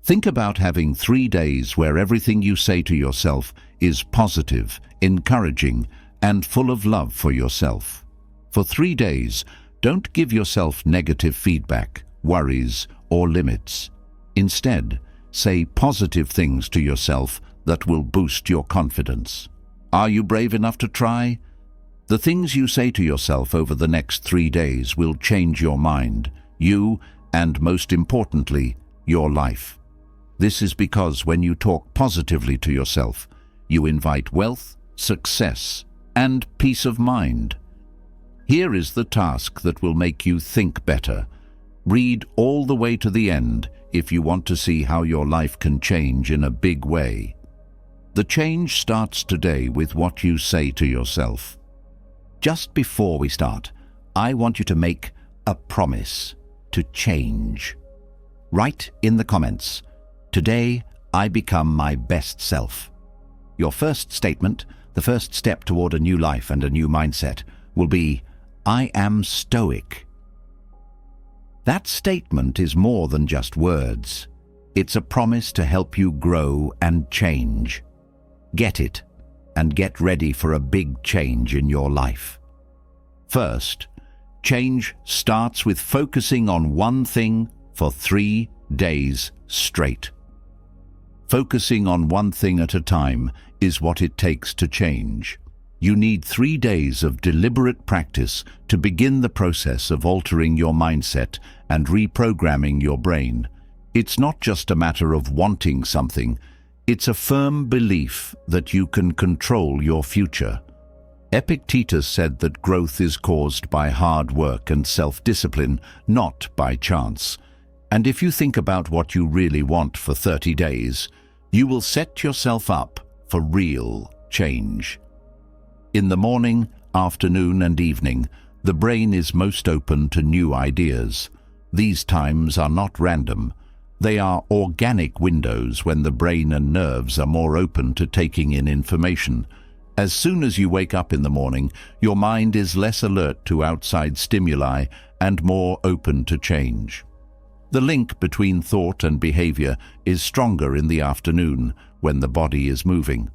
Think about having 3 days where everything you say to yourself is positive, encouraging, and full of love for yourself. For 3 days, don't give yourself negative feedback, worries, or limits. Instead, say positive things to yourself that will boost your confidence. Are you brave enough to try? The things you say to yourself over the next 3 days will change your mind, you, and most importantly, your life. This is because when you talk positively to yourself, you invite wealth, success, and peace of mind. Here is the task that will make you think better. Read all the way to the end if you want to see how your life can change in a big way. The change starts today with what you say to yourself. Just before we start, I want you to make a promise to change. Write in the comments, "Today I become my best self." Your first statement, the first step toward a new life and a new mindset, will be, "I am Stoic." That statement is more than just words. It's a promise to help you grow and change. Get it, and get ready for a big change in your life. First, change starts with focusing on one thing for 3 days straight. Focusing on one thing at a time is what it takes to change. You need 3 days of deliberate practice to begin the process of altering your mindset and reprogramming your brain. It's not just a matter of wanting something, it's a firm belief that you can control your future. Epictetus said that growth is caused by hard work and self-discipline, not by chance. And if you think about what you really want for 30 days, you will set yourself up for real change. In the morning, afternoon, and evening, the brain is most open to new ideas. These times are not random. They are organic windows when the brain and nerves are more open to taking in information. As soon as you wake up in the morning, your mind is less alert to outside stimuli and more open to change. The link between thought and behavior is stronger in the afternoon when the body is moving.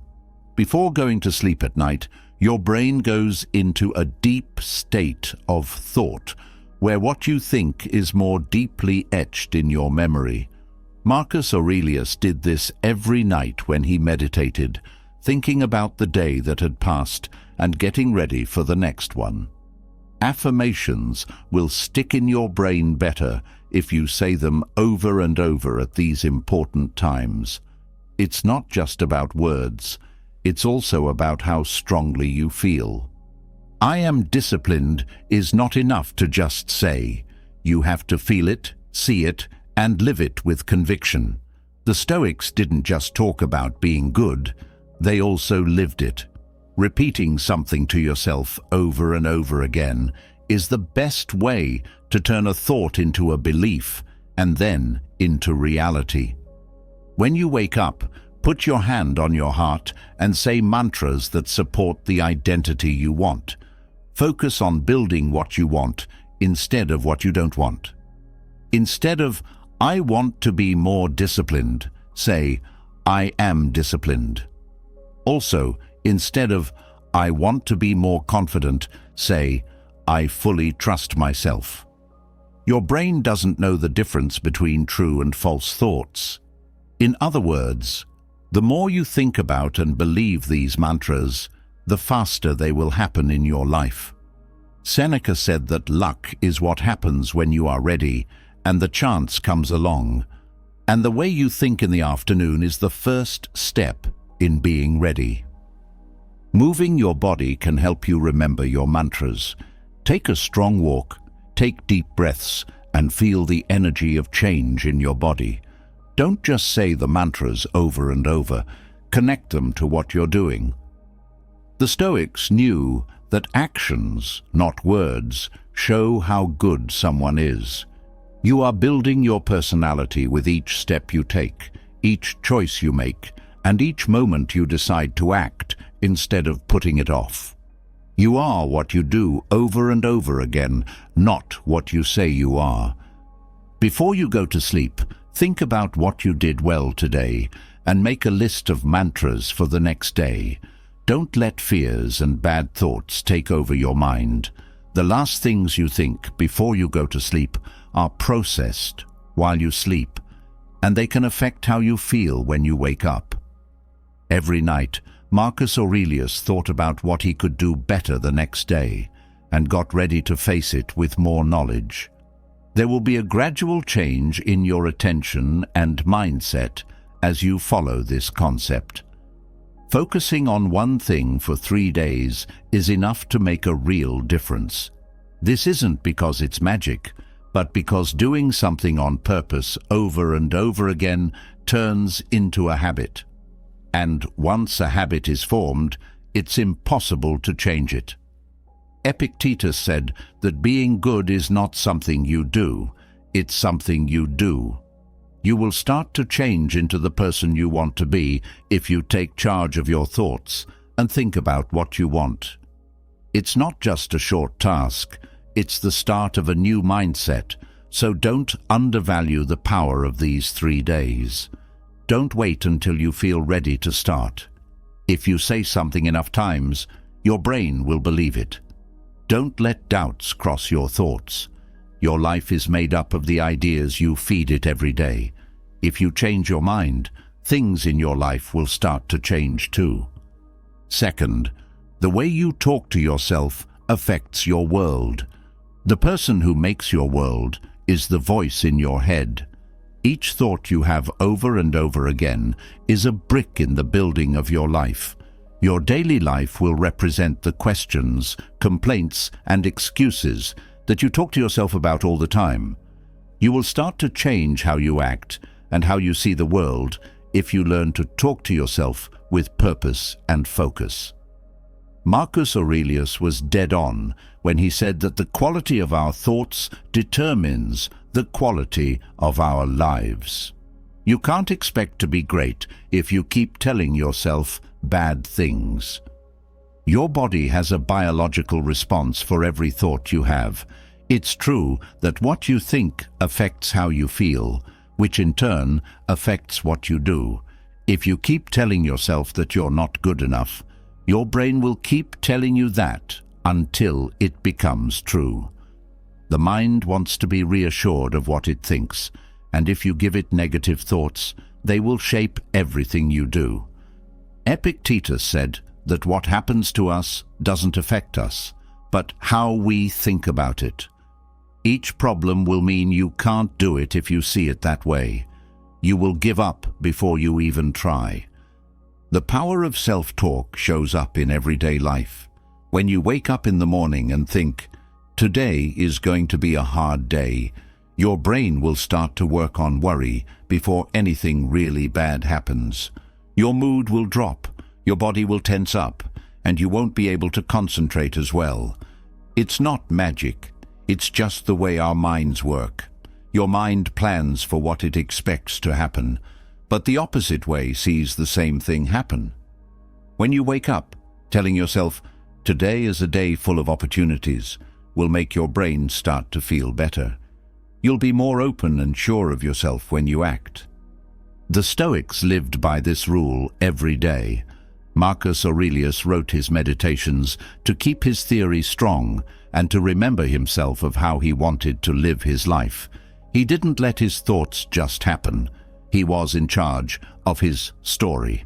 Before going to sleep at night, your brain goes into a deep state of thought, where what you think is more deeply etched in your memory. Marcus Aurelius did this every night when he meditated, thinking about the day that had passed and getting ready for the next one. Affirmations will stick in your brain better if you say them over and over at these important times. It's not just about words, it's also about how strongly you feel. "I am disciplined" is not enough to just say. You have to feel it, see it, and live it with conviction. The Stoics didn't just talk about being good, they also lived it. Repeating something to yourself over and over again is the best way to turn a thought into a belief and then into reality. When you wake up, put your hand on your heart and say mantras that support the identity you want. Focus on building what you want instead of what you don't want. Instead of "I want to be more disciplined," say "I am disciplined." Also, instead of "I want to be more confident," say "I fully trust myself." Your brain doesn't know the difference between true and false thoughts. In other words, the more you think about and believe these mantras, the faster they will happen in your life. Seneca said that luck is what happens when you are ready and the chance comes along. And the way you think in the afternoon is the first step in being ready. Moving your body can help you remember your mantras. Take a strong walk, take deep breaths, and feel the energy of change in your body. Don't just say the mantras over and over. Connect them to what you're doing. The Stoics knew that actions, not words, show how good someone is. You are building your personality with each step you take, each choice you make, and each moment you decide to act instead of putting it off. You are what you do over and over again, not what you say you are. Before you go to sleep, Think about what you did well today and make a list of mantras for the next day. Don't let fears and bad thoughts take over your mind. The last things you think before you go to sleep are processed while you sleep, and they can affect how you feel when you wake up. Every night, Marcus Aurelius thought about what he could do better the next day and got ready to face it with more knowledge. There will be a gradual change in your attention and mindset as you follow this concept. Focusing on one thing for 3 days is enough to make a real difference. This isn't because it's magic, but because doing something on purpose over and over again turns into a habit. And once a habit is formed, it's impossible to change it. Epictetus said that being good is not something you do, it's something you do. You will start to change into the person you want to be if you take charge of your thoughts and think about what you want. It's not just a short task, it's the start of a new mindset, so don't undervalue the power of these 3 days. Don't wait until you feel ready to start. If you say something enough times, your brain will believe it. Don't let doubts cross your thoughts. Your life is made up of the ideas you feed it every day. If you change your mind, things in your life will start to change too. Second, the way you talk to yourself affects your world. The person who makes your world is the voice in your head. Each thought you have over and over again is a brick in the building of your life. Your daily life will represent the questions, complaints, and excuses that you talk to yourself about all the time. You will start to change how you act and how you see the world if you learn to talk to yourself with purpose and focus. Marcus Aurelius was dead on when he said that the quality of our thoughts determines the quality of our lives. You can't expect to be great if you keep telling yourself bad things. Your body has a biological response for every thought you have. It's true that what you think affects how you feel, which in turn affects what you do. If you keep telling yourself that you're not good enough, your brain will keep telling you that until it becomes true. The mind wants to be reassured of what it thinks, and if you give it negative thoughts, they will shape everything you do. Epictetus said that what happens to us doesn't affect us, but how we think about it. Each problem will mean you can't do it if you see it that way. You will give up before you even try. The power of self-talk shows up in everyday life. When you wake up in the morning and think, "Today is going to be a hard day," your brain will start to work on worry before anything really bad happens. Your mood will drop, your body will tense up, and you won't be able to concentrate as well. It's not magic, it's just the way our minds work. Your mind plans for what it expects to happen, but the opposite way sees the same thing happen. When you wake up, telling yourself, "Today is a day full of opportunities," will make your brain start to feel better. You'll be more open and sure of yourself when you act. The Stoics lived by this rule every day. Marcus Aurelius wrote his meditations to keep his theory strong and to remember himself of how he wanted to live his life. He didn't let his thoughts just happen. He was in charge of his story.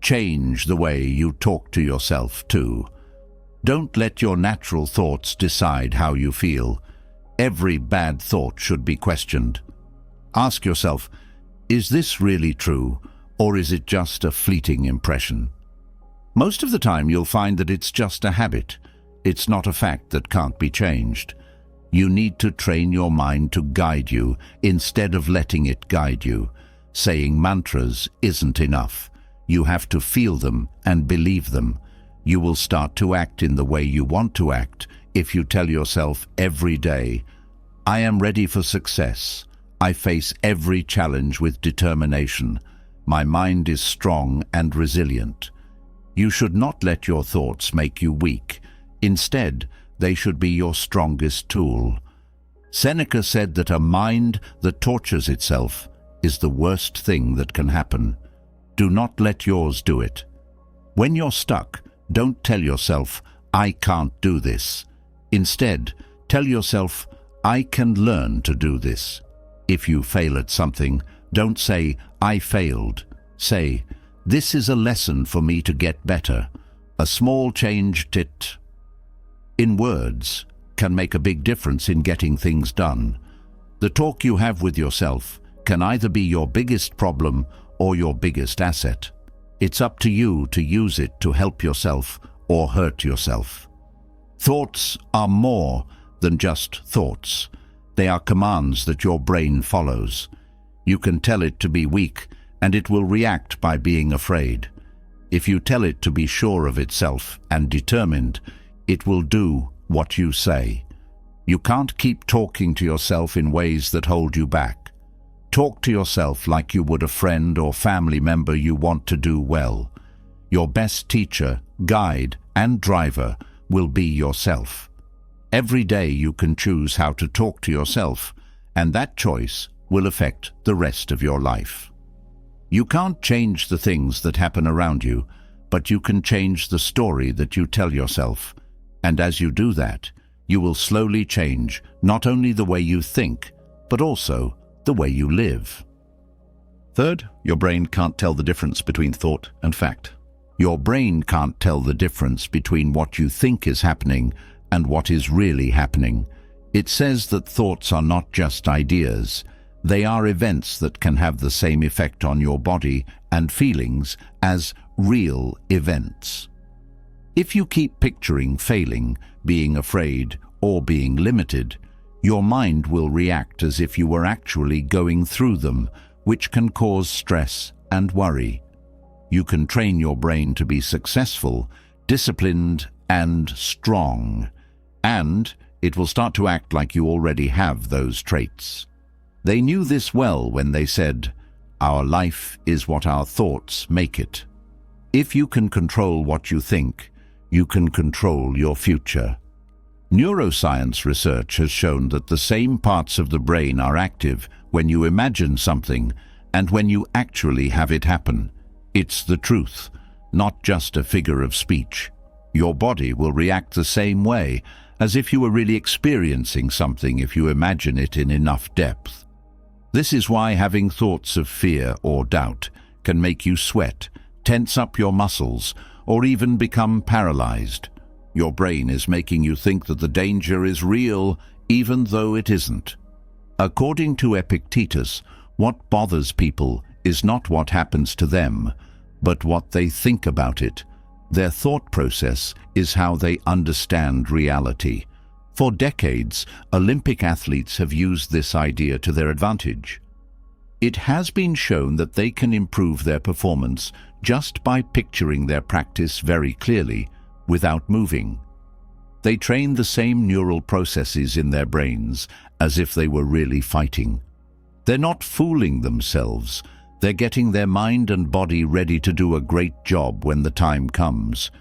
Change the way you talk to yourself too. Don't let your natural thoughts decide how you feel. Every bad thought should be questioned. Ask yourself, is this really true, or is it just a fleeting impression? Most of the time you'll find that it's just a habit. It's not a fact that can't be changed. You need to train your mind to guide you instead of letting it guide you. Saying mantras isn't enough. You have to feel them and believe them. You will start to act in the way you want to act if you tell yourself every day, "I am ready for success. I face every challenge with determination. My mind is strong and resilient." You should not let your thoughts make you weak. Instead, they should be your strongest tool. Seneca said that a mind that tortures itself is the worst thing that can happen. Do not let yours do it. When you're stuck, don't tell yourself, "I can't do this." Instead, tell yourself, "I can learn to do this." If you fail at something, don't say, "I failed." Say, "This is a lesson for me to get better." A small change in words can make a big difference in getting things done. The talk you have with yourself can either be your biggest problem or your biggest asset. It's up to you to use it to help yourself or hurt yourself. Thoughts are more than just thoughts. They are commands that your brain follows. You can tell it to be weak, and it will react by being afraid. If you tell it to be sure of itself and determined, it will do what you say. You can't keep talking to yourself in ways that hold you back. Talk to yourself like you would a friend or family member you want to do well. Your best teacher, guide, and driver will be yourself. Every day you can choose how to talk to yourself, and that choice will affect the rest of your life. You can't change the things that happen around you, but you can change the story that you tell yourself. And as you do that, you will slowly change not only the way you think, but also the way you live. Third, your brain can't tell the difference between thought and fact. Your brain can't tell the difference between what you think is happening and what is really happening. It says that thoughts are not just ideas. They are events that can have the same effect on your body and feelings as real events. If you keep picturing failing, being afraid, or being limited, your mind will react as if you were actually going through them, which can cause stress and worry. You can train your brain to be successful, disciplined, and strong, and it will start to act like you already have those traits. They knew this well when they said, "Our life is what our thoughts make it." If you can control what you think, you can control your future. Neuroscience research has shown that the same parts of the brain are active when you imagine something and when you actually have it happen. It's the truth, not just a figure of speech. Your body will react the same way, as if you were really experiencing something if you imagine it in enough depth. This is why having thoughts of fear or doubt can make you sweat, tense up your muscles, or even become paralyzed. Your brain is making you think that the danger is real, even though it isn't. According to Epictetus, what bothers people is not what happens to them, but what they think about it. Their thought process is how they understand reality. For decades, Olympic athletes have used this idea to their advantage. It has been shown that they can improve their performance just by picturing their practice very clearly, without moving. They train the same neural processes in their brains as if they were really fighting. They're not fooling themselves. They're getting their mind and body ready to do a great job when the time comes.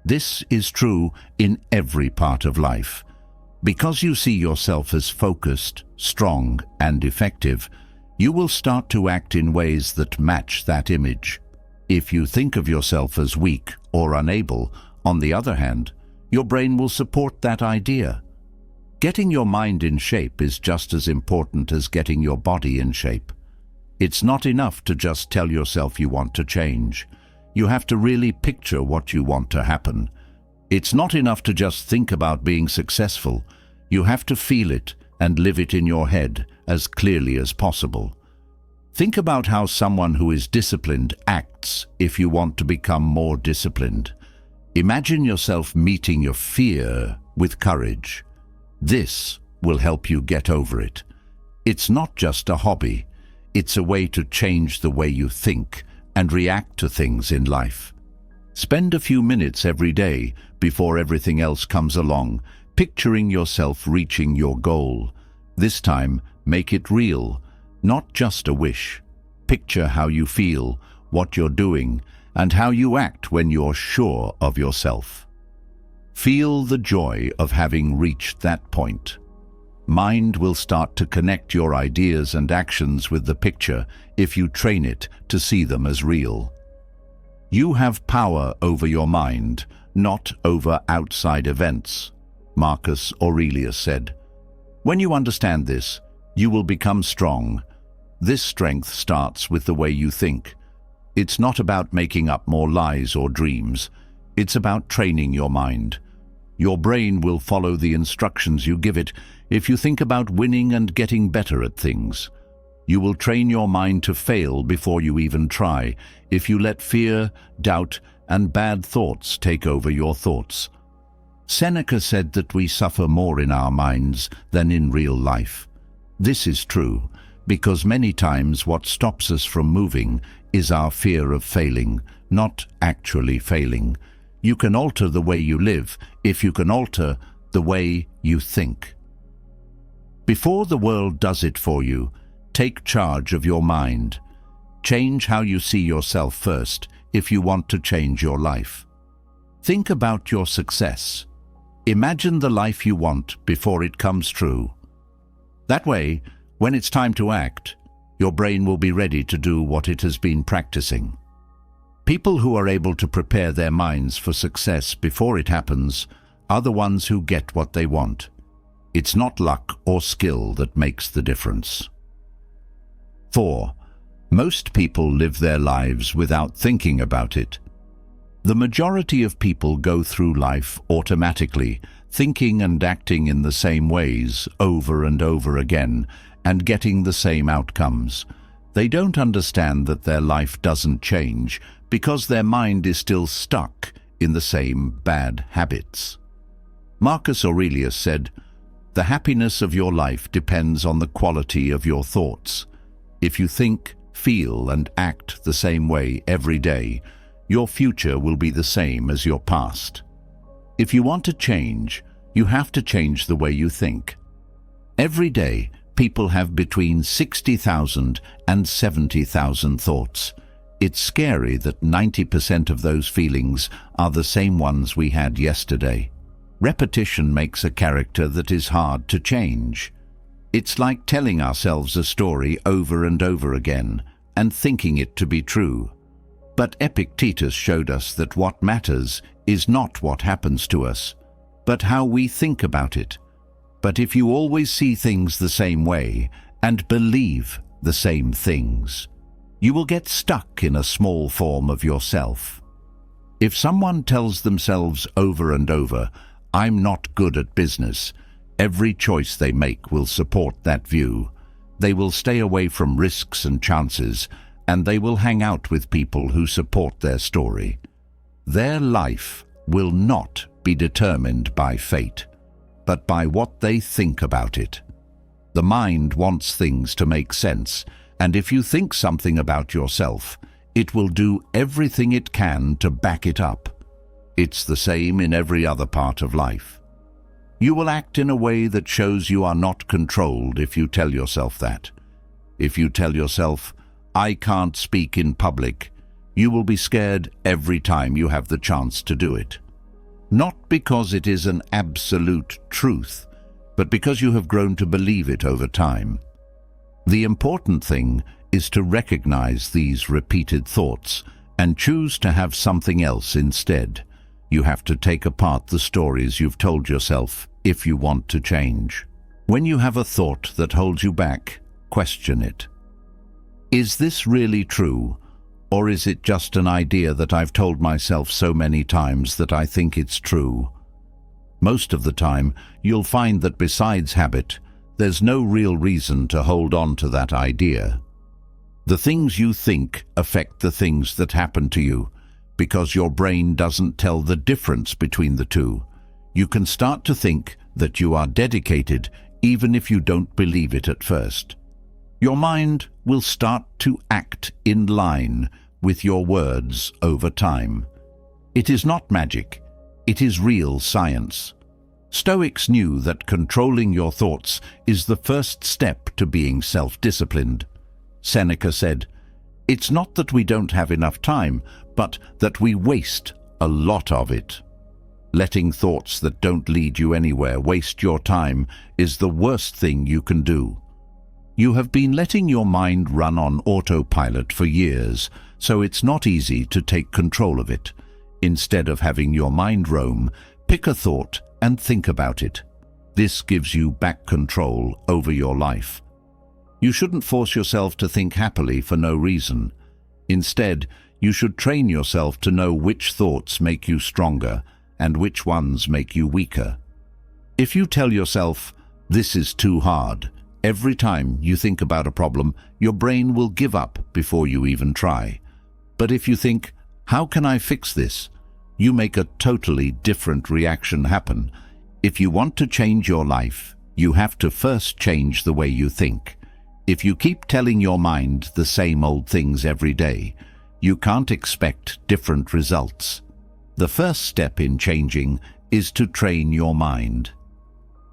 This is true in every part of life. Because you see yourself as focused, strong, and effective, you will start to act in ways that match that image. If you think of yourself as weak or unable, on the other hand, your brain will support that idea. Getting your mind in shape is just as important as getting your body in shape. It's not enough to just tell yourself you want to change. You have to really picture what you want to happen. It's not enough to just think about being successful. You have to feel it and live it in your head as clearly as possible. Think about how someone who is disciplined acts if you want to become more disciplined. Imagine yourself meeting your fear with courage. This will help you get over it. It's not just a hobby. It's a way to change the way you think and react to things in life. Spend a few minutes every day before everything else comes along, picturing yourself reaching your goal. This time, make it real, not just a wish. Picture how you feel, what you're doing, and how you act when you're sure of yourself. Feel the joy of having reached that point. Mind will start to connect your ideas and actions with the picture if you train it to see them as real. You have power over your mind, not over outside events, Marcus Aurelius said. When you understand this, you will become strong. This strength starts with the way you think. It's not about making up more lies or dreams. It's about training your mind. Your brain will follow the instructions you give it if you think about winning and getting better at things. You will train your mind to fail before you even try if you let fear, doubt, and bad thoughts take over your thoughts. Seneca said that we suffer more in our minds than in real life. This is true because many times what stops us from moving is our fear of failing, not actually failing. You can alter the way you live if you can alter the way you think. Before the world does it for you, take charge of your mind. Change how you see yourself first if you want to change your life. Think about your success. Imagine the life you want before it comes true. That way, when it's time to act, your brain will be ready to do what it has been practicing. People who are able to prepare their minds for success before it happens are the ones who get what they want. It's not luck or skill that makes the difference. 4. Most people live their lives without thinking about it. The majority of people go through life automatically, thinking and acting in the same ways over and over again, and getting the same outcomes. They don't understand that their life doesn't change because their mind is still stuck in the same bad habits. Marcus Aurelius said, "The happiness of your life depends on the quality of your thoughts. If you think, feel, and act the same way every day, your future will be the same as your past. If you want to change, you have to change the way you think." Every day, people have between 60,000 and 70,000 thoughts. It's scary that 90% of those feelings are the same ones we had yesterday. Repetition makes a character that is hard to change. It's like telling ourselves a story over and over again and thinking it to be true. But Epictetus showed us that what matters is not what happens to us, but how we think about it. But if you always see things the same way and believe the same things, you will get stuck in a small form of yourself. If someone tells themselves over and over, "I'm not good at business," every choice they make will support that view. They will stay away from risks and chances, and they will hang out with people who support their story. Their life will not be determined by fate, but by what they think about it. The mind wants things to make sense, and if you think something about yourself, it will do everything it can to back it up. It's the same in every other part of life. You will act in a way that shows you are not controlled if you tell yourself that. If you tell yourself, "I can't speak in public," you will be scared every time you have the chance to do it. Not because it is an absolute truth, but because you have grown to believe it over time. The important thing is to recognize these repeated thoughts and choose to have something else instead. You have to take apart the stories you've told yourself if you want to change. When you have a thought that holds you back, question it. Is this really true, or is it just an idea that I've told myself so many times that I think it's true? Most of the time, you'll find that besides habit, there's no real reason to hold on to that idea. The things you think affect the things that happen to you, because your brain doesn't tell the difference between the two. You can start to think that you are dedicated even if you don't believe it at first. Your mind will start to act in line with your words over time. It is not magic, it is real science. Stoics knew that controlling your thoughts is the first step to being self-disciplined. Seneca said, "It's not that we don't have enough time, but that we waste a lot of it." Letting thoughts that don't lead you anywhere waste your time is the worst thing you can do. You have been letting your mind run on autopilot for years, so it's not easy to take control of it. Instead of having your mind roam, pick a thought and think about it. This gives you back control over your life. You shouldn't force yourself to think happily for no reason. Instead, you should train yourself to know which thoughts make you stronger and which ones make you weaker. If you tell yourself, "This is too hard," every time you think about a problem, your brain will give up before you even try. But if you think, "How can I fix this?" you make a totally different reaction happen. If you want to change your life, you have to first change the way you think. If you keep telling your mind the same old things every day, you can't expect different results. The first step in changing is to train your mind.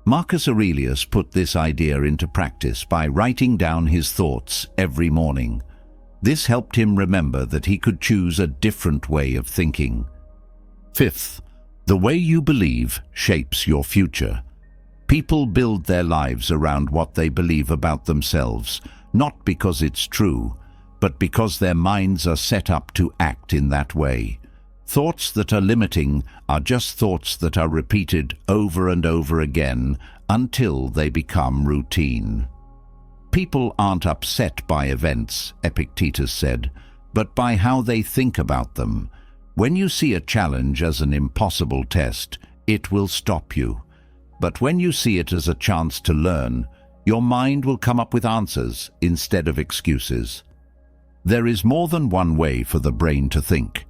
Marcus Aurelius put this idea into practice by writing down his thoughts every morning. This helped him remember that he could choose a different way of thinking. Fifth, the way you believe shapes your future. People build their lives around what they believe about themselves, not because it's true, but because their minds are set up to act in that way. Thoughts that are limiting are just thoughts that are repeated over and over again until they become routine. People aren't upset by events, Epictetus said, but by how they think about them. When you see a challenge as an impossible test, it will stop you. But when you see it as a chance to learn, your mind will come up with answers instead of excuses. There is more than one way for the brain to think.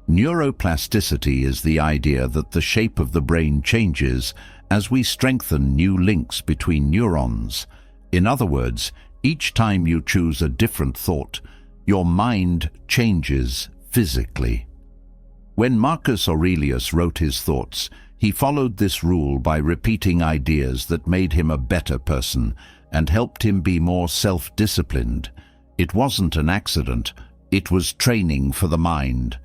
Neuroplasticity is the idea that the shape of the brain changes as we strengthen new links between neurons. In other words, each time you choose a different thought, your mind changes physically. When Marcus Aurelius wrote his thoughts, he followed this rule by repeating ideas that made him a better person and helped him be more self-disciplined. It wasn't an accident, it was training for the mind.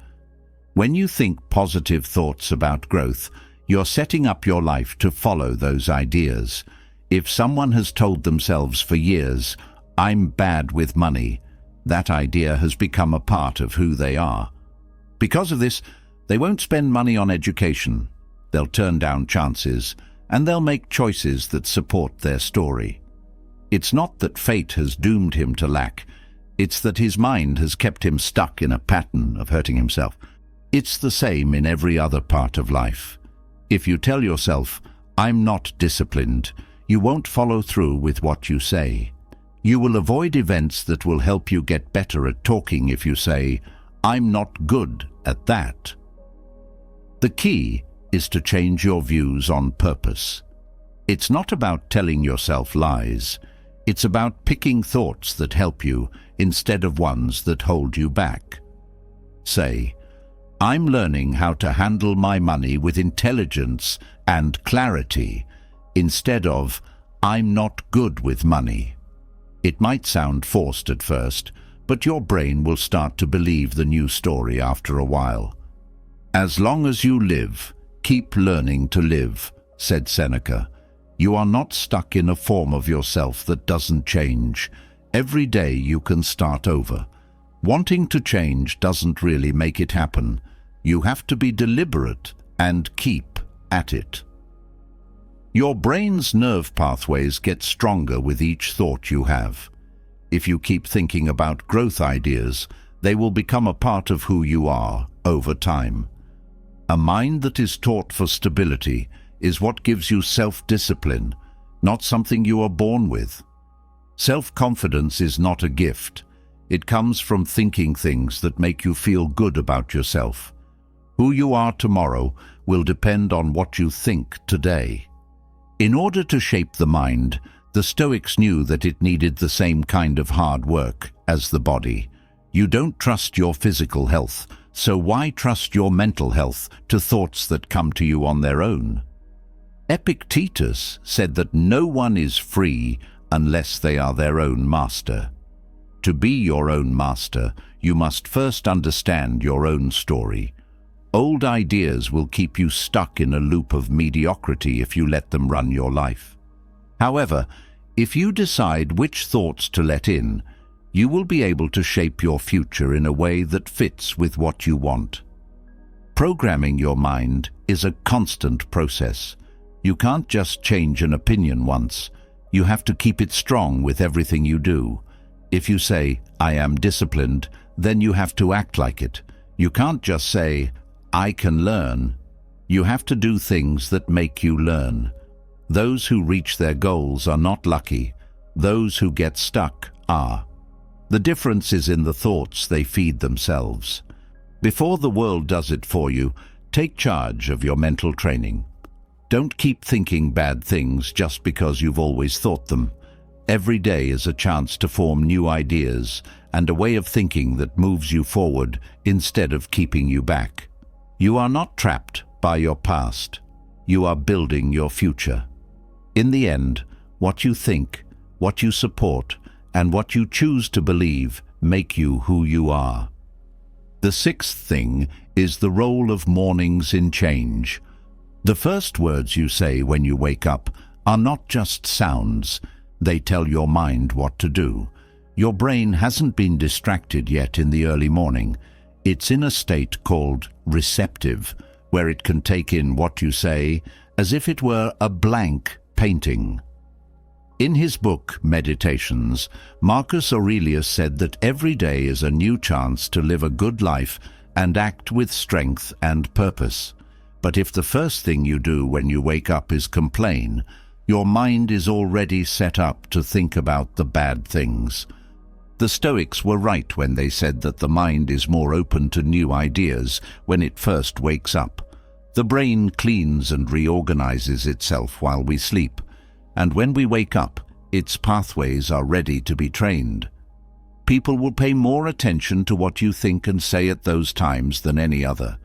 When you think positive thoughts about growth, you're setting up your life to follow those ideas. If someone has told themselves for years, "I'm bad with money," that idea has become a part of who they are. Because of this, they won't spend money on education. They'll turn down chances, and they'll make choices that support their story. It's not that fate has doomed him to lack. It's that his mind has kept him stuck in a pattern of hurting himself. It's the same in every other part of life. If you tell yourself, "I'm not disciplined," you won't follow through with what you say. You will avoid events that will help you get better at talking if you say, "I'm not good at that." The key is to change your views on purpose. It's not about telling yourself lies. It's about picking thoughts that help you instead of ones that hold you back. Say, "I'm learning how to handle my money with intelligence and clarity," instead of, "I'm not good with money." It might sound forced at first, but your brain will start to believe the new story after a while. "As long as you live, keep learning to live," said Seneca. You are not stuck in a form of yourself that doesn't change. Every day you can start over. Wanting to change doesn't really make it happen. You have to be deliberate and keep at it. Your brain's nerve pathways get stronger with each thought you have. If you keep thinking about growth ideas, they will become a part of who you are over time. A mind that is taught for stability is what gives you self-discipline, not something you are born with. Self-confidence is not a gift. It comes from thinking things that make you feel good about yourself. Who you are tomorrow will depend on what you think today. In order to shape the mind, the Stoics knew that it needed the same kind of hard work as the body. You don't trust your physical health, so why trust your mental health to thoughts that come to you on their own? Epictetus said that no one is free unless they are their own master. To be your own master, you must first understand your own story. Old ideas will keep you stuck in a loop of mediocrity if you let them run your life. However, if you decide which thoughts to let in, you will be able to shape your future in a way that fits with what you want. Programming your mind is a constant process. You can't just change an opinion once. You have to keep it strong with everything you do. If you say, "I am disciplined," then you have to act like it. You can't just say, "I can learn." You have to do things that make you learn. Those who reach their goals are not lucky. Those who get stuck are. The difference is in the thoughts they feed themselves. Before the world does it for you, take charge of your mental training. Don't keep thinking bad things just because you've always thought them. Every day is a chance to form new ideas and a way of thinking that moves you forward instead of keeping you back. You are not trapped by your past. You are building your future. In the end, what you think, what you support, and what you choose to believe make you who you are. The sixth thing is the role of mornings in change. The first words you say when you wake up are not just sounds. They tell your mind what to do. Your brain hasn't been distracted yet in the early morning. It's in a state called receptive, where it can take in what you say as if it were a blank painting. In his book, Meditations, Marcus Aurelius said that every day is a new chance to live a good life and act with strength and purpose. But if the first thing you do when you wake up is complain, your mind is already set up to think about the bad things. The Stoics were right when they said that the mind is more open to new ideas when it first wakes up. The brain cleans and reorganizes itself while we sleep, and when we wake up, its pathways are ready to be trained. People will pay more attention to what you think and say at those times than any other.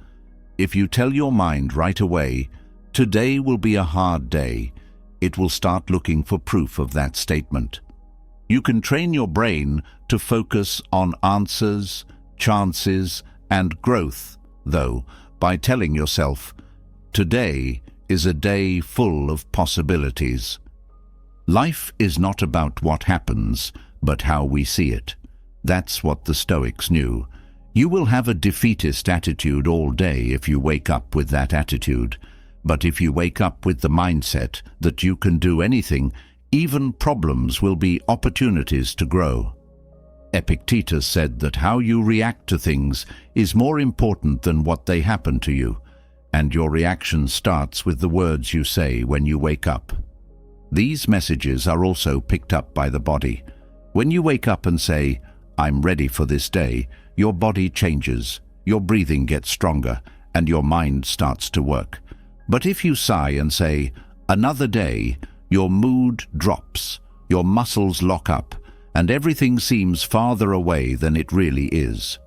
If you tell your mind right away, "Today will be a hard day," it will start looking for proof of that statement. You can train your brain to focus on answers, chances, and growth, though, by telling yourself, "Today is a day full of possibilities." Life is not about what happens, but how we see it. That's what the Stoics knew. You will have a defeatist attitude all day if you wake up with that attitude. But if you wake up with the mindset that you can do anything, even problems will be opportunities to grow. Epictetus said that how you react to things is more important than what they happen to you, and your reaction starts with the words you say when you wake up. These messages are also picked up by the body. When you wake up and say, "I'm ready for this day," your body changes, your breathing gets stronger, and your mind starts to work. But if you sigh and say, "Another day," your mood drops, your muscles lock up, and everything seems farther away than it really is.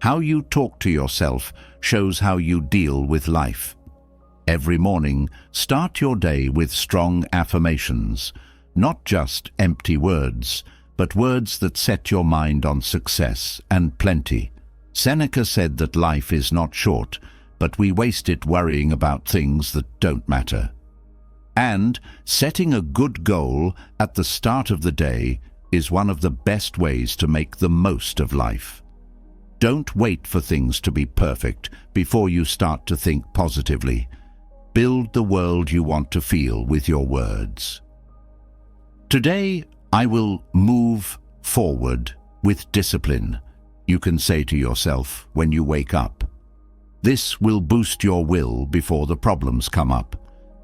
How you talk to yourself shows how you deal with life. Every morning, start your day with strong affirmations, not just empty words, but words that set your mind on success and plenty. Seneca said that life is not short, but we waste it worrying about things that don't matter. And setting a good goal at the start of the day is one of the best ways to make the most of life. Don't wait for things to be perfect before you start to think positively. Build the world you want to feel with your words. Today, I will move forward with discipline, you can say to yourself when you wake up. This will boost your will before the problems come up.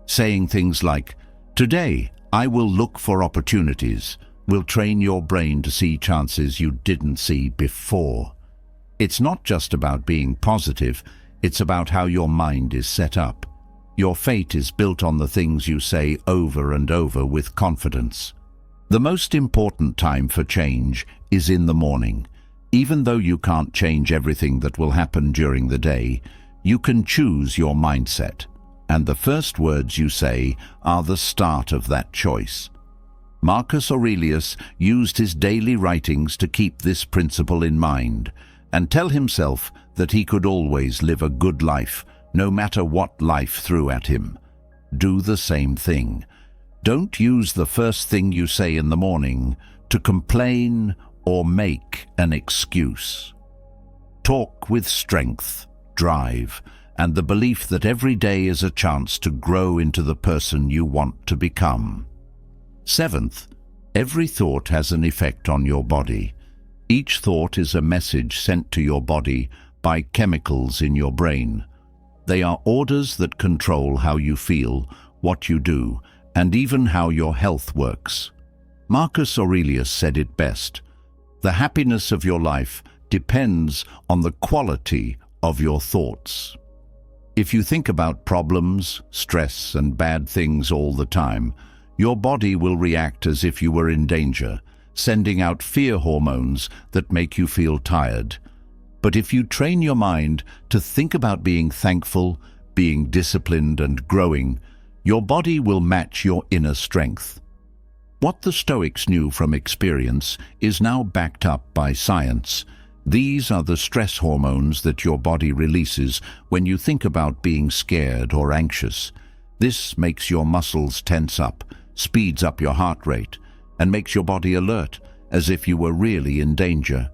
Saying things like, "Today, I will look for opportunities," will train your brain to see chances you didn't see before. It's not just about being positive, it's about how your mind is set up. Your fate is built on the things you say over and over with confidence. The most important time for change is in the morning. Even though you can't change everything that will happen during the day, you can choose your mindset, and the first words you say are the start of that choice. Marcus Aurelius used his daily writings to keep this principle in mind, and tell himself that he could always live a good life, no matter what life threw at him. Do the same thing. Don't use the first thing you say in the morning to complain or make an excuse. Talk with strength, drive, and the belief that every day is a chance to grow into the person you want to become. Seventh, every thought has an effect on your body. Each thought is a message sent to your body by chemicals in your brain. They are orders that control how you feel, what you do, and even how your health works. Marcus Aurelius said it best: "The happiness of your life depends on the quality of your thoughts." If you think about problems, stress, and bad things all the time, your body will react as if you were in danger, sending out fear hormones that make you feel tired. But if you train your mind to think about being thankful, being disciplined, and growing, your body will match your inner strength. What the Stoics knew from experience is now backed up by science. These are the stress hormones that your body releases when you think about being scared or anxious. This makes your muscles tense up, speeds up your heart rate, and makes your body alert, as if you were really in danger.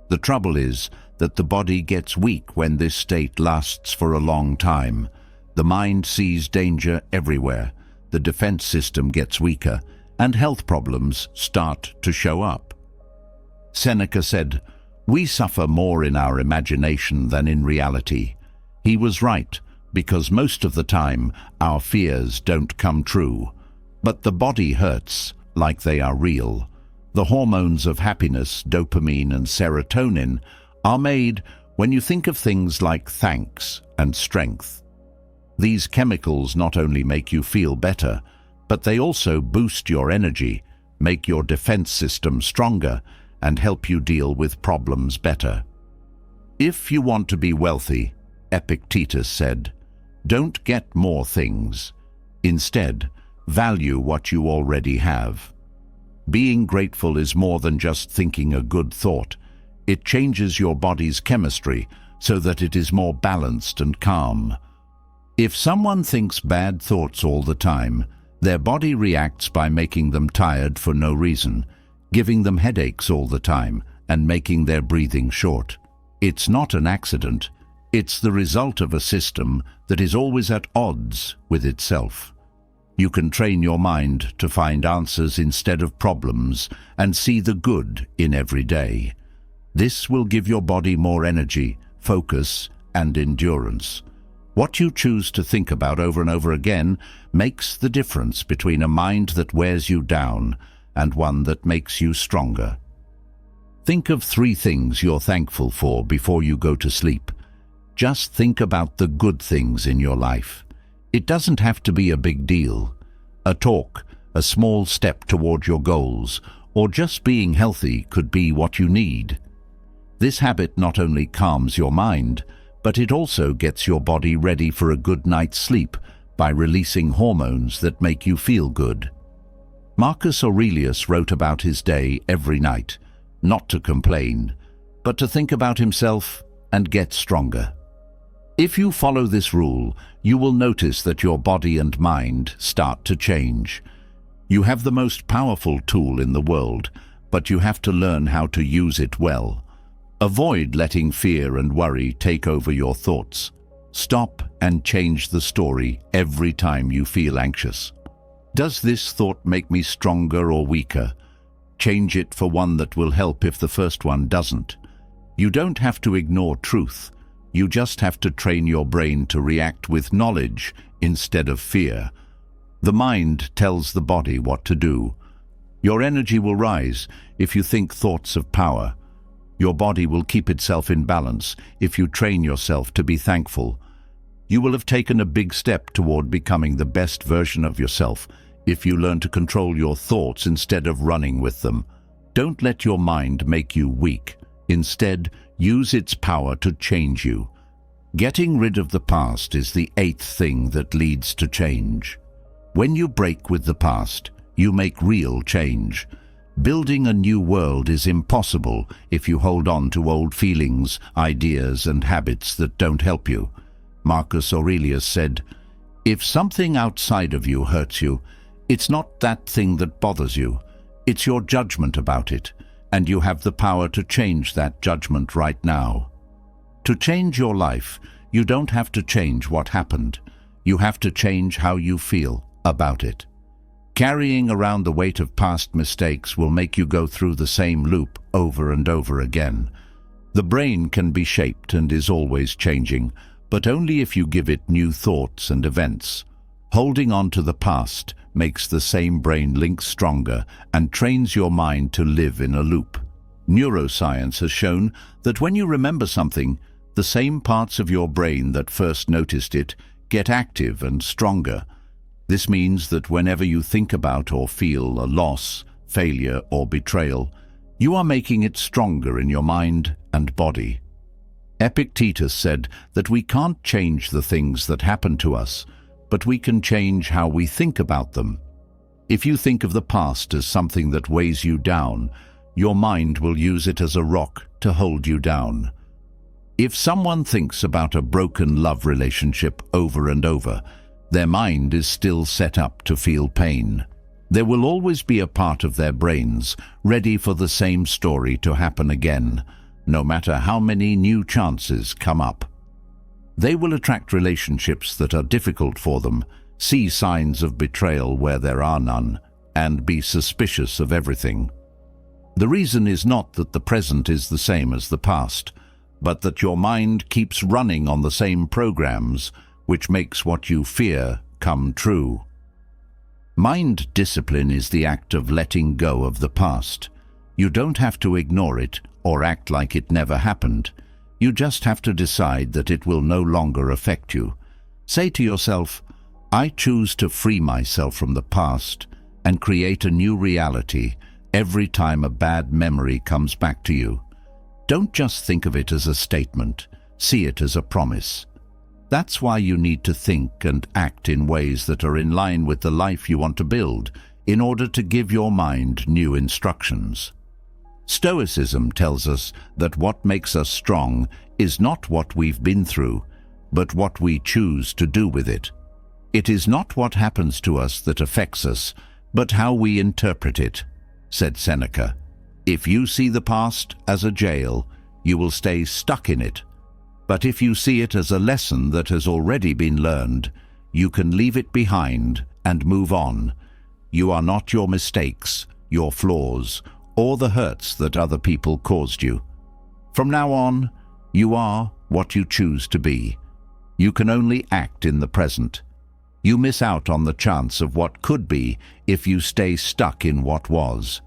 The trouble is that the body gets weak when this state lasts for a long time. The mind sees danger everywhere, the defense system gets weaker, and health problems start to show up. Seneca said, "We suffer more in our imagination than in reality." He was right, because most of the time our fears don't come true. But the body hurts like they are real. The hormones of happiness, dopamine and serotonin, are made when you think of things like thanks and strength. These chemicals not only make you feel better, but they also boost your energy, make your defense system stronger, and help you deal with problems better. If you want to be wealthy, Epictetus said, don't get more things. Instead, value what you already have. Being grateful is more than just thinking a good thought. It changes your body's chemistry so that it is more balanced and calm. If someone thinks bad thoughts all the time, their body reacts by making them tired for no reason, giving them headaches all the time, and making their breathing short. It's not an accident. It's the result of a system that is always at odds with itself. You can train your mind to find answers instead of problems and see the good in every day. This will give your body more energy, focus, and endurance. What you choose to think about over and over again makes the difference between a mind that wears you down and one that makes you stronger. Think of 3 things you're thankful for before you go to sleep. Just think about the good things in your life. It doesn't have to be a big deal. A talk, a small step toward your goals, or just being healthy could be what you need. This habit not only calms your mind, but it also gets your body ready for a good night's sleep by releasing hormones that make you feel good. Marcus Aurelius wrote about his day every night, not to complain, but to think about himself and get stronger. If you follow this rule, you will notice that your body and mind start to change. You have the most powerful tool in the world, but you have to learn how to use it well. Avoid letting fear and worry take over your thoughts. Stop and change the story every time you feel anxious. Does this thought make me stronger or weaker? Change it for one that will help if the first one doesn't. You don't have to ignore truth. You just have to train your brain to react with knowledge instead of fear. The mind tells the body what to do. Your energy will rise if you think thoughts of power. Your body will keep itself in balance if you train yourself to be thankful. You will have taken a big step toward becoming the best version of yourself if you learn to control your thoughts instead of running with them. Don't let your mind make you weak. Instead, use its power to change you. Getting rid of the past is the 8th thing that leads to change. When you break with the past, you make real change. Building a new world is impossible if you hold on to old feelings, ideas, and habits that don't help you. Marcus Aurelius said, "If something outside of you hurts you, it's not that thing that bothers you. It's your judgment about it, and you have the power to change that judgment right now." To change your life, you don't have to change what happened. You have to change how you feel about it. Carrying around the weight of past mistakes will make you go through the same loop over and over again. The brain can be shaped and is always changing, but only if you give it new thoughts and events. Holding on to the past makes the same brain links stronger and trains your mind to live in a loop. Neuroscience has shown that when you remember something, the same parts of your brain that first noticed it get active and stronger. This means that whenever you think about or feel a loss, failure, or betrayal, you are making it stronger in your mind and body. Epictetus said that we can't change the things that happen to us, but we can change how we think about them. If you think of the past as something that weighs you down, your mind will use it as a rock to hold you down. If someone thinks about a broken love relationship over and over, their mind is still set up to feel pain. There will always be a part of their brains ready for the same story to happen again, no matter how many new chances come up. They will attract relationships that are difficult for them, see signs of betrayal where there are none, and be suspicious of everything. The reason is not that the present is the same as the past, but that your mind keeps running on the same programs, which makes what you fear come true. Mind discipline is the act of letting go of the past. You don't have to ignore it or act like it never happened. You just have to decide that it will no longer affect you. Say to yourself, "I choose to free myself from the past and create a new reality every time a bad memory comes back to you." Don't just think of it as a statement. See it as a promise. That's why you need to think and act in ways that are in line with the life you want to build, in order to give your mind new instructions. Stoicism tells us that what makes us strong is not what we've been through, but what we choose to do with it. It is not what happens to us that affects us, but how we interpret it, said Seneca. If you see the past as a jail, you will stay stuck in it. But if you see it as a lesson that has already been learned, you can leave it behind and move on. You are not your mistakes, your flaws, or the hurts that other people caused you. From now on, you are what you choose to be. You can only act in the present. You miss out on the chance of what could be if you stay stuck in what was.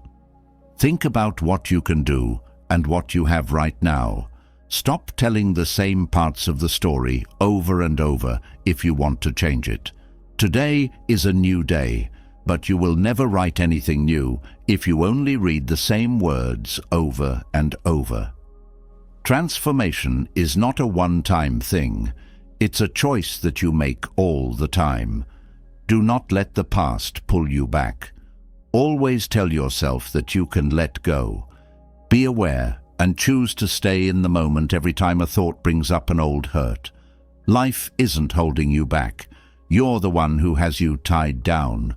Think about what you can do and what you have right now. Stop telling the same parts of the story over and over if you want to change it. Today is a new day, but you will never write anything new if you only read the same words over and over. Transformation is not a one-time thing. It's a choice that you make all the time. Do not let the past pull you back. Always tell yourself that you can let go. Be aware and choose to stay in the moment every time a thought brings up an old hurt. Life isn't holding you back. You're the one who has you tied down.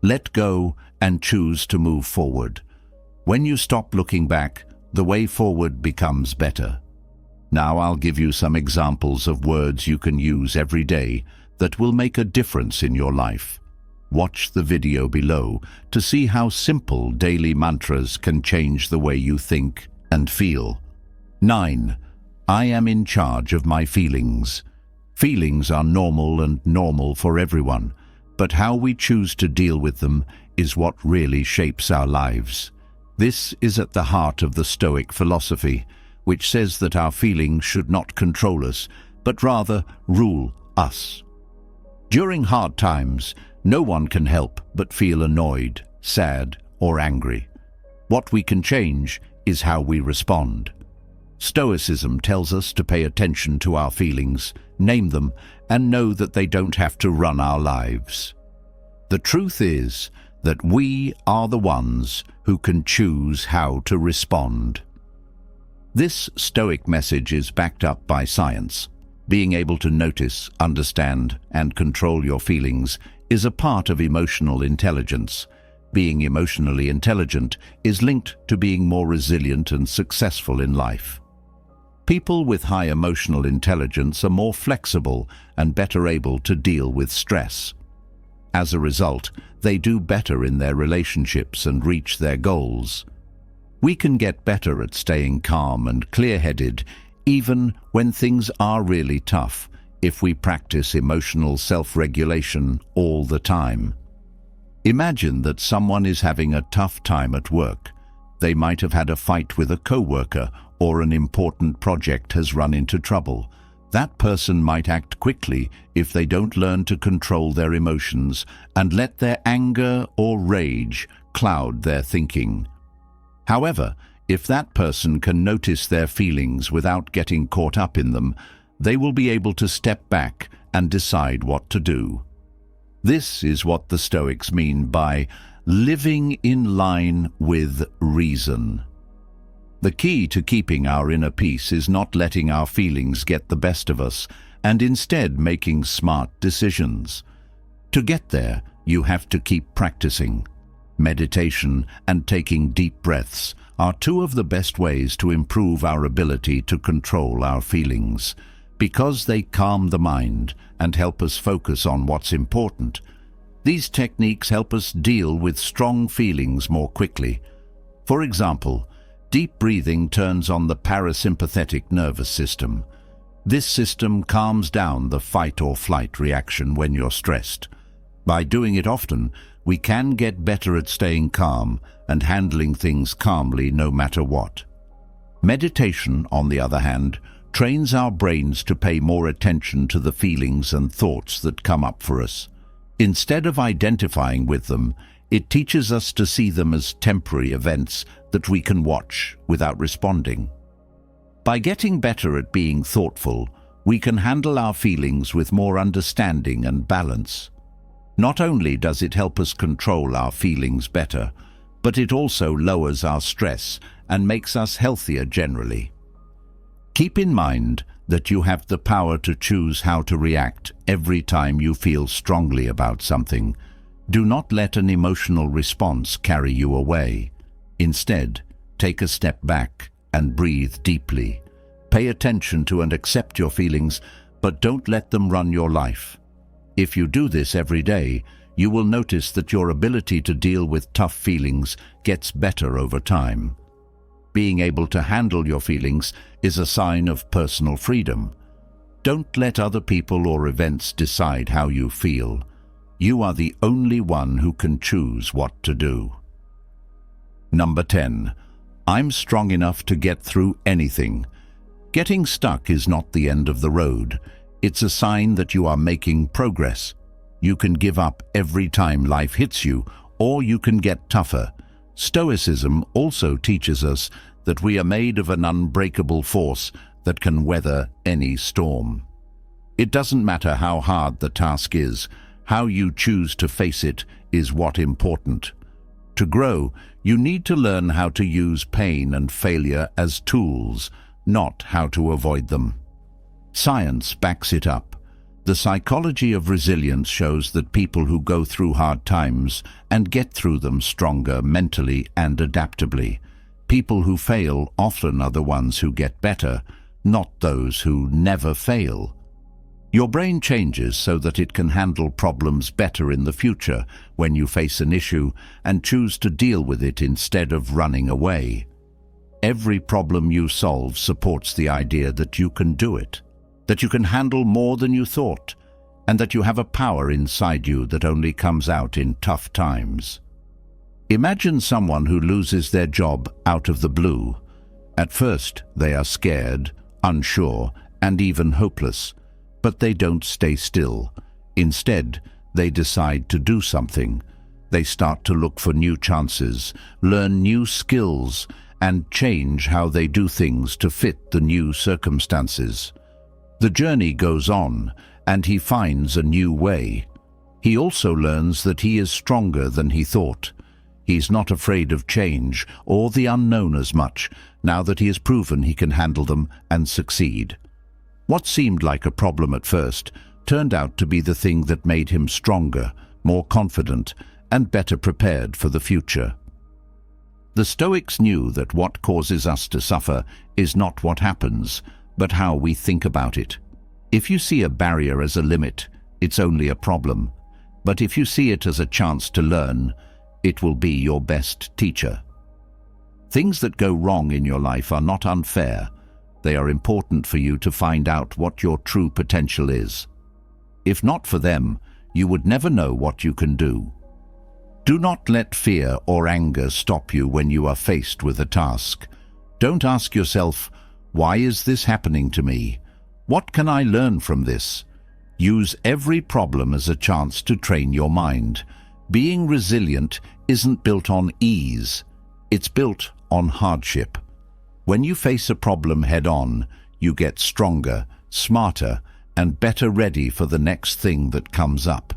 Let go and choose to move forward. When you stop looking back, the way forward becomes better. Now I'll give you some examples of words you can use every day that will make a difference in your life. Watch the video below to see how simple daily mantras can change the way you think and feel. 9. I am in charge of my feelings. Feelings are normal and normal for everyone, but how we choose to deal with them is what really shapes our lives. This is at the heart of the Stoic philosophy, which says that our feelings should not control us, but rather rule us. During hard times, no one can help but feel annoyed, sad, or angry. What we can change is how we respond. Stoicism tells us to pay attention to our feelings, name them, and know that they don't have to run our lives. The truth is that we are the ones who can choose how to respond. This Stoic message is backed up by science. Being able to notice, understand, and control your feelings is a part of emotional intelligence. Being emotionally intelligent is linked to being more resilient and successful in life. People with high emotional intelligence are more flexible and better able to deal with stress. As a result, they do better in their relationships and reach their goals. We can get better at staying calm and clear-headed even when things are really tough if we practice emotional self-regulation all the time. Imagine that someone is having a tough time at work. They might have had a fight with a coworker, or an important project has run into trouble. That person might act quickly if they don't learn to control their emotions and let their anger or rage cloud their thinking. However, if that person can notice their feelings without getting caught up in them, they will be able to step back and decide what to do. This is what the Stoics mean by living in line with reason. The key to keeping our inner peace is not letting our feelings get the best of us, and instead making smart decisions. To get there, you have to keep practicing. Meditation and taking deep breaths are two of the best ways to improve our ability to control our feelings, because they calm the mind and help us focus on what's important. These techniques help us deal with strong feelings more quickly. For example, deep breathing turns on the parasympathetic nervous system. This system calms down the fight or flight reaction when you're stressed. By doing it often, we can get better at staying calm and handling things calmly no matter what. Meditation, on the other hand, trains our brains to pay more attention to the feelings and thoughts that come up for us. Instead of identifying with them, it teaches us to see them as temporary events that we can watch without responding. By getting better at being thoughtful, we can handle our feelings with more understanding and balance. Not only does it help us control our feelings better, but it also lowers our stress and makes us healthier generally. Keep in mind that you have the power to choose how to react every time you feel strongly about something. Do not let an emotional response carry you away. Instead, take a step back and breathe deeply. Pay attention to and accept your feelings, but don't let them run your life. If you do this every day, you will notice that your ability to deal with tough feelings gets better over time. Being able to handle your feelings is a sign of personal freedom. Don't let other people or events decide how you feel. You are the only one who can choose what to do. Number 10. I'm strong enough to get through anything. Getting stuck is not the end of the road. It's a sign that you are making progress. You can give up every time life hits you, or you can get tougher. Stoicism also teaches us that we are made of an unbreakable force that can weather any storm. It doesn't matter how hard the task is, how you choose to face it is what's important. To grow, you need to learn how to use pain and failure as tools, not how to avoid them. Science backs it up. The psychology of resilience shows that people who go through hard times and get through them stronger mentally and adaptably. People who fail often are the ones who get better, not those who never fail. Your brain changes so that it can handle problems better in the future when you face an issue and choose to deal with it instead of running away. Every problem you solve supports the idea that you can do it, that you can handle more than you thought, and that you have a power inside you that only comes out in tough times. Imagine someone who loses their job out of the blue. At first, they are scared, unsure, and even hopeless. But they don't stay still. Instead, they decide to do something. They start to look for new chances, learn new skills, and change how they do things to fit the new circumstances. The journey goes on, and he finds a new way. He also learns that he is stronger than he thought. He's not afraid of change or the unknown as much, now that he has proven he can handle them and succeed. What seemed like a problem at first turned out to be the thing that made him stronger, more confident, and better prepared for the future. The Stoics knew that what causes us to suffer is not what happens, but how we think about it. If you see a barrier as a limit, it's only a problem. But if you see it as a chance to learn, it will be your best teacher. Things that go wrong in your life are not unfair. They are important for you to find out what your true potential is. If not for them, you would never know what you can do. Do not let fear or anger stop you when you are faced with a task. Don't ask yourself, why is this happening to me? What can I learn from this? Use every problem as a chance to train your mind. Being resilient isn't built on ease. It's built on hardship. When you face a problem head-on, you get stronger, smarter, and better ready for the next thing that comes up.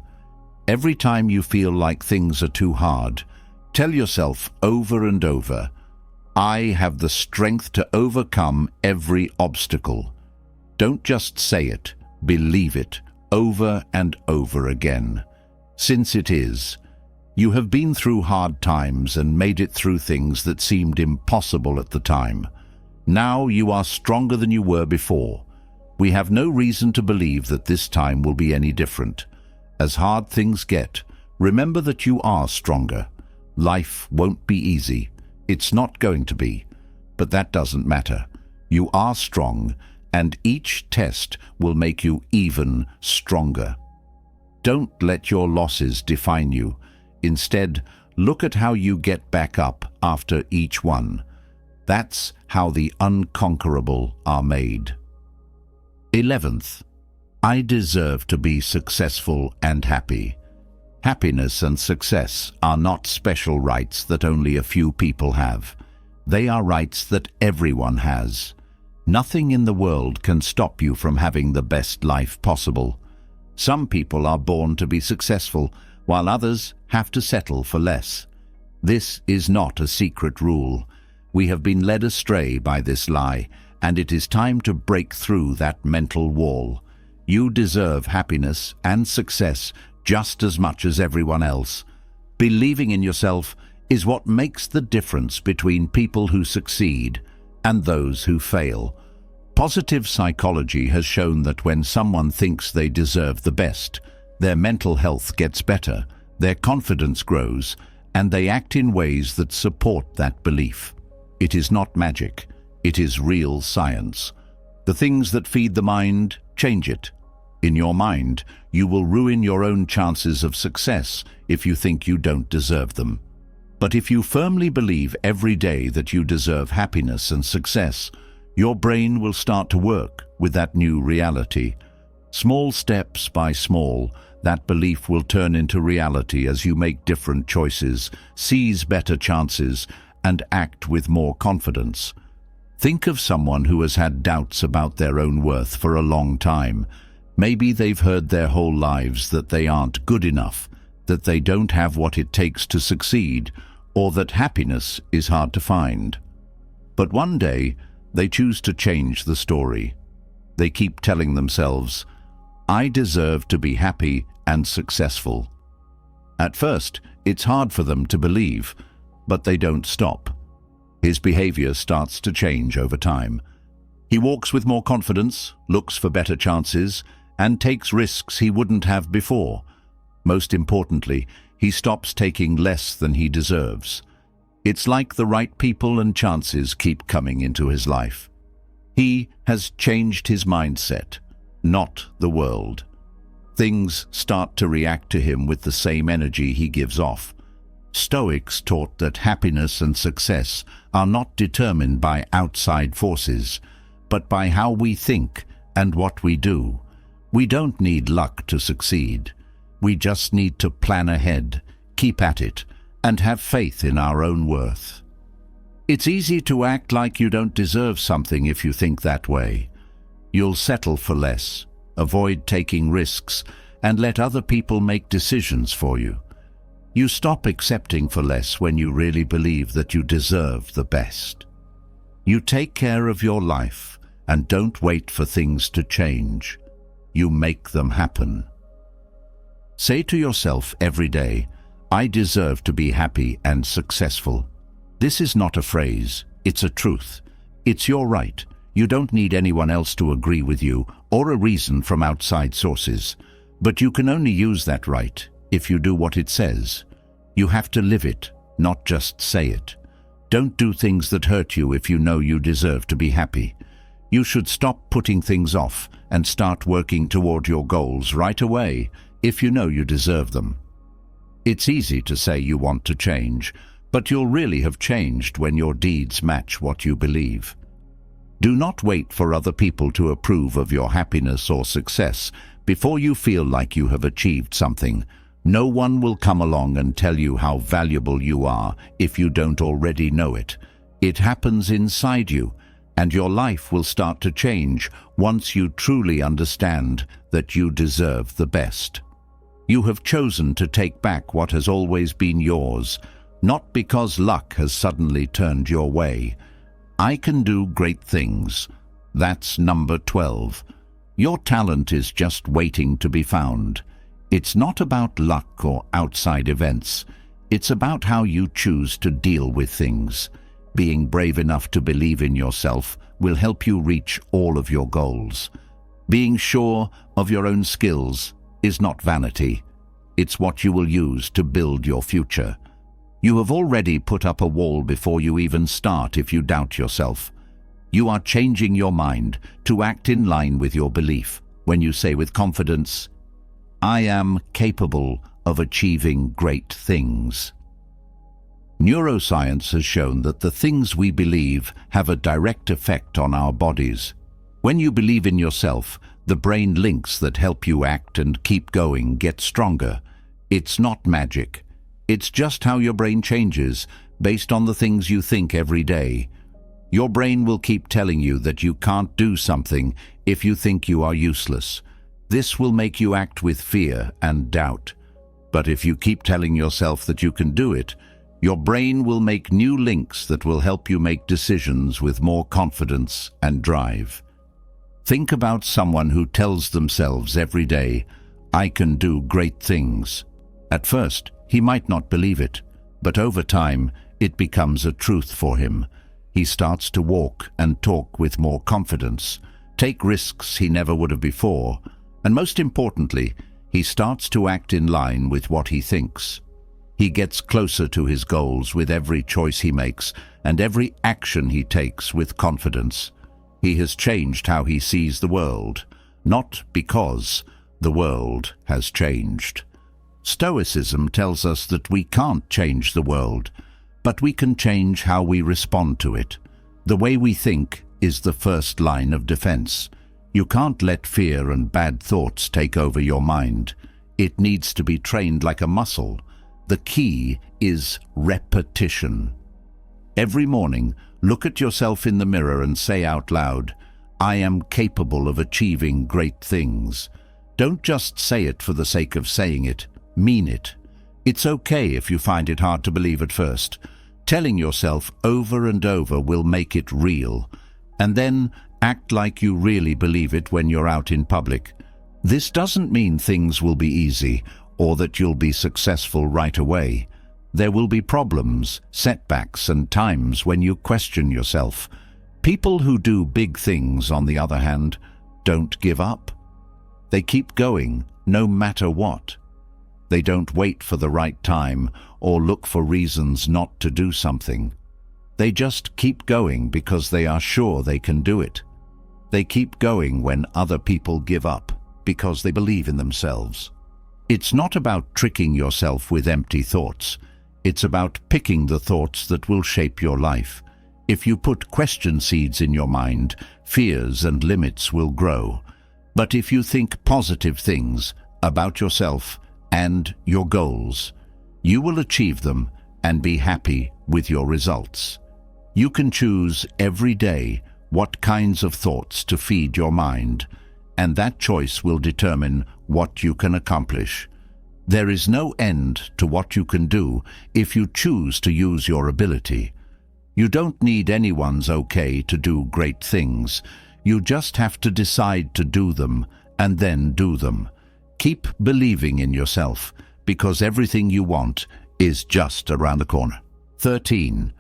Every time you feel like things are too hard, tell yourself over and over, I have the strength to overcome every obstacle. Don't just say it, believe it, over and over again. Since it is, you have been through hard times and made it through things that seemed impossible at the time. Now you are stronger than you were before. We have no reason to believe that this time will be any different. As hard things get, remember that you are stronger. Life won't be easy. It's not going to be. But that doesn't matter. You are strong, and each test will make you even stronger. Don't let your losses define you. Instead, look at how you get back up after each one. That's how the unconquerable are made. 11th, I deserve to be successful and happy. Happiness and success are not special rights that only a few people have. They are rights that everyone has. Nothing in the world can stop you from having the best life possible. Some people are born to be successful, while others have to settle for less. This is not a secret rule. We have been led astray by this lie, and it is time to break through that mental wall. You deserve happiness and success just as much as everyone else. Believing in yourself is what makes the difference between people who succeed and those who fail. Positive psychology has shown that when someone thinks they deserve the best, their mental health gets better, their confidence grows, and they act in ways that support that belief. It is not magic. It is real science. The things that feed the mind change it. In your mind, you will ruin your own chances of success if you think you don't deserve them. But if you firmly believe every day that you deserve happiness and success, your brain will start to work with that new reality. Small steps by small, that belief will turn into reality as you make different choices, seize better chances, and act with more confidence. Think of someone who has had doubts about their own worth for a long time. Maybe they've heard their whole lives that they aren't good enough, that they don't have what it takes to succeed, or that happiness is hard to find. But one day, they choose to change the story. They keep telling themselves, I deserve to be happy and successful. At first, it's hard for them to believe, but they don't stop. His behavior starts to change over time. He walks with more confidence, looks for better chances, and takes risks he wouldn't have before. Most importantly, he stops taking less than he deserves. It's like the right people and chances keep coming into his life. He has changed his mindset, not the world. Things start to react to him with the same energy he gives off. Stoics taught that happiness and success are not determined by outside forces, but by how we think and what we do. We don't need luck to succeed. We just need to plan ahead, keep at it, and have faith in our own worth. It's easy to act like you don't deserve something if you think that way. You'll settle for less, avoid taking risks, and let other people make decisions for you. You stop accepting for less when you really believe that you deserve the best. You take care of your life and don't wait for things to change. You make them happen. Say to yourself every day, "I deserve to be happy and successful." This is not a phrase, it's a truth. It's your right. You don't need anyone else to agree with you or a reason from outside sources. But you can only use that right if you do what it says. You have to live it, not just say it. Don't do things that hurt you if you know you deserve to be happy. You should stop putting things off and start working toward your goals right away if you know you deserve them. It's easy to say you want to change, but you'll really have changed when your deeds match what you believe. Do not wait for other people to approve of your happiness or success before you feel like you have achieved something. No one will come along and tell you how valuable you are if you don't already know it. It happens inside you, and your life will start to change once you truly understand that you deserve the best. You have chosen to take back what has always been yours, not because luck has suddenly turned your way. I can do great things. That's number 12. Your talent is just waiting to be found. It's not about luck or outside events. It's about how you choose to deal with things. Being brave enough to believe in yourself will help you reach all of your goals. Being sure of your own skills is not vanity. It's what you will use to build your future. You have already put up a wall before you even start if you doubt yourself. You are changing your mind to act in line with your belief when you say with confidence, "I am capable of achieving great things." Neuroscience has shown that the things we believe have a direct effect on our bodies. When you believe in yourself, the brain links that help you act and keep going get stronger. It's not magic. It's just how your brain changes based on the things you think every day. Your brain will keep telling you that you can't do something if you think you are useless. This will make you act with fear and doubt. But if you keep telling yourself that you can do it, your brain will make new links that will help you make decisions with more confidence and drive. Think about someone who tells themselves every day, "I can do great things." At first, he might not believe it, but over time, it becomes a truth for him. He starts to walk and talk with more confidence, take risks he never would have before, and most importantly, he starts to act in line with what he thinks. He gets closer to his goals with every choice he makes and every action he takes with confidence. He has changed how he sees the world, not because the world has changed. Stoicism tells us that we can't change the world, but we can change how we respond to it. The way we think is the first line of defense. You can't let fear and bad thoughts take over your mind. It needs to be trained like a muscle. The key is repetition. Every morning, look at yourself in the mirror and say out loud, "I am capable of achieving great things." Don't just say it for the sake of saying it. Mean it. It's okay if you find it hard to believe at first. Telling yourself over and over will make it real. And then act like you really believe it when you're out in public. This doesn't mean things will be easy or that you'll be successful right away. There will be problems, setbacks, and times when you question yourself. People who do big things, on the other hand, don't give up. They keep going, no matter what. They don't wait for the right time or look for reasons not to do something. They just keep going because they are sure they can do it. They keep going when other people give up because they believe in themselves. It's not about tricking yourself with empty thoughts. It's about picking the thoughts that will shape your life. If you put question seeds in your mind, fears and limits will grow. But if you think positive things about yourself and your goals, you will achieve them and be happy with your results. You can choose every day what kinds of thoughts to feed your mind, and that choice will determine what you can accomplish. There is no end to what you can do if you choose to use your ability. You don't need anyone's okay to do great things. You just have to decide to do them and then do them. Keep believing in yourself, because everything you want is just around the corner. 13.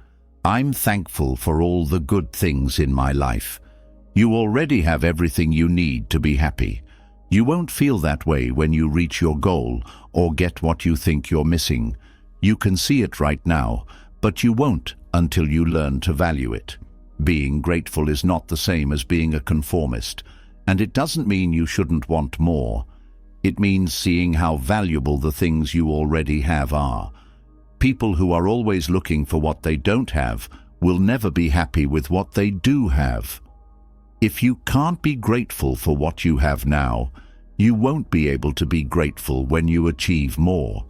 I'm thankful for all the good things in my life. You already have everything you need to be happy. You won't feel that way when you reach your goal or get what you think you're missing. You can see it right now, but you won't until you learn to value it. Being grateful is not the same as being a conformist, and it doesn't mean you shouldn't want more. It means seeing how valuable the things you already have are. People who are always looking for what they don't have will never be happy with what they do have. If you can't be grateful for what you have now, you won't be able to be grateful when you achieve more.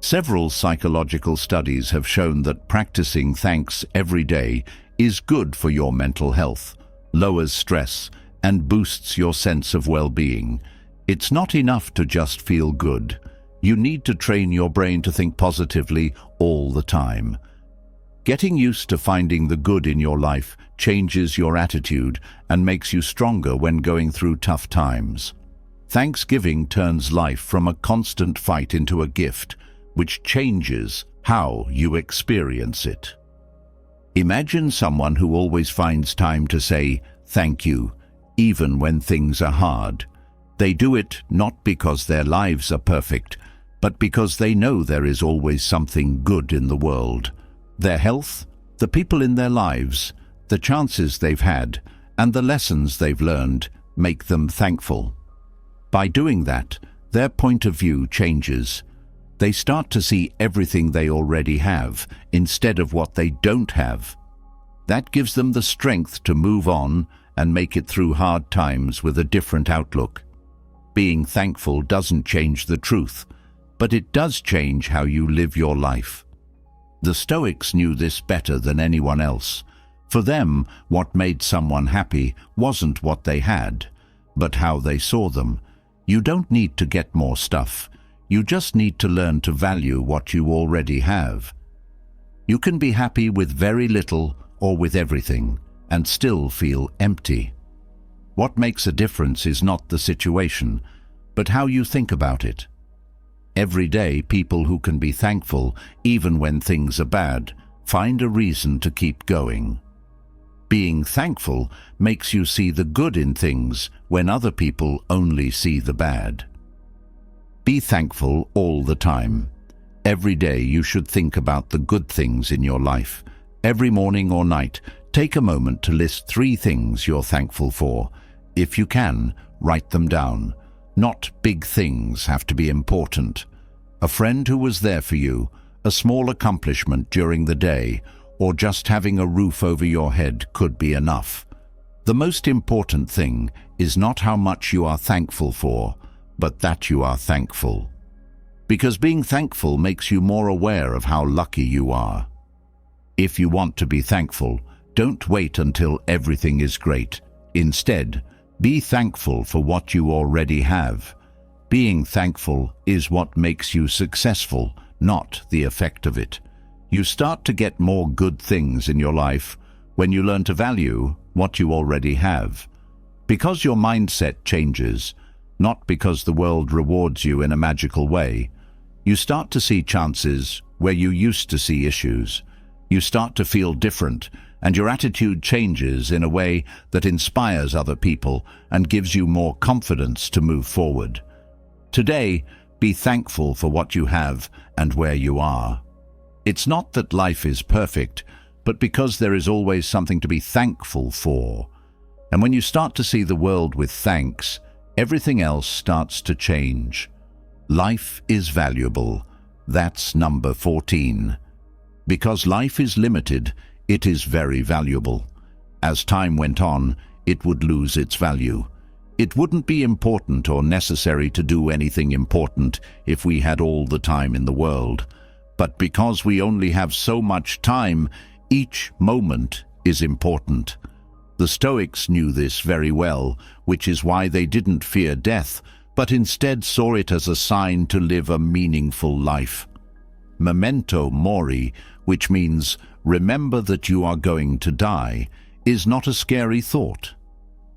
Several psychological studies have shown that practicing thanks every day is good for your mental health, lowers stress, and boosts your sense of well-being. It's not enough to just feel good. You need to train your brain to think positively all the time. Getting used to finding the good in your life changes your attitude and makes you stronger when going through tough times. Thanksgiving turns life from a constant fight into a gift, which changes how you experience it. Imagine someone who always finds time to say thank you, even when things are hard. They do it not because their lives are perfect, but because they know there is always something good in the world. Their health, the people in their lives, the chances they've had, and the lessons they've learned make them thankful. By doing that, their point of view changes. They start to see everything they already have instead of what they don't have. That gives them the strength to move on and make it through hard times with a different outlook. Being thankful doesn't change the truth, but it does change how you live your life. The Stoics knew this better than anyone else. For them, what made someone happy wasn't what they had, but how they saw them. You don't need to get more stuff. You just need to learn to value what you already have. You can be happy with very little or with everything and still feel empty. What makes a difference is not the situation, but how you think about it. Every day, people who can be thankful, even when things are bad, find a reason to keep going. Being thankful makes you see the good in things when other people only see the bad. Be thankful all the time. Every day you should think about the good things in your life. Every morning or night, take a moment to list 3 things you're thankful for. If you can, write them down. Not big things have to be important. A friend who was there for you, a small accomplishment during the day, or just having a roof over your head could be enough. The most important thing is not how much you are thankful for, but that you are thankful. Because being thankful makes you more aware of how lucky you are. If you want to be thankful, don't wait until everything is great. Instead, be thankful for what you already have. Being thankful is what makes you successful, not the effect of it. You start to get more good things in your life when you learn to value what you already have. Because your mindset changes, not because the world rewards you in a magical way, you start to see chances where you used to see issues. You start to feel different, and your attitude changes in a way that inspires other people and gives you more confidence to move forward. Today, be thankful for what you have and where you are. It's not that life is perfect, but because there is always something to be thankful for. And when you start to see the world with thanks, everything else starts to change. Life is valuable. That's number 14. Because life is limited, it is very valuable. As time went on, it would lose its value. It wouldn't be important or necessary to do anything important if we had all the time in the world. But because we only have so much time, each moment is important. The Stoics knew this very well, which is why they didn't fear death, but instead saw it as a sign to live a meaningful life. Memento mori, which means remember that you are going to die, is not a scary thought.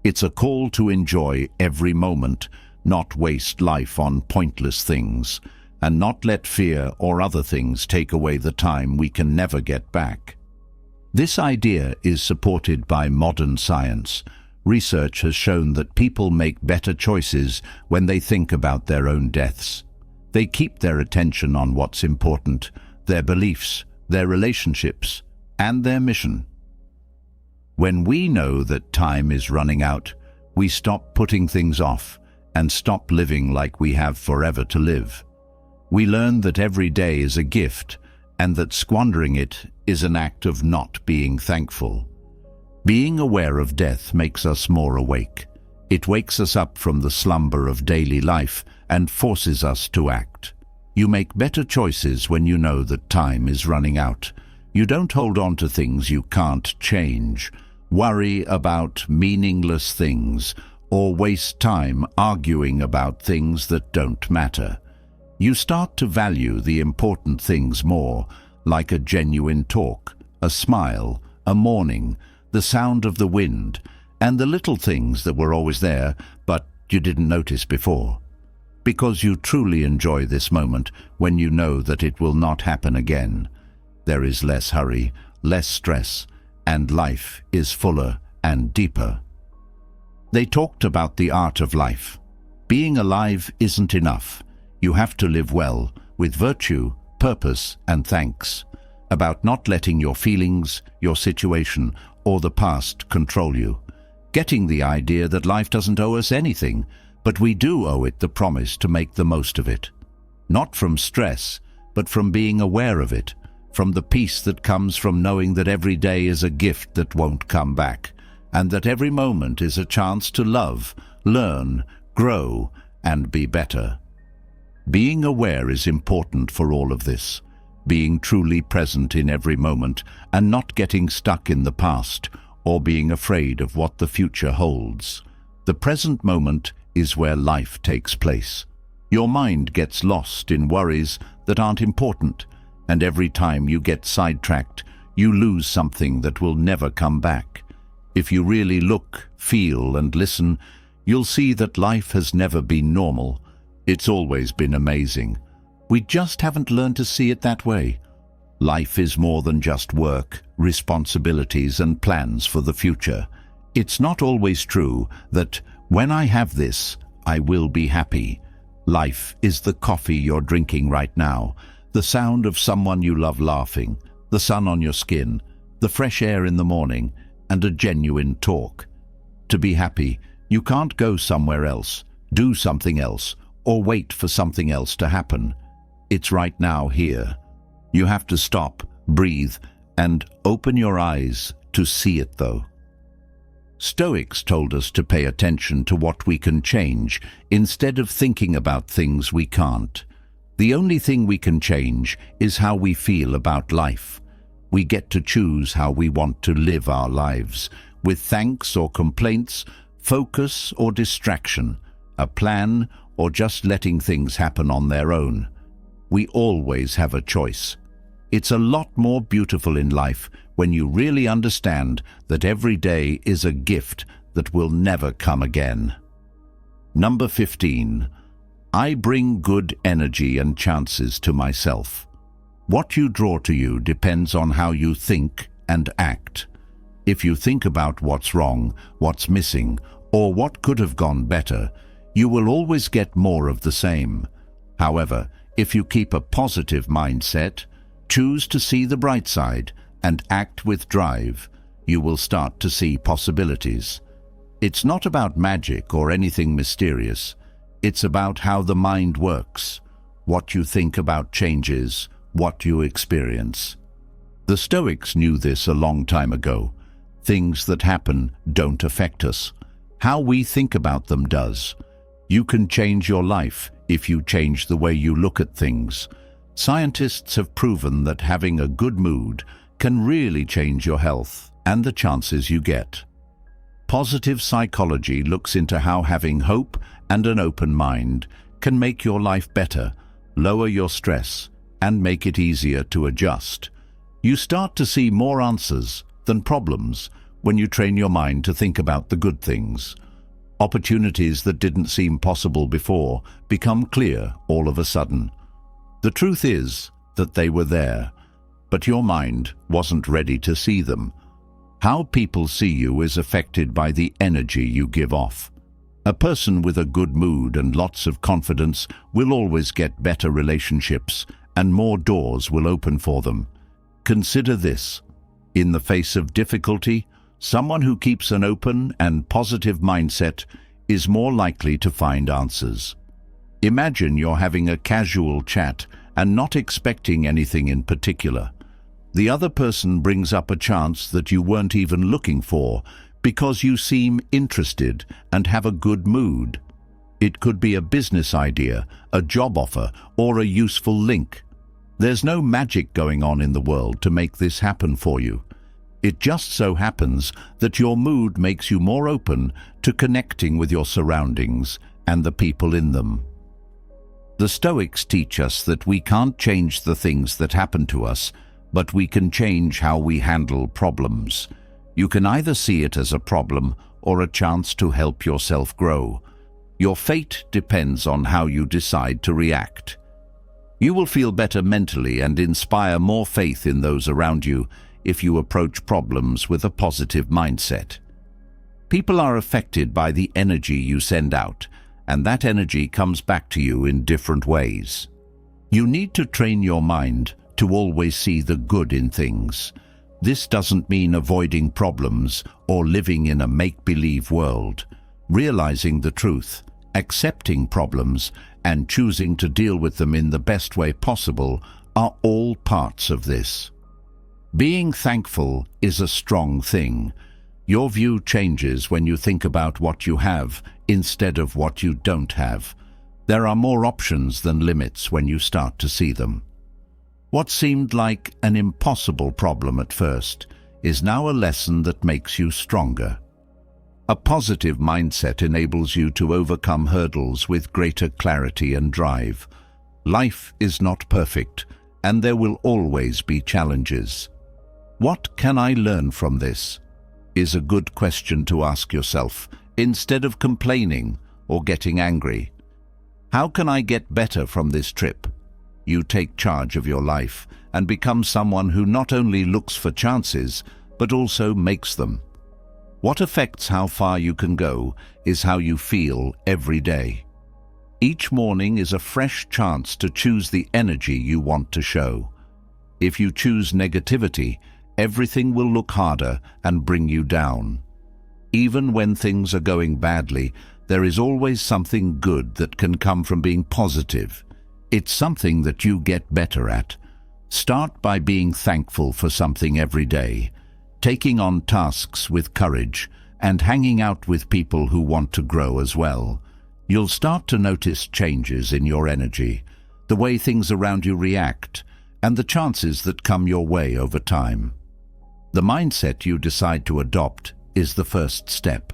It's a call to enjoy every moment, not waste life on pointless things, and not let fear or other things take away the time we can never get back. This idea is supported by modern science. Research has shown that people make better choices when they think about their own deaths. They keep their attention on what's important, their beliefs, their relationships, and their mission. When we know that time is running out, we stop putting things off and stop living like we have forever to live. We learn that every day is a gift and that squandering it is an act of not being thankful. Being aware of death makes us more awake. It wakes us up from the slumber of daily life and forces us to act. You make better choices when you know that time is running out. You don't hold on to things you can't change, worry about meaningless things, or waste time arguing about things that don't matter. You start to value the important things more, like a genuine talk, a smile, a morning, the sound of the wind, and the little things that were always there, but you didn't notice before. Because you truly enjoy this moment when you know that it will not happen again. There is less hurry, less stress, and life is fuller and deeper. They talked about the art of life. Being alive isn't enough. You have to live well, with virtue, purpose, and thanks. About not letting your feelings, your situation, or the past control you. Getting the idea that life doesn't owe us anything, but we do owe it the promise to make the most of it. Not from stress, but from being aware of it, from the peace that comes from knowing that every day is a gift that won't come back, and that every moment is a chance to love, learn, grow, and be better. Being aware is important for all of this. Being truly present in every moment and not getting stuck in the past or being afraid of what the future holds. The present moment is where life takes place. Your mind gets lost in worries that aren't important, and every time you get sidetracked, you lose something that will never come back. If you really look, feel, and listen, you'll see that life has never been normal. It's always been amazing. We just haven't learned to see it that way. Life is more than just work, responsibilities, and plans for the future. It's not always true that when I have this, I will be happy. Life is the coffee you're drinking right now, the sound of someone you love laughing, the sun on your skin, the fresh air in the morning, and a genuine talk. To be happy, you can't go somewhere else, do something else, or wait for something else to happen. It's right now here. You have to stop, breathe, and open your eyes to see it though. Stoics told us to pay attention to what we can change instead of thinking about things we can't. The only thing we can change is how we feel about life. We get to choose how we want to live our lives, with thanks or complaints, focus or distraction, a plan or just letting things happen on their own. We always have a choice. It's a lot more beautiful in life when you really understand that every day is a gift that will never come again. Number 15. I bring good energy and chances to myself. What you draw to you depends on how you think and act. If you think about what's wrong, what's missing, or what could have gone better, you will always get more of the same. However, if you keep a positive mindset, choose to see the bright side, and act with drive, you will start to see possibilities. It's not about magic or anything mysterious. It's about how the mind works. What you think about changes what you experience. The Stoics knew this a long time ago. Things that happen don't affect us. How we think about them does. You can change your life if you change the way you look at things. Scientists have proven that having a good mood can really change your health and the chances you get. Positive psychology looks into how having hope and an open mind can make your life better, lower your stress, and make it easier to adjust. You start to see more answers than problems when you train your mind to think about the good things. Opportunities that didn't seem possible before become clear all of a sudden. The truth is that they were there, but your mind wasn't ready to see them. How people see you is affected by the energy you give off. A person with a good mood and lots of confidence will always get better relationships, and more doors will open for them. Consider this. In the face of difficulty, someone who keeps an open and positive mindset is more likely to find answers. Imagine you're having a casual chat and not expecting anything in particular. The other person brings up a chance that you weren't even looking for because you seem interested and have a good mood. It could be a business idea, a job offer, or a useful link. There's no magic going on in the world to make this happen for you. It just so happens that your mood makes you more open to connecting with your surroundings and the people in them. The Stoics teach us that we can't change the things that happen to us, but we can change how we handle problems. You can either see it as a problem or a chance to help yourself grow. Your fate depends on how you decide to react. You will feel better mentally and inspire more faith in those around you if you approach problems with a positive mindset. People are affected by the energy you send out, and that energy comes back to you in different ways. You need to train your mind to always see the good in things. This doesn't mean avoiding problems or living in a make-believe world. Realizing the truth, accepting problems, and choosing to deal with them in the best way possible are all parts of this. Being thankful is a strong thing. Your view changes when you think about what you have instead of what you don't have. There are more options than limits when you start to see them. What seemed like an impossible problem at first is now a lesson that makes you stronger. A positive mindset enables you to overcome hurdles with greater clarity and drive. Life is not perfect, and there will always be challenges. What can I learn from this? Is a good question to ask yourself instead of complaining or getting angry. How can I get better from this trip? You take charge of your life and become someone who not only looks for chances, but also makes them. What affects how far you can go is how you feel every day. Each morning is a fresh chance to choose the energy you want to show. If you choose negativity, everything will look harder and bring you down. Even when things are going badly, there is always something good that can come from being positive. It's something that you get better at. Start by being thankful for something every day, taking on tasks with courage, and hanging out with people who want to grow as well. You'll start to notice changes in your energy, the way things around you react, and the chances that come your way over time. The mindset you decide to adopt is the first step.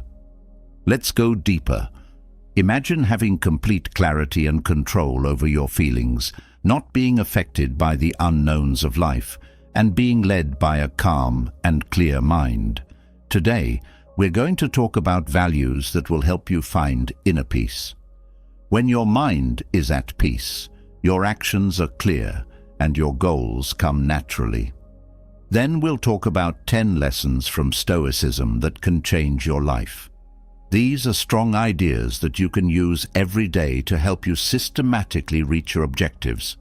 Let's go deeper. Imagine having complete clarity and control over your feelings, not being affected by the unknowns of life, and being led by a calm and clear mind. Today, we're going to talk about values that will help you find inner peace. When your mind is at peace, your actions are clear and your goals come naturally. Then we'll talk about 10 lessons from Stoicism that can change your life. These are strong ideas that you can use every day to help you systematically reach your objectives.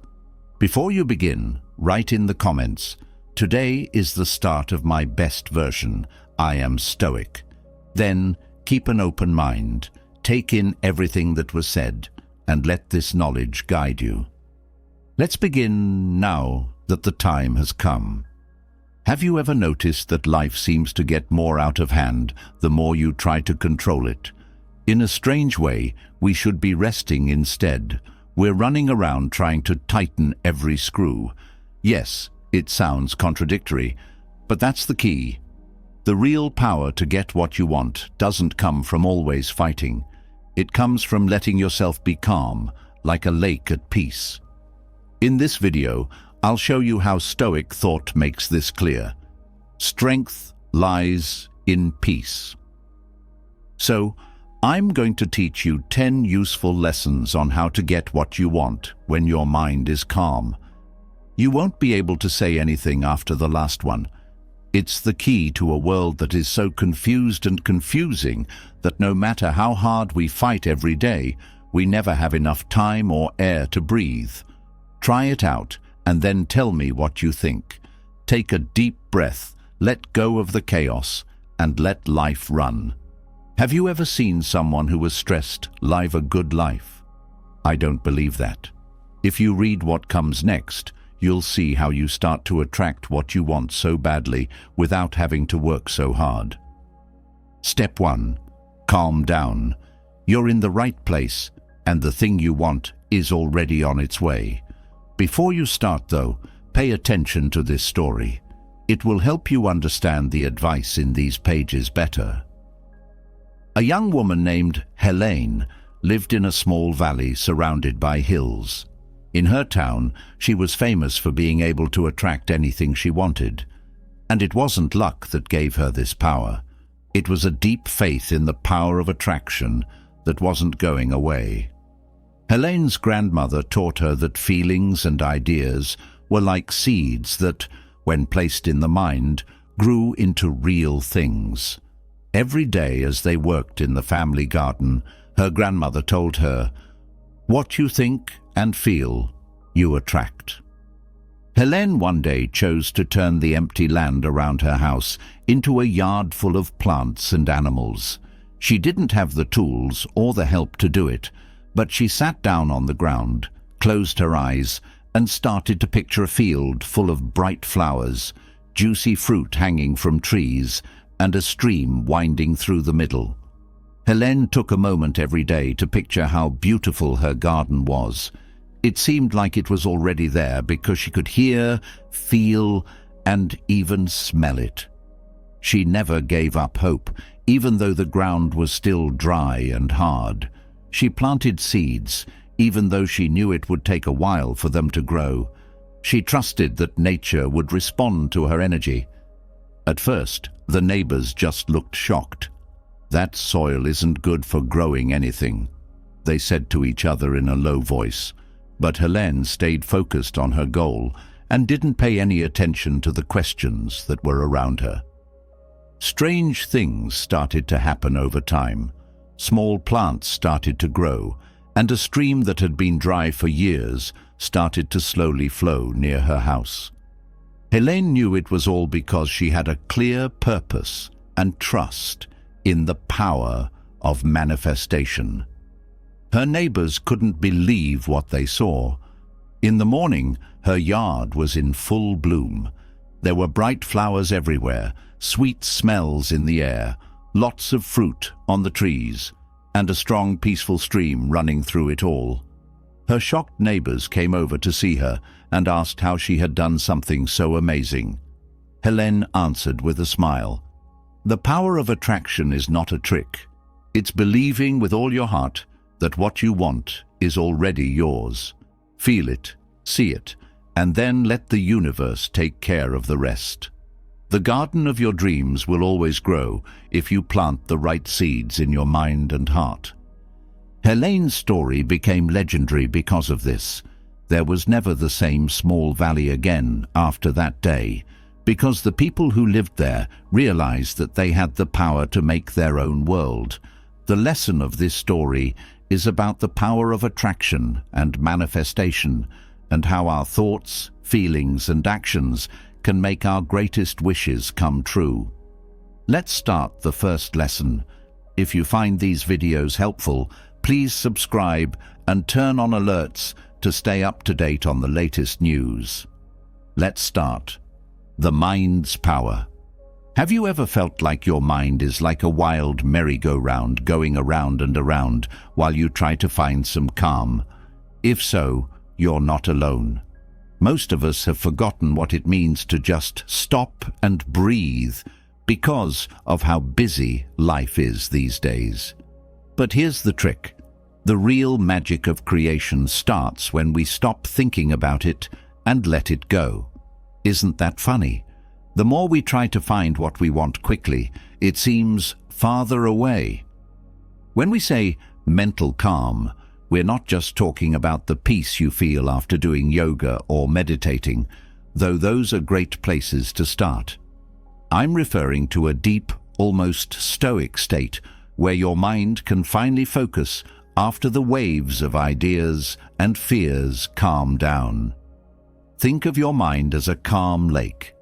Before you begin, write in the comments, "Today is the start of my best version. I am Stoic." Then keep an open mind, take in everything that was said, and let this knowledge guide you. Let's begin now that the time has come. Have you ever noticed that life seems to get more out of hand the more you try to control it? In a strange way, we should be resting instead. We're running around trying to tighten every screw. Yes, it sounds contradictory, but that's the key. The real power to get what you want doesn't come from always fighting. It comes from letting yourself be calm, like a lake at peace. In this video, I'll show you how Stoic thought makes this clear. Strength lies in peace. So, I'm going to teach you 10 useful lessons on how to get what you want when your mind is calm. You won't be able to say anything after the last one. It's the key to a world that is so confused and confusing that no matter how hard we fight every day, we never have enough time or air to breathe. Try it out and then tell me what you think. Take a deep breath, let go of the chaos, and let life run. Have you ever seen someone who was stressed live a good life? I don't believe that. If you read what comes next, you'll see how you start to attract what you want so badly without having to work so hard. Step 1. Calm down. You're in the right place, and the thing you want is already on its way. Before you start, though, pay attention to this story. It will help you understand the advice in these pages better. A young woman named Helene lived in a small valley surrounded by hills. In her town, she was famous for being able to attract anything she wanted. And it wasn't luck that gave her this power. It was a deep faith in the power of attraction that wasn't going away. Helene's grandmother taught her that feelings and ideas were like seeds that, when placed in the mind, grew into real things. Every day as they worked in the family garden, her grandmother told her, "What you think and feel, you attract." Helene one day chose to turn the empty land around her house into a yard full of plants and animals. She didn't have the tools or the help to do it, but she sat down on the ground, closed her eyes, and started to picture a field full of bright flowers, juicy fruit hanging from trees, and a stream winding through the middle. Helene took a moment every day to picture how beautiful her garden was. It seemed like it was already there because she could hear, feel, and even smell it. She never gave up hope, even though the ground was still dry and hard. She planted seeds, even though she knew it would take a while for them to grow. She trusted that nature would respond to her energy. At first, the neighbors just looked shocked. "That soil isn't good for growing anything," they said to each other in a low voice. But Helene stayed focused on her goal and didn't pay any attention to the questions that were around her. Strange things started to happen over time. Small plants started to grow, and a stream that had been dry for years started to slowly flow near her house. Helene knew it was all because she had a clear purpose and trust in the power of manifestation. Her neighbors couldn't believe what they saw. In the morning, her yard was in full bloom. There were bright flowers everywhere, sweet smells in the air, lots of fruit on the trees, and a strong, peaceful stream running through it all. Her shocked neighbors came over to see her and asked how she had done something so amazing. Helene answered with a smile. "The power of attraction is not a trick. It's believing with all your heart that what you want is already yours. Feel it, see it, and then let the universe take care of the rest. The garden of your dreams will always grow if you plant the right seeds in your mind and heart." Helene's story became legendary because of this. There was never the same small valley again after that day, because the people who lived there realized that they had the power to make their own world. The lesson of this story is about the power of attraction and manifestation, and how our thoughts, feelings, and actions can make our greatest wishes come true. Let's start the first lesson. If you find these videos helpful, please subscribe and turn on alerts to stay up to date on the latest news. Let's start. The mind's power. Have you ever felt like your mind is like a wild merry-go-round going around and around while you try to find some calm? If so, you're not alone. Most of us have forgotten what it means to just stop and breathe because of how busy life is these days. But here's the trick. The real magic of creation starts when we stop thinking about it and let it go. Isn't that funny? The more we try to find what we want quickly, it seems farther away. When we say mental calm, we're not just talking about the peace you feel after doing yoga or meditating, though those are great places to start. I'm referring to a deep, almost stoic state where your mind can finally focus after the waves of ideas and fears calm down. Think of your mind as a calm lake.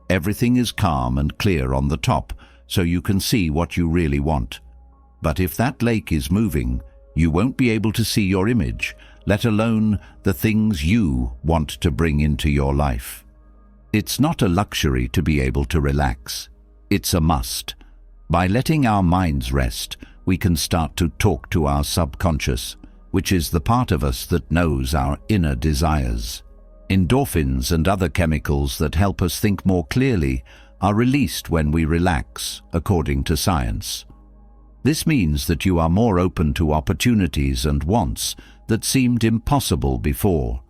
Everything is calm and clear on the top, so you can see what you really want. But if that lake is moving, you won't be able to see your image, let alone the things you want to bring into your life. It's not a luxury to be able to relax. It's a must. By letting our minds rest, we can start to talk to our subconscious, which is the part of us that knows our inner desires. Endorphins and other chemicals that help us think more clearly are released when we relax, according to science. This means that you are more open to opportunities and wants that seemed impossible before.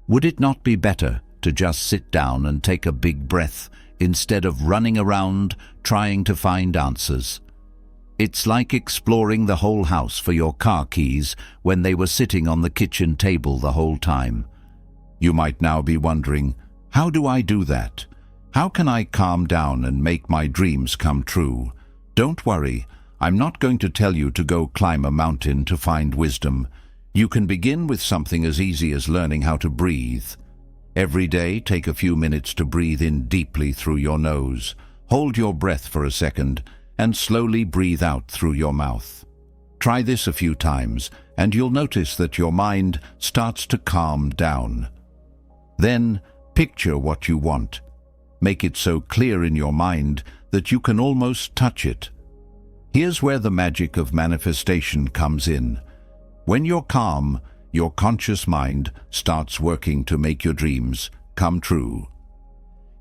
Would it not be better to just sit down and take a big breath instead of running around trying to find answers? It's like exploring the whole house for your car keys when they were sitting on the kitchen table the whole time. You might now be wondering, how do I do that? How can I calm down and make my dreams come true? Don't worry. I'm not going to tell you to go climb a mountain to find wisdom. You can begin with something as easy as learning how to breathe. Every day, take a few minutes to breathe in deeply through your nose. Hold your breath for a second and slowly breathe out through your mouth. Try this a few times and you'll notice that your mind starts to calm down. Then, picture what you want. Make it so clear in your mind that you can almost touch it. Here's where the magic of manifestation comes in. When you're calm, your conscious mind starts working to make your dreams come true.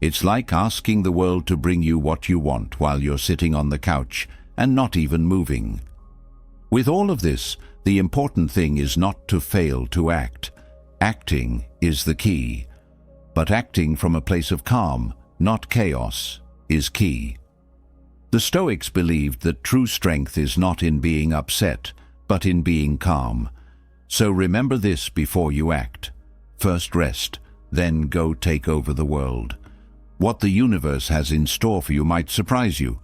It's like asking the world to bring you what you want while you're sitting on the couch and not even moving. With all of this, the important thing is not to fail to act. Acting is the key. But acting from a place of calm, not chaos, is key. The Stoics believed that true strength is not in being upset, but in being calm. So remember this before you act. First rest, then go take over the world. What the universe has in store for you might surprise you.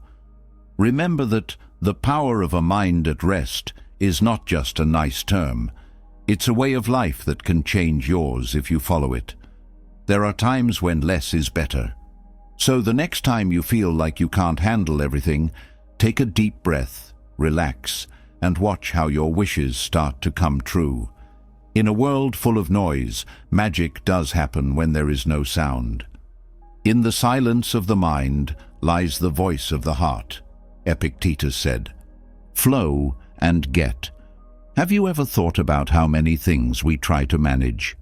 Remember that the power of a mind at rest is not just a nice term. It's a way of life that can change yours if you follow it. There are times when less is better. So the next time you feel like you can't handle everything, take a deep breath, relax, and watch how your wishes start to come true. In a world full of noise, magic does happen when there is no sound. In the silence of the mind lies the voice of the heart, Epictetus said. Flow and get. Have you ever thought about how many things we try to manage?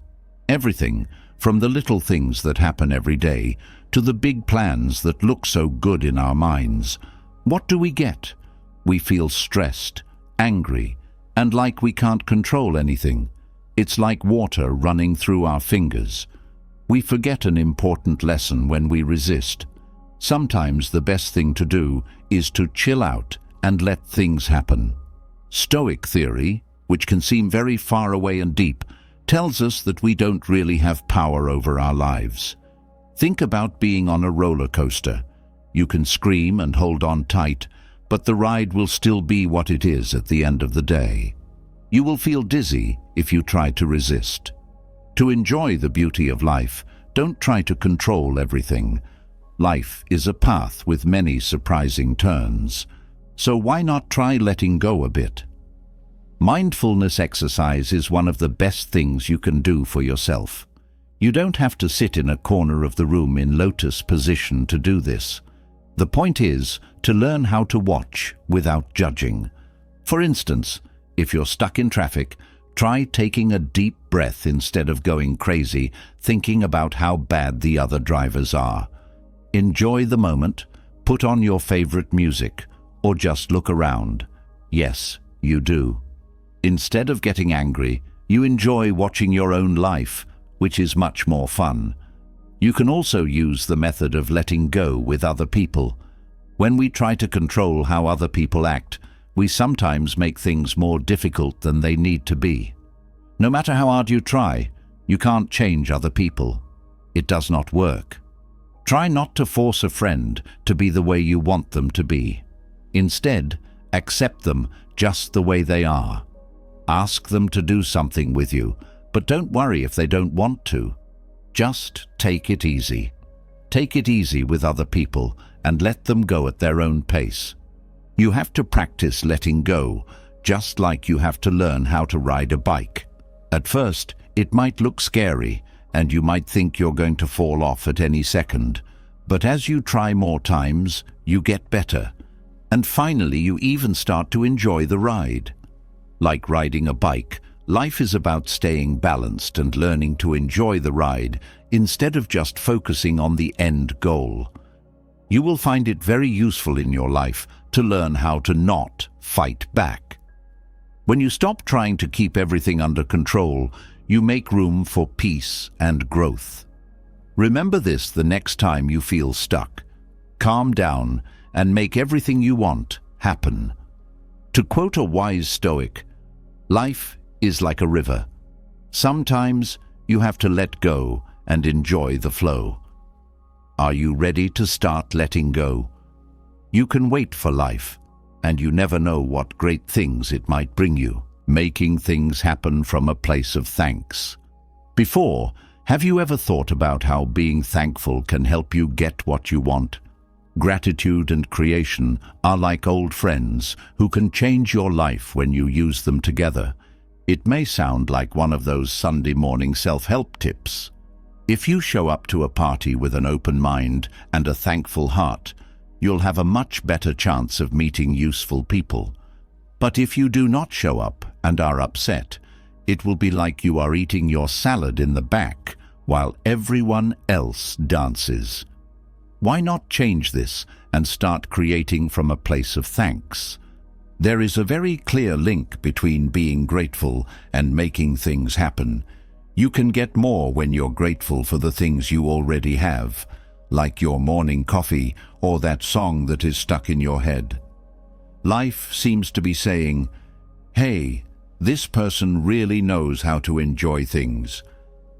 Everything, from the little things that happen every day to the big plans that look so good in our minds. What do we get? We feel stressed, angry, and like we can't control anything. It's like water running through our fingers. We forget an important lesson when we resist. Sometimes the best thing to do is to chill out and let things happen. Stoic theory, which can seem very far away and deep, tells us that we don't really have power over our lives. Think about being on a roller coaster. You can scream and hold on tight, but the ride will still be what it is at the end of the day. You will feel dizzy if you try to resist. To enjoy the beauty of life, don't try to control everything. Life is a path with many surprising turns. So why not try letting go a bit? Mindfulness exercise is one of the best things you can do for yourself. You don't have to sit in a corner of the room in lotus position to do this. The point is to learn how to watch without judging. For instance, if you're stuck in traffic, try taking a deep breath instead of going crazy, thinking about how bad the other drivers are. Enjoy the moment, put on your favorite music, or just look around. Yes, you do. Instead of getting angry, you enjoy watching your own life, which is much more fun. You can also use the method of letting go with other people. When we try to control how other people act, we sometimes make things more difficult than they need to be. No matter how hard you try, you can't change other people. It does not work. Try not to force a friend to be the way you want them to be. Instead, accept them just the way they are. Ask them to do something with you, but don't worry if they don't want to. Just take it easy. Take it easy with other people and let them go at their own pace. You have to practice letting go, just like you have to learn how to ride a bike. At first, it might look scary, and you might think you're going to fall off at any second. But as you try more times, you get better. And finally, you even start to enjoy the ride. Like riding a bike, life is about staying balanced and learning to enjoy the ride instead of just focusing on the end goal. You will find it very useful in your life to learn how to not fight back. When you stop trying to keep everything under control, you make room for peace and growth. Remember this the next time you feel stuck. Calm down and make everything you want happen. To quote a wise Stoic, life is like a river. Sometimes you have to let go and enjoy the flow. Are you ready to start letting go? You can wait for life, and you never know what great things it might bring you. Making things happen from a place of thanks. Before, have you ever thought about how being thankful can help you get what you want? Gratitude and creation are like old friends who can change your life when you use them together. It may sound like one of those Sunday morning self-help tips. If you show up to a party with an open mind and a thankful heart, you'll have a much better chance of meeting useful people. But if you do not show up and are upset, it will be like you are eating your salad in the back while everyone else dances. Why not change this and start creating from a place of thanks? There is a very clear link between being grateful and making things happen. You can get more when you're grateful for the things you already have, like your morning coffee or that song that is stuck in your head. Life seems to be saying, hey, this person really knows how to enjoy things.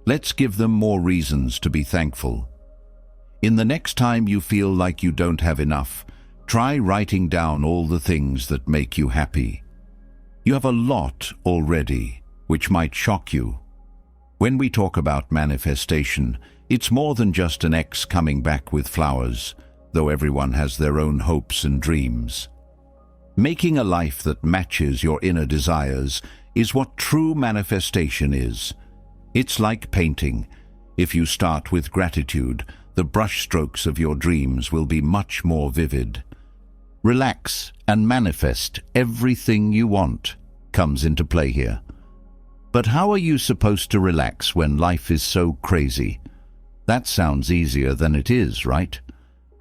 Let's give them more reasons to be thankful. In the next time you feel like you don't have enough, try writing down all the things that make you happy. You have a lot already, which might shock you. When we talk about manifestation, it's more than just an ex coming back with flowers, though everyone has their own hopes and dreams. Making a life that matches your inner desires is what true manifestation is. It's like painting. If you start with gratitude, the brushstrokes of your dreams will be much more vivid. Relax and manifest everything you want comes into play here. But how are you supposed to relax when life is so crazy? That sounds easier than it is, right?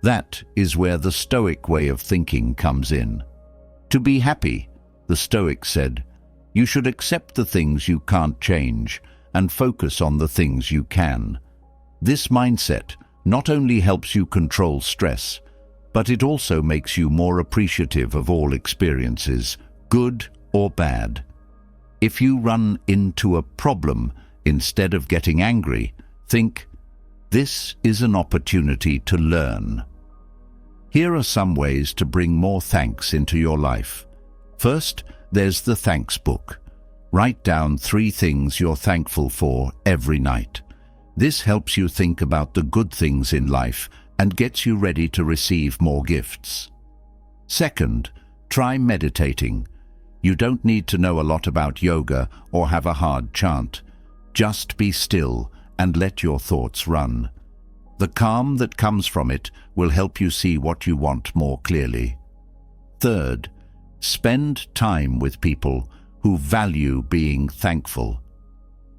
That is where the Stoic way of thinking comes in. To be happy, the Stoics said, you should accept the things you can't change and focus on the things you can. This mindset not only helps you control stress, but it also makes you more appreciative of all experiences, good or bad. If you run into a problem, instead of getting angry, think, this is an opportunity to learn. Here are some ways to bring more thanks into your life. First, there's the thanks book. Write down 3 things you're thankful for every night. This helps you think about the good things in life and gets you ready to receive more gifts. Second, try meditating. You don't need to know a lot about yoga or have a hard chant. Just be still and let your thoughts run. The calm that comes from it will help you see what you want more clearly. Third, spend time with people who value being thankful.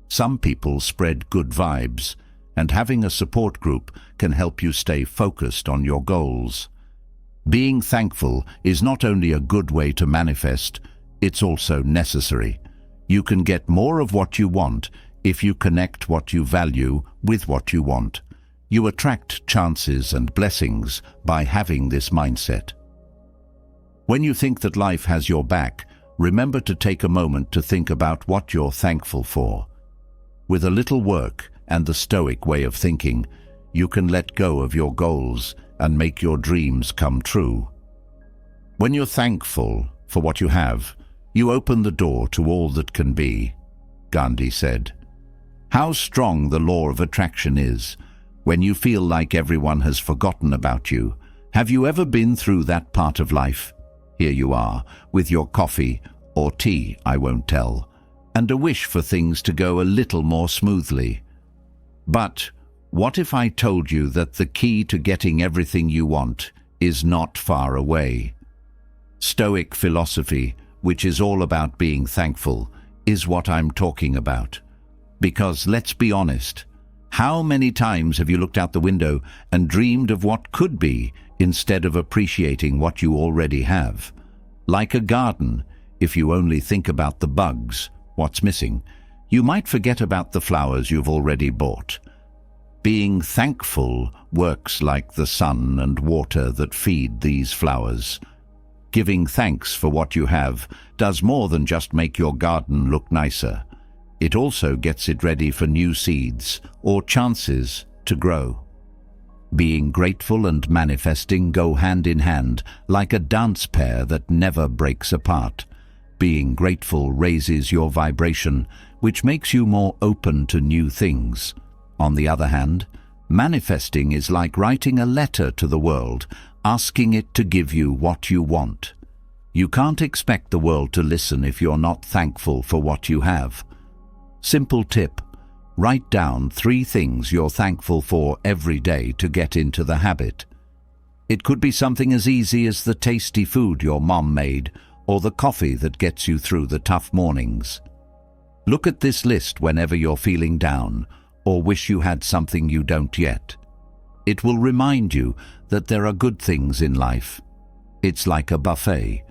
Some people spread good vibes, and having a support group can help you stay focused on your goals. Being thankful is not only a good way to manifest, it's also necessary. You can get more of what you want if you connect what you value with what you want. You attract chances and blessings by having this mindset. When you think that life has your back, remember to take a moment to think about what you're thankful for. With a little work and the Stoic way of thinking, you can let go of your goals and make your dreams come true. When you're thankful for what you have, you open the door to all that can be, Gandhi said. How strong the law of attraction is. When you feel like everyone has forgotten about you, have you ever been through that part of life? Here you are, with your coffee or tea, I won't tell, and a wish for things to go a little more smoothly. But what if I told you that the key to getting everything you want is not far away? Stoic philosophy, which is all about being thankful, is what I'm talking about. Because let's be honest, how many times have you looked out the window and dreamed of what could be instead of appreciating what you already have? Like a garden, if you only think about the bugs, what's missing, you might forget about the flowers you've already bought. Being thankful works like the sun and water that feed these flowers. Giving thanks for what you have does more than just make your garden look nicer. It also gets it ready for new seeds or chances to grow. Being grateful and manifesting go hand in hand, like a dance pair that never breaks apart. Being grateful raises your vibration, which makes you more open to new things. On the other hand, manifesting is like writing a letter to the world, asking it to give you what you want. You can't expect the world to listen if you're not thankful for what you have. Simple tip: write down 3 things you're thankful for every day to get into the habit. It could be something as easy as the tasty food your mom made or the coffee that gets you through the tough mornings. Look at this list whenever you're feeling down or wish you had something you don't yet. It will remind you that there are good things in life. It's like a buffet.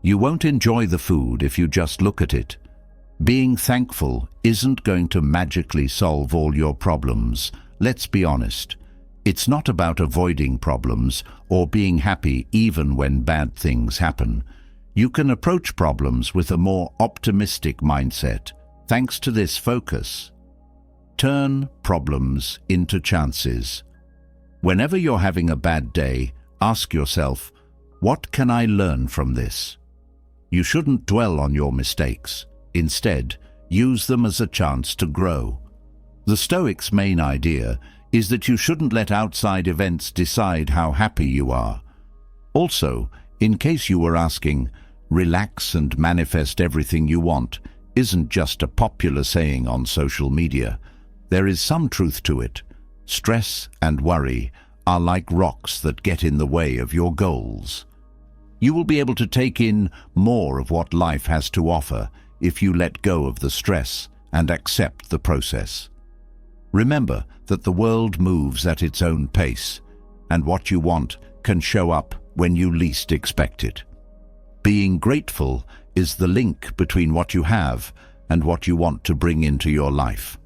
You won't enjoy the food if you just look at it. Being thankful isn't going to magically solve all your problems. Let's be honest. It's not about avoiding problems or being happy even when bad things happen. You can approach problems with a more optimistic mindset. Thanks to this focus, turn problems into chances. Whenever you're having a bad day, ask yourself, what can I learn from this? You shouldn't dwell on your mistakes. Instead, use them as a chance to grow. The Stoics' main idea is that you shouldn't let outside events decide how happy you are. Also, in case you were asking, relax and manifest everything you want isn't just a popular saying on social media. There is some truth to it. Stress and worry are like rocks that get in the way of your goals. You will be able to take in more of what life has to offer if you let go of the stress and accept the process. Remember that the world moves at its own pace, and what you want can show up when you least expect it. Being grateful is the link between what you have and what you want to bring into your life.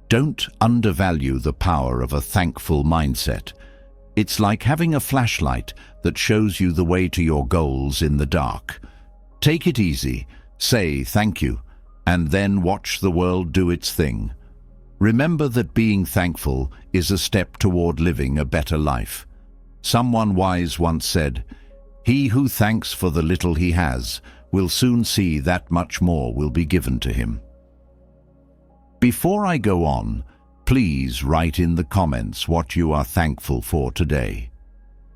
Don't undervalue the power of a thankful mindset. It's like having a flashlight that shows you the way to your goals in the dark. Take it easy. Say thank you, and then watch the world do its thing. Remember that being thankful is a step toward living a better life. Someone wise once said, "He who thanks for the little he has will soon see that much more will be given to him." Before I go on, please write in the comments what you are thankful for today.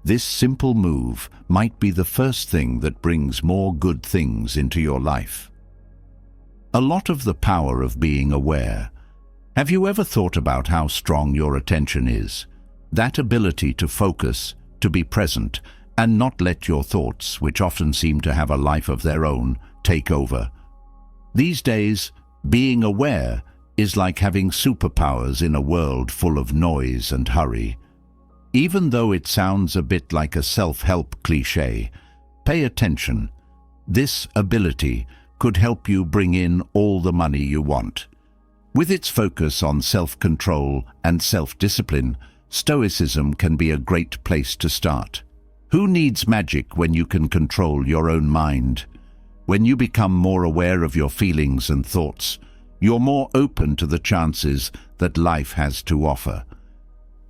This simple move might be the first thing that brings more good things into your life. A lot of the power of being aware. Have you ever thought about how strong your attention is? That ability to focus, to be present, and not let your thoughts, which often seem to have a life of their own, take over. These days, being aware is like having superpowers in a world full of noise and hurry. Even though it sounds a bit like a self-help cliché, pay attention. This ability could help you bring in all the money you want. With its focus on self-control and self-discipline, Stoicism can be a great place to start. Who needs magic when you can control your own mind? When you become more aware of your feelings and thoughts, you're more open to the chances that life has to offer.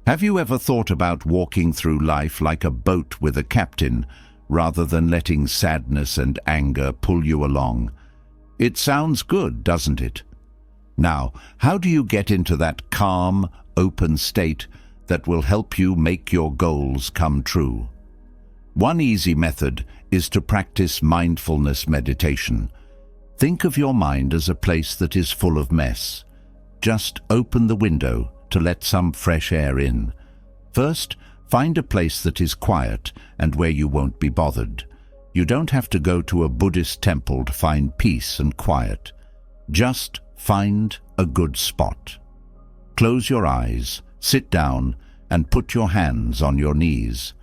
Have you ever thought about walking through life like a boat with a captain, rather than letting sadness and anger pull you along? It sounds good, doesn't it? Now, how do you get into that calm, open state that will help you make your goals come true? One easy method is to practice mindfulness meditation. Think of your mind as a place that is full of mess. Just open the window to let some fresh air in. First, find a place that is quiet and where you won't be bothered. You don't have to go to a Buddhist temple to find peace and quiet. Just find a good spot. Close your eyes, sit down, and put your hands on your knees.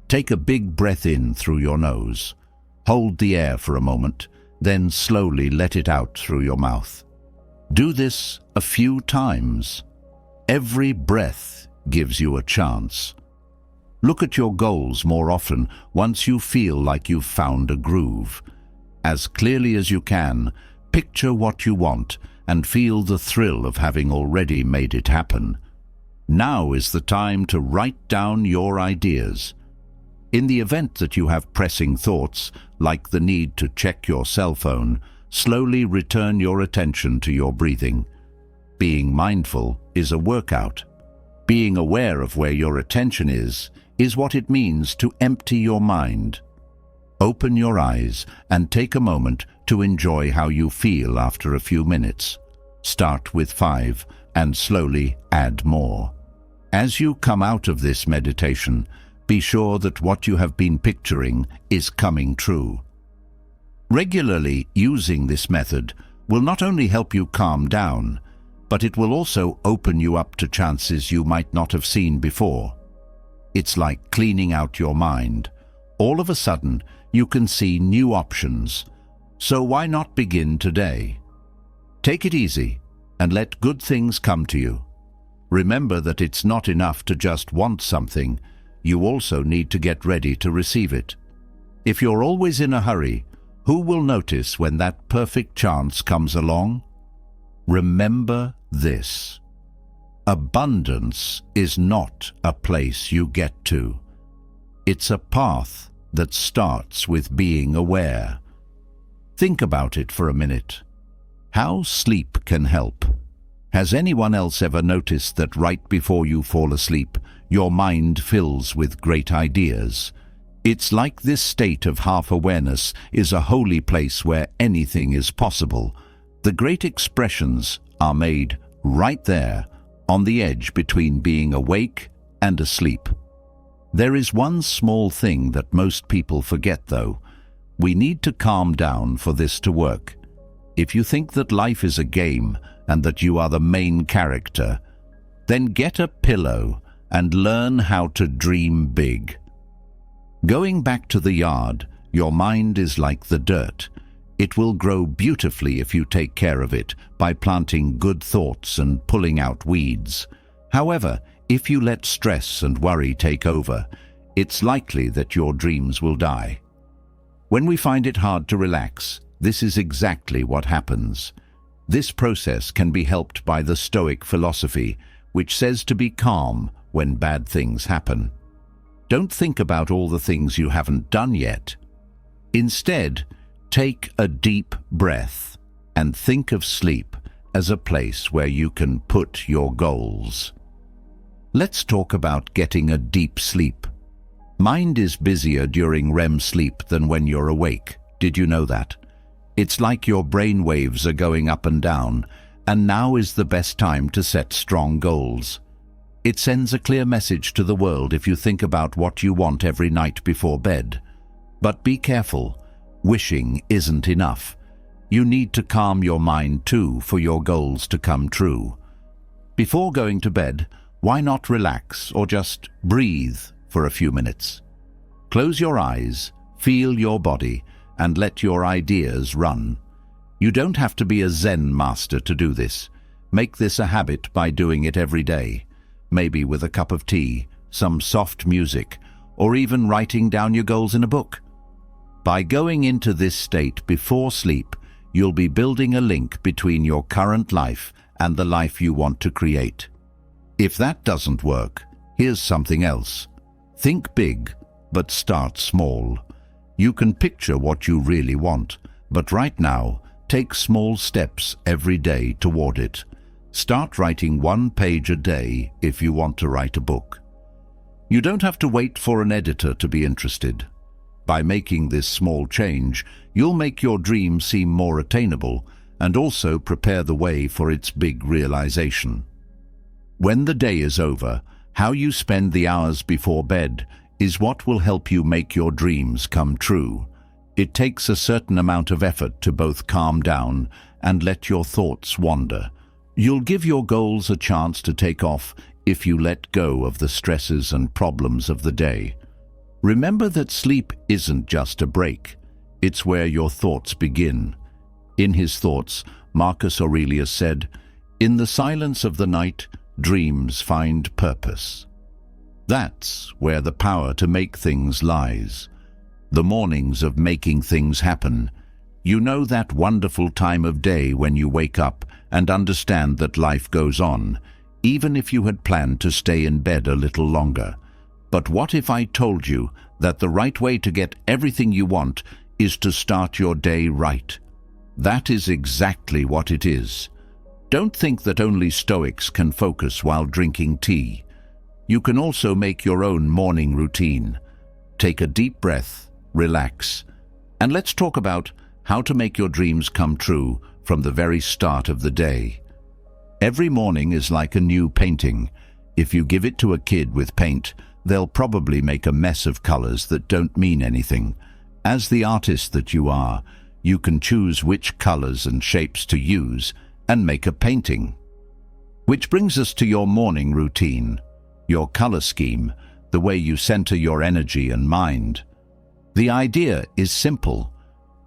Take a big breath in through your nose. Hold the air for a moment, then slowly let it out through your mouth. Do this a few times. Every breath gives you a chance. Look at your goals more often once you feel like you've found a groove. As clearly as you can, picture what you want and feel the thrill of having already made it happen. Now is the time to write down your ideas. In the event that you have pressing thoughts, like the need to check your cell phone, slowly return your attention to your breathing. Being mindful is a workout. Being aware of where your attention is what it means to empty your mind. Open your eyes and take a moment to enjoy how you feel after a few minutes. Start with 5 and slowly add more. As you come out of this meditation, be sure that what you have been picturing is coming true. Regularly using this method will not only help you calm down, but it will also open you up to chances you might not have seen before. It's like cleaning out your mind. All of a sudden, you can see new options. So why not begin today? Take it easy and let good things come to you. Remember that it's not enough to just want something. You also need to get ready to receive it. If you're always in a hurry, who will notice when that perfect chance comes along? Remember this. Abundance is not a place you get to. It's a path that starts with being aware. Think about it for a minute. How sleep can help. Has anyone else ever noticed that right before you fall asleep, your mind fills with great ideas? It's like this state of half-awareness is a holy place where anything is possible. The great expressions are made right there, on the edge between being awake and asleep. There is one small thing that most people forget, though. We need to calm down for this to work. If you think that life is a game and that you are the main character, then get a pillow and learn how to dream big. Going back to the yard, your mind is like the dirt. It will grow beautifully if you take care of it by planting good thoughts and pulling out weeds. However, if you let stress and worry take over, it's likely that your dreams will die. When we find it hard to relax, this is exactly what happens. This process can be helped by the Stoic philosophy, which says to be calm when bad things happen. Don't think about all the things you haven't done yet. Instead, take a deep breath and think of sleep as a place where you can put your goals. Let's talk about getting a deep sleep. Mind is busier during REM sleep than when you're awake. Did you know that? It's like your brain waves are going up and down, and now is the best time to set strong goals. It sends a clear message to the world if you think about what you want every night before bed. But be careful. Wishing isn't enough. You need to calm your mind too for your goals to come true. Before going to bed, why not relax or just breathe for a few minutes? Close your eyes, feel your body, and let your ideas run. You don't have to be a Zen master to do this. Make this a habit by doing it every day, maybe with a cup of tea, some soft music, or even writing down your goals in a book. By going into this state before sleep, you'll be building a link between your current life and the life you want to create. If that doesn't work, here's something else. Think big, but start small. You can picture what you really want, but right now, take small steps every day toward it. Start writing 1 page a day if you want to write a book. You don't have to wait for an editor to be interested. By making this small change, you'll make your dream seem more attainable and also prepare the way for its big realization. When the day is over, how you spend the hours before bed is what will help you make your dreams come true. It takes a certain amount of effort to both calm down and let your thoughts wander. You'll give your goals a chance to take off if you let go of the stresses and problems of the day. Remember that sleep isn't just a break. It's where your thoughts begin. In his thoughts, Marcus Aurelius said, "In the silence of the night, dreams find purpose." That's where the power to make things lies. The mornings of making things happen. You know that wonderful time of day when you wake up and understand that life goes on, even if you had planned to stay in bed a little longer. But what if I told you that the right way to get everything you want is to start your day right? That is exactly what it is. Don't think that only Stoics can focus while drinking tea. You can also make your own morning routine. Take a deep breath, relax, and let's talk about how to make your dreams come true from the very start of the day. Every morning is like a new painting. If you give it to a kid with paint, they'll probably make a mess of colors that don't mean anything. As the artist that you are, you can choose which colors and shapes to use and make a painting. Which brings us to your morning routine, your color scheme, the way you center your energy and mind. The idea is simple.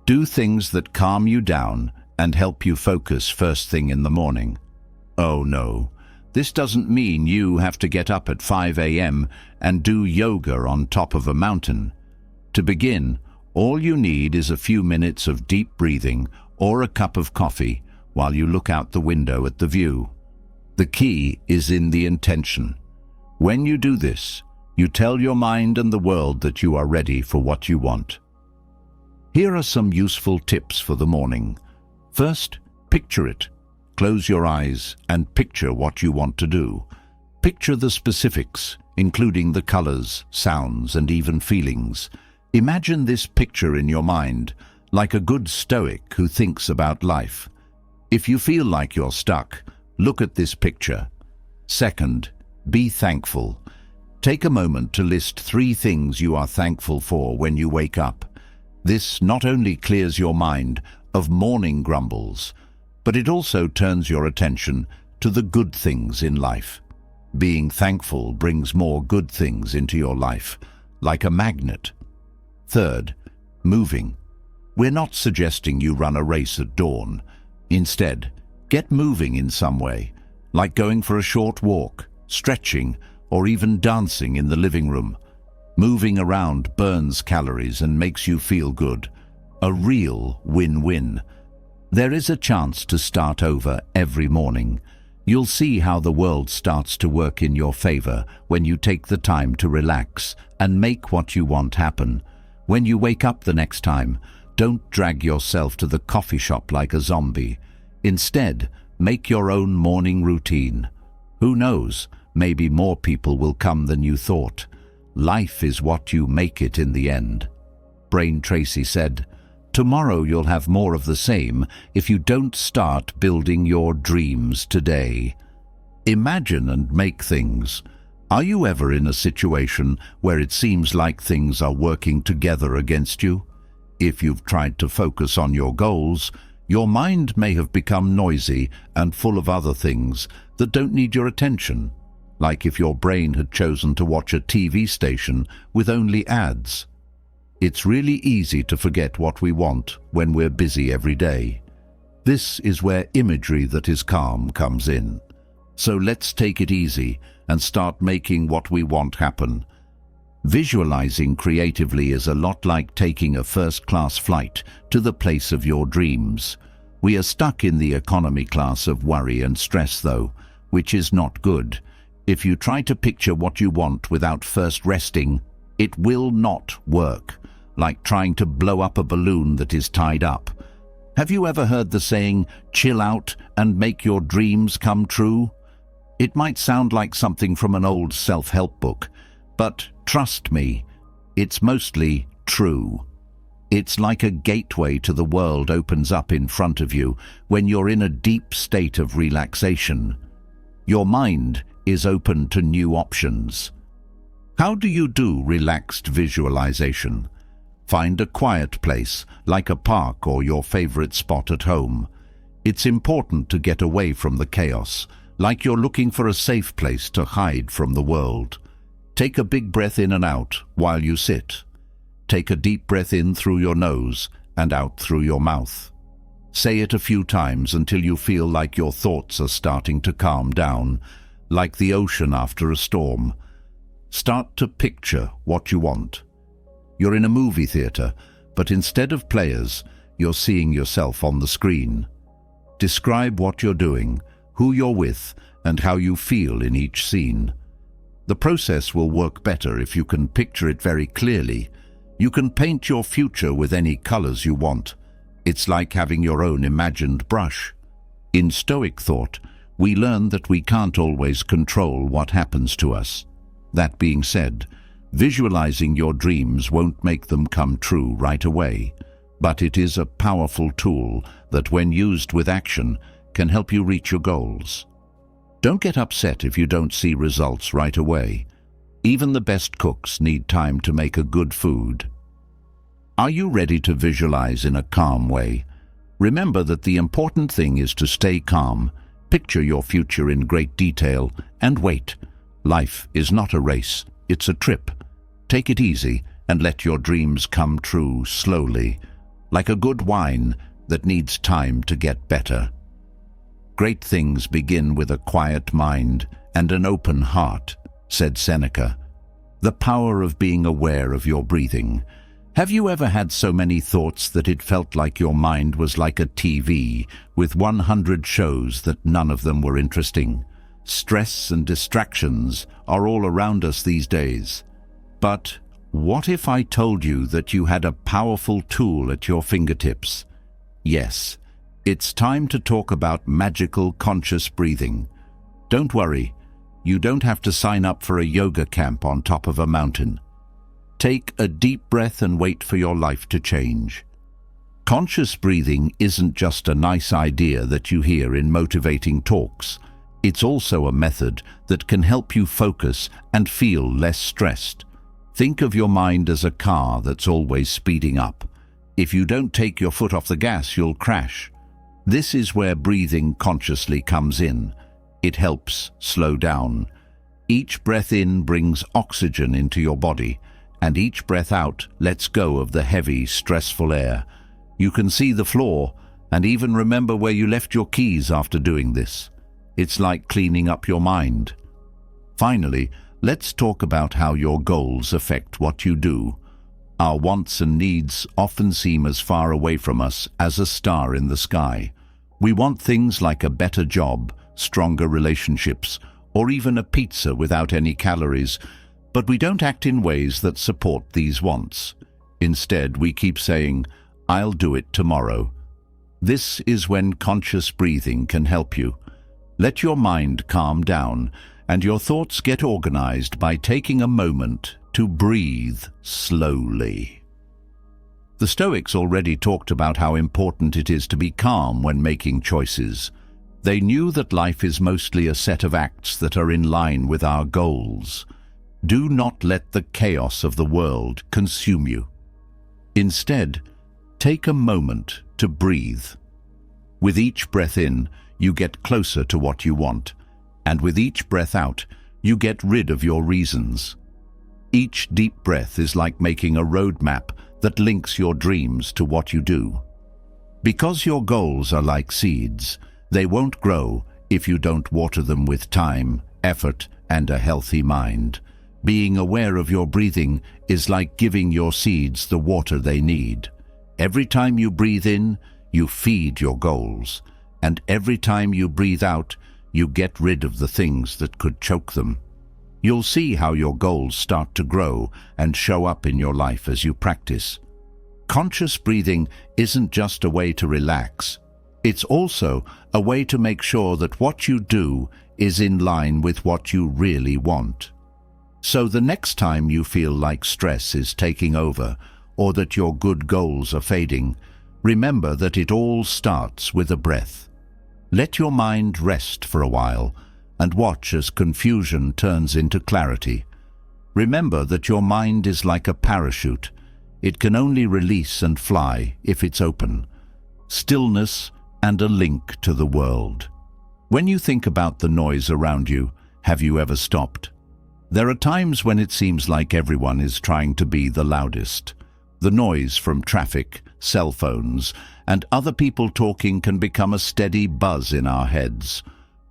Do things that calm you down and help you focus first thing in the morning. Oh no, this doesn't mean you have to get up at 5 a.m. and do yoga on top of a mountain. To begin, all you need is a few minutes of deep breathing or a cup of coffee while you look out the window at the view. The key is in the intention. When you do this, you tell your mind and the world that you are ready for what you want. Here are some useful tips for the morning. First, picture it. Close your eyes and picture what you want to do. Picture the specifics, including the colors, sounds, and even feelings. Imagine this picture in your mind, like a good Stoic who thinks about life. If you feel like you're stuck, look at this picture. Second, be thankful. Take a moment to list 3 things you are thankful for when you wake up. This not only clears your mind of morning grumbles, but it also turns your attention to the good things in life. Being thankful brings more good things into your life, like a magnet. Third, moving. We're not suggesting you run a race at dawn. Instead, get moving in some way, like going for a short walk, stretching, or even dancing in the living room. Moving around burns calories and makes you feel good. A real win-win. There is a chance to start over every morning. You'll see how the world starts to work in your favor when you take the time to relax and make what you want happen. When you wake up the next time, don't drag yourself to the coffee shop like a zombie. Instead, make your own morning routine. Who knows, maybe more people will come than you thought. Life is what you make it in the end. Brain Tracy said, "Tomorrow you'll have more of the same if you don't start building your dreams today." Imagine and make things. Are you ever in a situation where it seems like things are working together against you? If you've tried to focus on your goals, your mind may have become noisy and full of other things that don't need your attention, like if your brain had chosen to watch a TV station with only ads. It's really easy to forget what we want when we're busy every day. This is where imagery that is calm comes in. So let's take it easy and start making what we want happen. Visualizing creatively is a lot like taking a first-class flight to the place of your dreams. We are stuck in the economy class of worry and stress though, which is not good. If you try to picture what you want without first resting, it will not work, like trying to blow up a balloon that is tied up. Have you ever heard the saying, chill out and make your dreams come true? It might sound like something from an old self-help book, but trust me, it's mostly true. It's like a gateway to the world opens up in front of you when you're in a deep state of relaxation. Your mind is open to new options. How do you do relaxed visualization? Find a quiet place, like a park or your favorite spot at home. It's important to get away from the chaos, like you're looking for a safe place to hide from the world. Take a big breath in and out while you sit. Take a deep breath in through your nose and out through your mouth. Say it a few times until you feel like your thoughts are starting to calm down, like the ocean after a storm. Start to picture what you want. You're in a movie theater, but instead of players, you're seeing yourself on the screen. Describe what you're doing, who you're with, and how you feel in each scene. The process will work better if you can picture it very clearly. You can paint your future with any colors you want. It's like having your own imagined brush. In Stoic thought, we learn that we can't always control what happens to us. That being said, visualizing your dreams won't make them come true right away, but it is a powerful tool that, when used with action, can help you reach your goals. Don't get upset if you don't see results right away. Even the best cooks need time to make a good food. Are you ready to visualize in a calm way? Remember that the important thing is to stay calm, picture your future in great detail, and wait. Life is not a race, it's a trip. Take it easy and let your dreams come true slowly, like a good wine that needs time to get better. Great things begin with a quiet mind and an open heart, said Seneca. The power of being aware of your breathing. Have you ever had so many thoughts that it felt like your mind was like a TV with 100 shows that none of them were interesting? Stress and distractions are all around us these days. But what if I told you that you had a powerful tool at your fingertips? Yes, it's time to talk about magical conscious breathing. Don't worry, you don't have to sign up for a yoga camp on top of a mountain. Take a deep breath and wait for your life to change. Conscious breathing isn't just a nice idea that you hear in motivating talks. It's also a method that can help you focus and feel less stressed. Think of your mind as a car that's always speeding up. If you don't take your foot off the gas, you'll crash. This is where breathing consciously comes in. It helps slow down. Each breath in brings oxygen into your body, and each breath out lets go of the heavy, stressful air. You can see the floor and even remember where you left your keys after doing this. It's like cleaning up your mind. Finally, let's talk about how your goals affect what you do. Our wants and needs often seem as far away from us as a star in the sky. We want things like a better job, stronger relationships, or even a pizza without any calories, but we don't act in ways that support these wants. Instead, we keep saying, "I'll do it tomorrow." This is when conscious breathing can help you. Let your mind calm down and your thoughts get organized by taking a moment to breathe slowly. The Stoics already talked about how important it is to be calm when making choices. They knew that life is mostly a set of acts that are in line with our goals. Do not let the chaos of the world consume you. Instead, take a moment to breathe. With each breath in, you get closer to what you want, and with each breath out, you get rid of your reasons. Each deep breath is like making a roadmap that links your dreams to what you do. Because your goals are like seeds, they won't grow if you don't water them with time, effort, and a healthy mind. Being aware of your breathing is like giving your seeds the water they need. Every time you breathe in, you feed your goals, and every time you breathe out, you get rid of the things that could choke them. You'll see how your goals start to grow and show up in your life as you practice. Conscious breathing isn't just a way to relax. It's also a way to make sure that what you do is in line with what you really want. So the next time you feel like stress is taking over or that your good goals are fading, remember that it all starts with a breath. Let your mind rest for a while and watch as confusion turns into clarity. Remember that your mind is like a parachute. It can only release and fly if it's open. Stillness and a link to the world. When you think about the noise around you, have you ever stopped? There are times when it seems like everyone is trying to be the loudest. The noise from traffic, cell phones, and other people talking can become a steady buzz in our heads.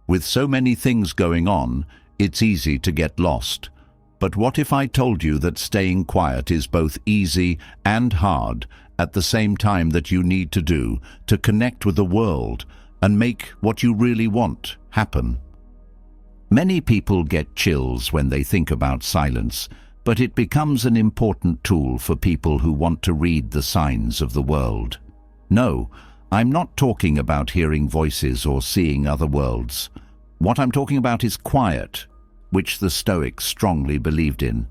With so many things going on, it's easy to get lost. But what if I told you that staying quiet is both easy and hard at the same time that you need to do to connect with the world and make what you really want happen? Many people get chills when they think about silence, but it becomes an important tool for people who want to read the signs of the world. No, I'm not talking about hearing voices or seeing other worlds. What I'm talking about is quiet, which the Stoics strongly believed in.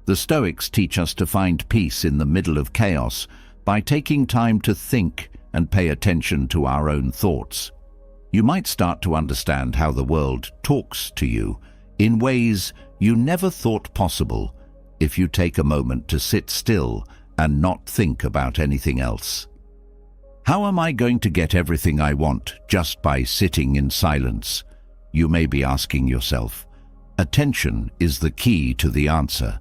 The Stoics teach us to find peace in the middle of chaos by taking time to think and pay attention to our own thoughts. You might start to understand how the world talks to you in ways you never thought possible if you take a moment to sit still and not think about anything else. How am I going to get everything I want just by sitting in silence? You may be asking yourself. Attention is the key to the answer.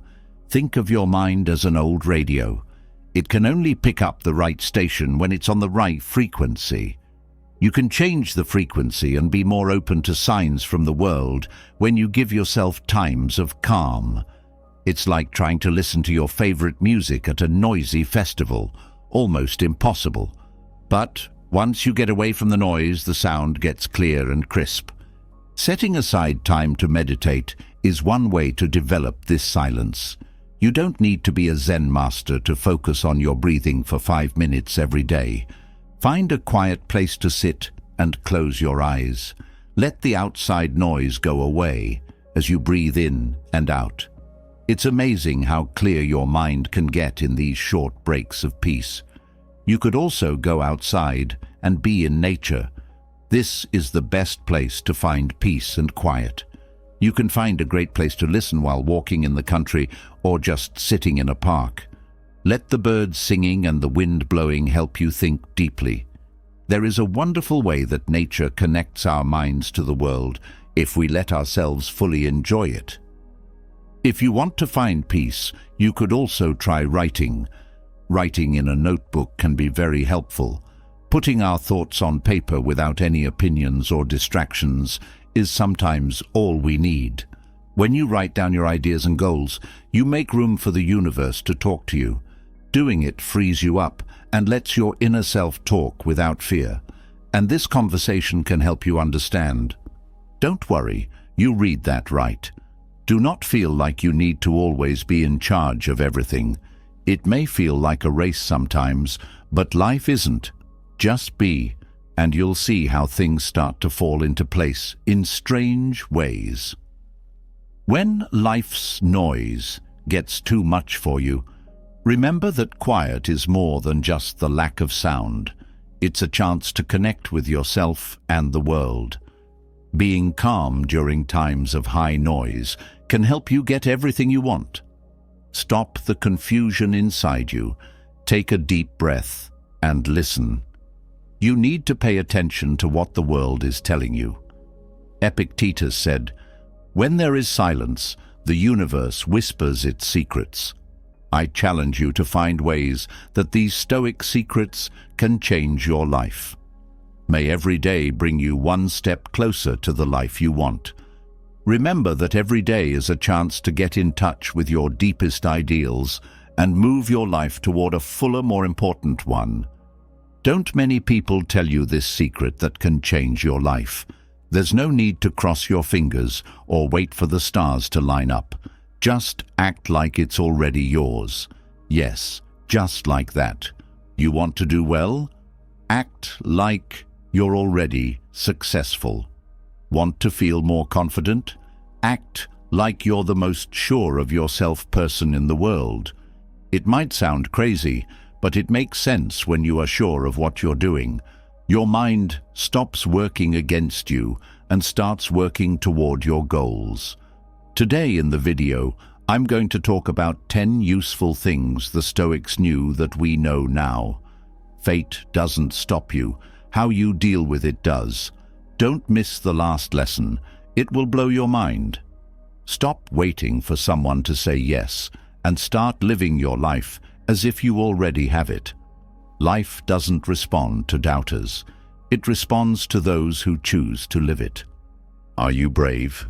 Think of your mind as an old radio. It can only pick up the right station when it's on the right frequency. You can change the frequency and be more open to signs from the world when you give yourself times of calm. It's like trying to listen to your favorite music at a noisy festival, almost impossible. But once you get away from the noise, the sound gets clear and crisp. Setting aside time to meditate is one way to develop this silence. You don't need to be a Zen master to focus on your breathing for 5 minutes every day. Find a quiet place to sit and close your eyes. Let the outside noise go away as you breathe in and out. It's amazing how clear your mind can get in these short breaks of peace. You could also go outside and be in nature. This is the best place to find peace and quiet. You can find a great place to listen while walking in the country or just sitting in a park. Let the birds singing and the wind blowing help you think deeply. There is a wonderful way that nature connects our minds to the world if we let ourselves fully enjoy it. If you want to find peace, you could also try writing. Writing in a notebook can be very helpful. Putting our thoughts on paper without any opinions or distractions is sometimes all we need. When you write down your ideas and goals, you make room for the universe to talk to you. Doing it frees you up and lets your inner self talk without fear. And this conversation can help you understand. Don't worry, you read that right. Do not feel like you need to always be in charge of everything. It may feel like a race sometimes, but life isn't. Just be, and you'll see how things start to fall into place in strange ways. When life's noise gets too much for you, remember that quiet is more than just the lack of sound. It's a chance to connect with yourself and the world. Being calm during times of high noise can help you get everything you want. Stop the confusion inside you, take a deep breath, and listen. You need to pay attention to what the world is telling you. Epictetus said, "When there is silence, the universe whispers its secrets." I challenge you to find ways that these Stoic secrets can change your life. May every day bring you one step closer to the life you want. Remember that every day is a chance to get in touch with your deepest ideals and move your life toward a fuller, more important one. Don't many people tell you this secret that can change your life? There's no need to cross your fingers or wait for the stars to line up. Just act like it's already yours. Yes, just like that. You want to do well? Act like you're already successful. Want to feel more confident? Act like you're the most sure of yourself person in the world. It might sound crazy, but it makes sense when you are sure of what you're doing. Your mind stops working against you and starts working toward your goals. Today in the video, I'm going to talk about 10 useful things the Stoics knew that we know now. Fate doesn't stop you. How you deal with it does. Don't miss the last lesson. It will blow your mind. Stop waiting for someone to say yes and start living your life as if you already have it. Life doesn't respond to doubters. It responds to those who choose to live it. Are you brave?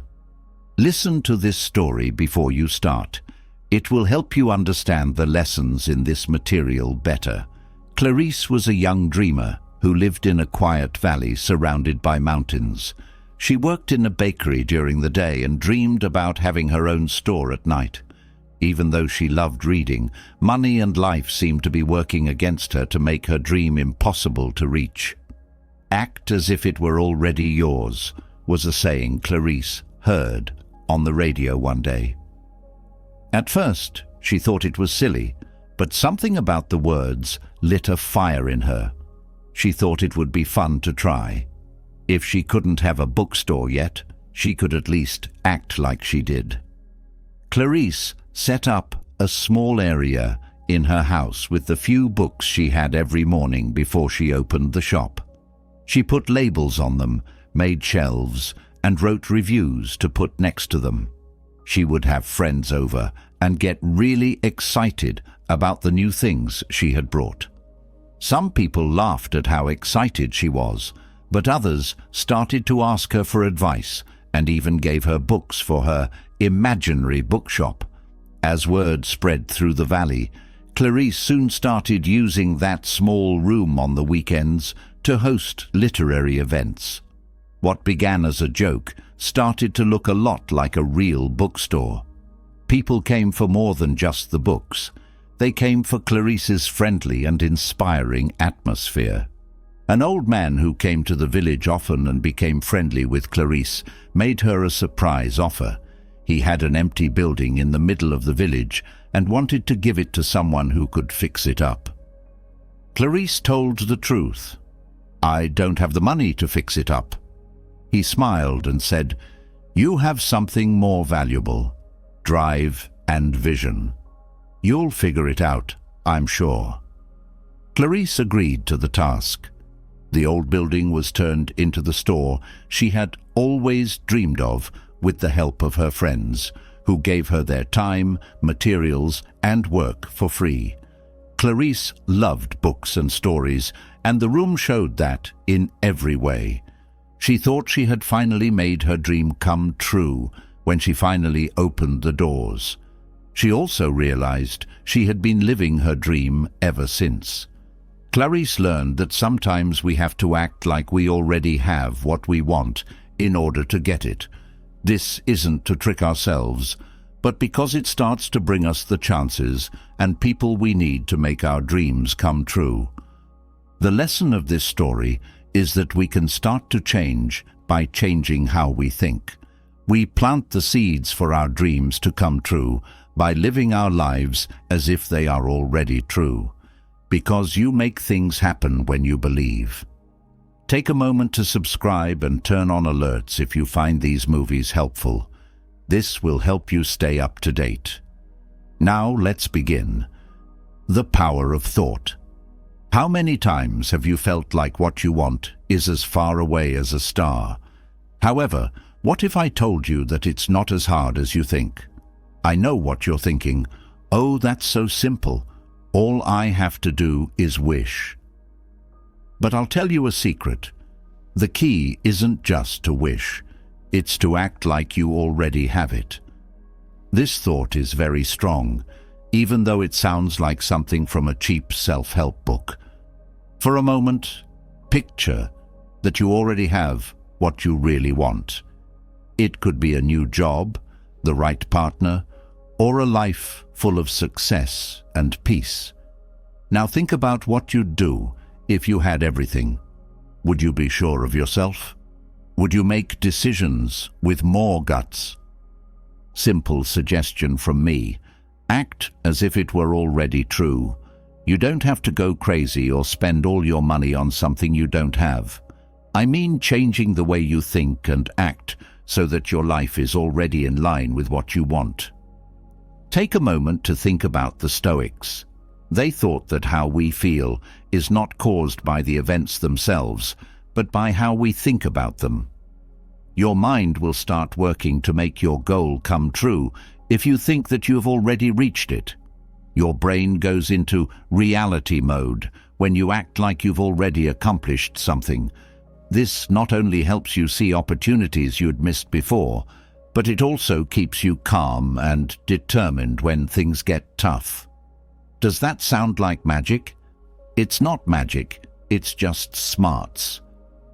Listen to this story before you start. It will help you understand the lessons in this material better. Clarice was a young dreamer who lived in a quiet valley surrounded by mountains. She worked in a bakery during the day and dreamed about having her own store at night. Even though she loved reading, money and life seemed to be working against her to make her dream impossible to reach. Act as if it were already yours, was a saying Clarice heard on the radio one day. At first, she thought it was silly, but something about the words lit a fire in her. She thought it would be fun to try. If she couldn't have a bookstore yet, she could at least act like she did. Clarice set up a small area in her house with the few books she had every morning before she opened the shop. She put labels on them, made shelves, and wrote reviews to put next to them. She would have friends over and get really excited about the new things she had brought. Some people laughed at how excited she was, but others started to ask her for advice and even gave her books for her imaginary bookshop. As word spread through the valley, Clarice soon started using that small room on the weekends to host literary events. What began as a joke started to look a lot like a real bookstore. People came for more than just the books. They came for Clarice's friendly and inspiring atmosphere. An old man who came to the village often and became friendly with Clarice made her a surprise offer. He had an empty building in the middle of the village and wanted to give it to someone who could fix it up. Clarice told the truth. "I don't have the money to fix it up." He smiled and said, "You have something more valuable: drive and vision. You'll figure it out, I'm sure." Clarice agreed to the task. The old building was turned into the store she had always dreamed of, with the help of her friends, who gave her their time, materials, and work for free. Clarice loved books and stories, and the room showed that in every way. She thought she had finally made her dream come true when she finally opened the doors. She also realized she had been living her dream ever since. Clarice learned that sometimes we have to act like we already have what we want in order to get it. This isn't to trick ourselves, but because it starts to bring us the chances and people we need to make our dreams come true. The lesson of this story is that we can start to change by changing how we think. We plant the seeds for our dreams to come true by living our lives as if they are already true, because you make things happen when you believe. Take a moment to subscribe and turn on alerts if you find these movies helpful. This will help you stay up to date. Now let's begin. The power of thought. How many times have you felt like what you want is as far away as a star? However, what if I told you that it's not as hard as you think? I know what you're thinking. Oh, that's so simple. All I have to do is wish. But I'll tell you a secret. The key isn't just to wish. It's to act like you already have it. This thought is very strong, even though it sounds like something from a cheap self-help book. For a moment, picture that you already have what you really want. It could be a new job, the right partner, or a life full of success and peace. Now think about what you'd do if you had everything. Would you be sure of yourself? Would you make decisions with more guts? Simple suggestion from me. Act as if it were already true. You don't have to go crazy or spend all your money on something you don't have. I mean changing the way you think and act so that your life is already in line with what you want. Take a moment to think about the Stoics. They thought that how we feel is not caused by the events themselves, but by how we think about them. Your mind will start working to make your goal come true if you think that you have already reached it. Your brain goes into reality mode when you act like you've already accomplished something. This not only helps you see opportunities you'd missed before, but it also keeps you calm and determined when things get tough. Does that sound like magic? It's not magic, it's just smarts.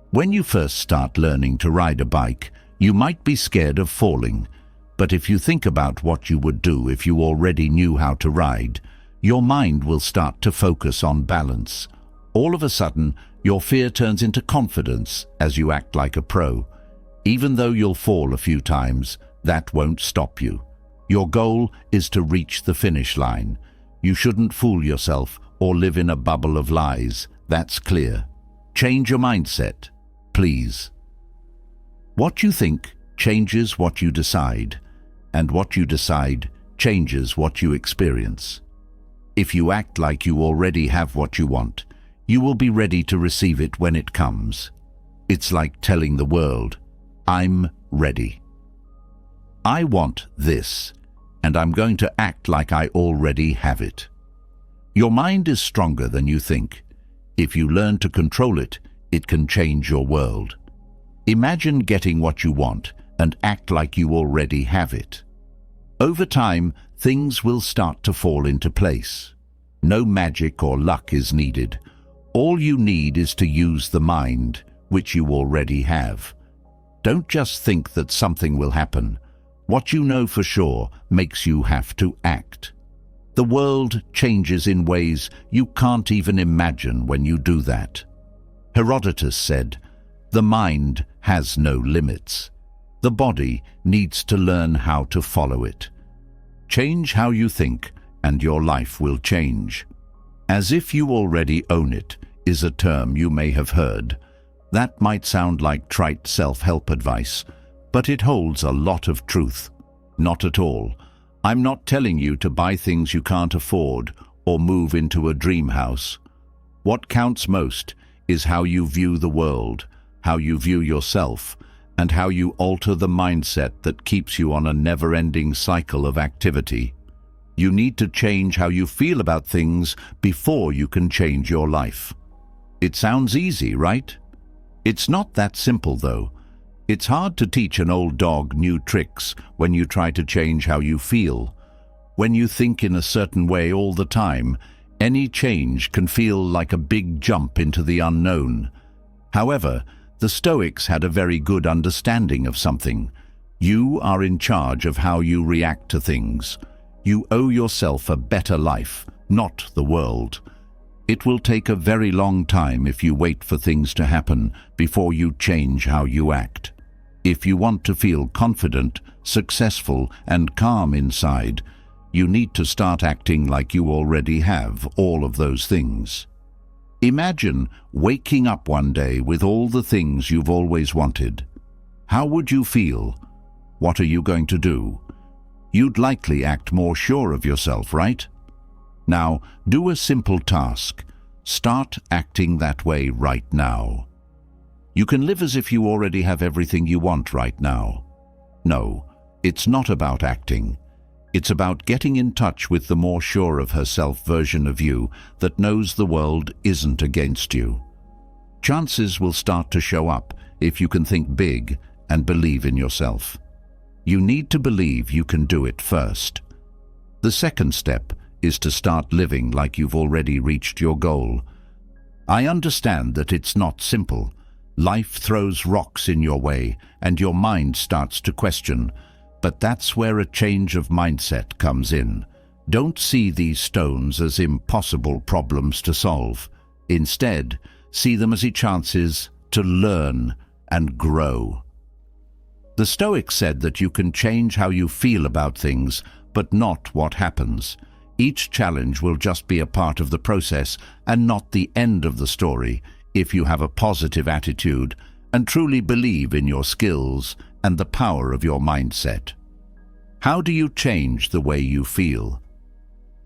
When you first start learning to ride a bike, you might be scared of falling, but if you think about what you would do if you already knew how to ride, your mind will start to focus on balance. All of a sudden, your fear turns into confidence as you act like a pro. Even though you'll fall a few times, that won't stop you. Your goal is to reach the finish line. You shouldn't fool yourself or live in a bubble of lies, that's clear. Change your mindset, please. What you think changes what you decide, and what you decide changes what you experience. If you act like you already have what you want, you will be ready to receive it when it comes. It's like telling the world, I'm ready. I want this, and I'm going to act like I already have it. Your mind is stronger than you think. If you learn to control it, it can change your world. Imagine getting what you want and act like you already have it. Over time, things will start to fall into place. No magic or luck is needed. All you need is to use the mind, which you already have. Don't just think that something will happen. What you know for sure makes you have to act. The world changes in ways you can't even imagine when you do that. Herodotus said, "The mind has no limits. The body needs to learn how to follow it." Change how you think, and your life will change. As if you already own it is a term you may have heard. That might sound like trite self-help advice, but it holds a lot of truth. Not at all. I'm not telling you to buy things you can't afford or move into a dream house. What counts most is how you view the world, how you view yourself, and how you alter the mindset that keeps you on a never-ending cycle of activity. You need to change how you feel about things before you can change your life. It sounds easy, right? It's not that simple, though. It's hard to teach an old dog new tricks when you try to change how you feel. When you think in a certain way all the time, any change can feel like a big jump into the unknown. However, the Stoics had a very good understanding of something. You are in charge of how you react to things. You owe yourself a better life, not the world. It will take a very long time if you wait for things to happen before you change how you act. If you want to feel confident, successful, and calm inside, you need to start acting like you already have all of those things. Imagine waking up one day with all the things you've always wanted. How would you feel? What are you going to do? You'd likely act more sure of yourself, right? Now, do a simple task. Start acting that way right now. You can live as if you already have everything you want right now. No, it's not about acting. It's about getting in touch with the more sure of herself version of you that knows the world isn't against you. Chances will start to show up if you can think big and believe in yourself. You need to believe you can do it first. The second step is to start living like you've already reached your goal. I understand that it's not simple. Life throws rocks in your way and your mind starts to question, but that's where a change of mindset comes in. Don't see these stones as impossible problems to solve. Instead, see them as chances to learn and grow. The Stoics said that you can change how you feel about things, but not what happens. Each challenge will just be a part of the process and not the end of the story if you have a positive attitude and truly believe in your skills and the power of your mindset. How do you change the way you feel?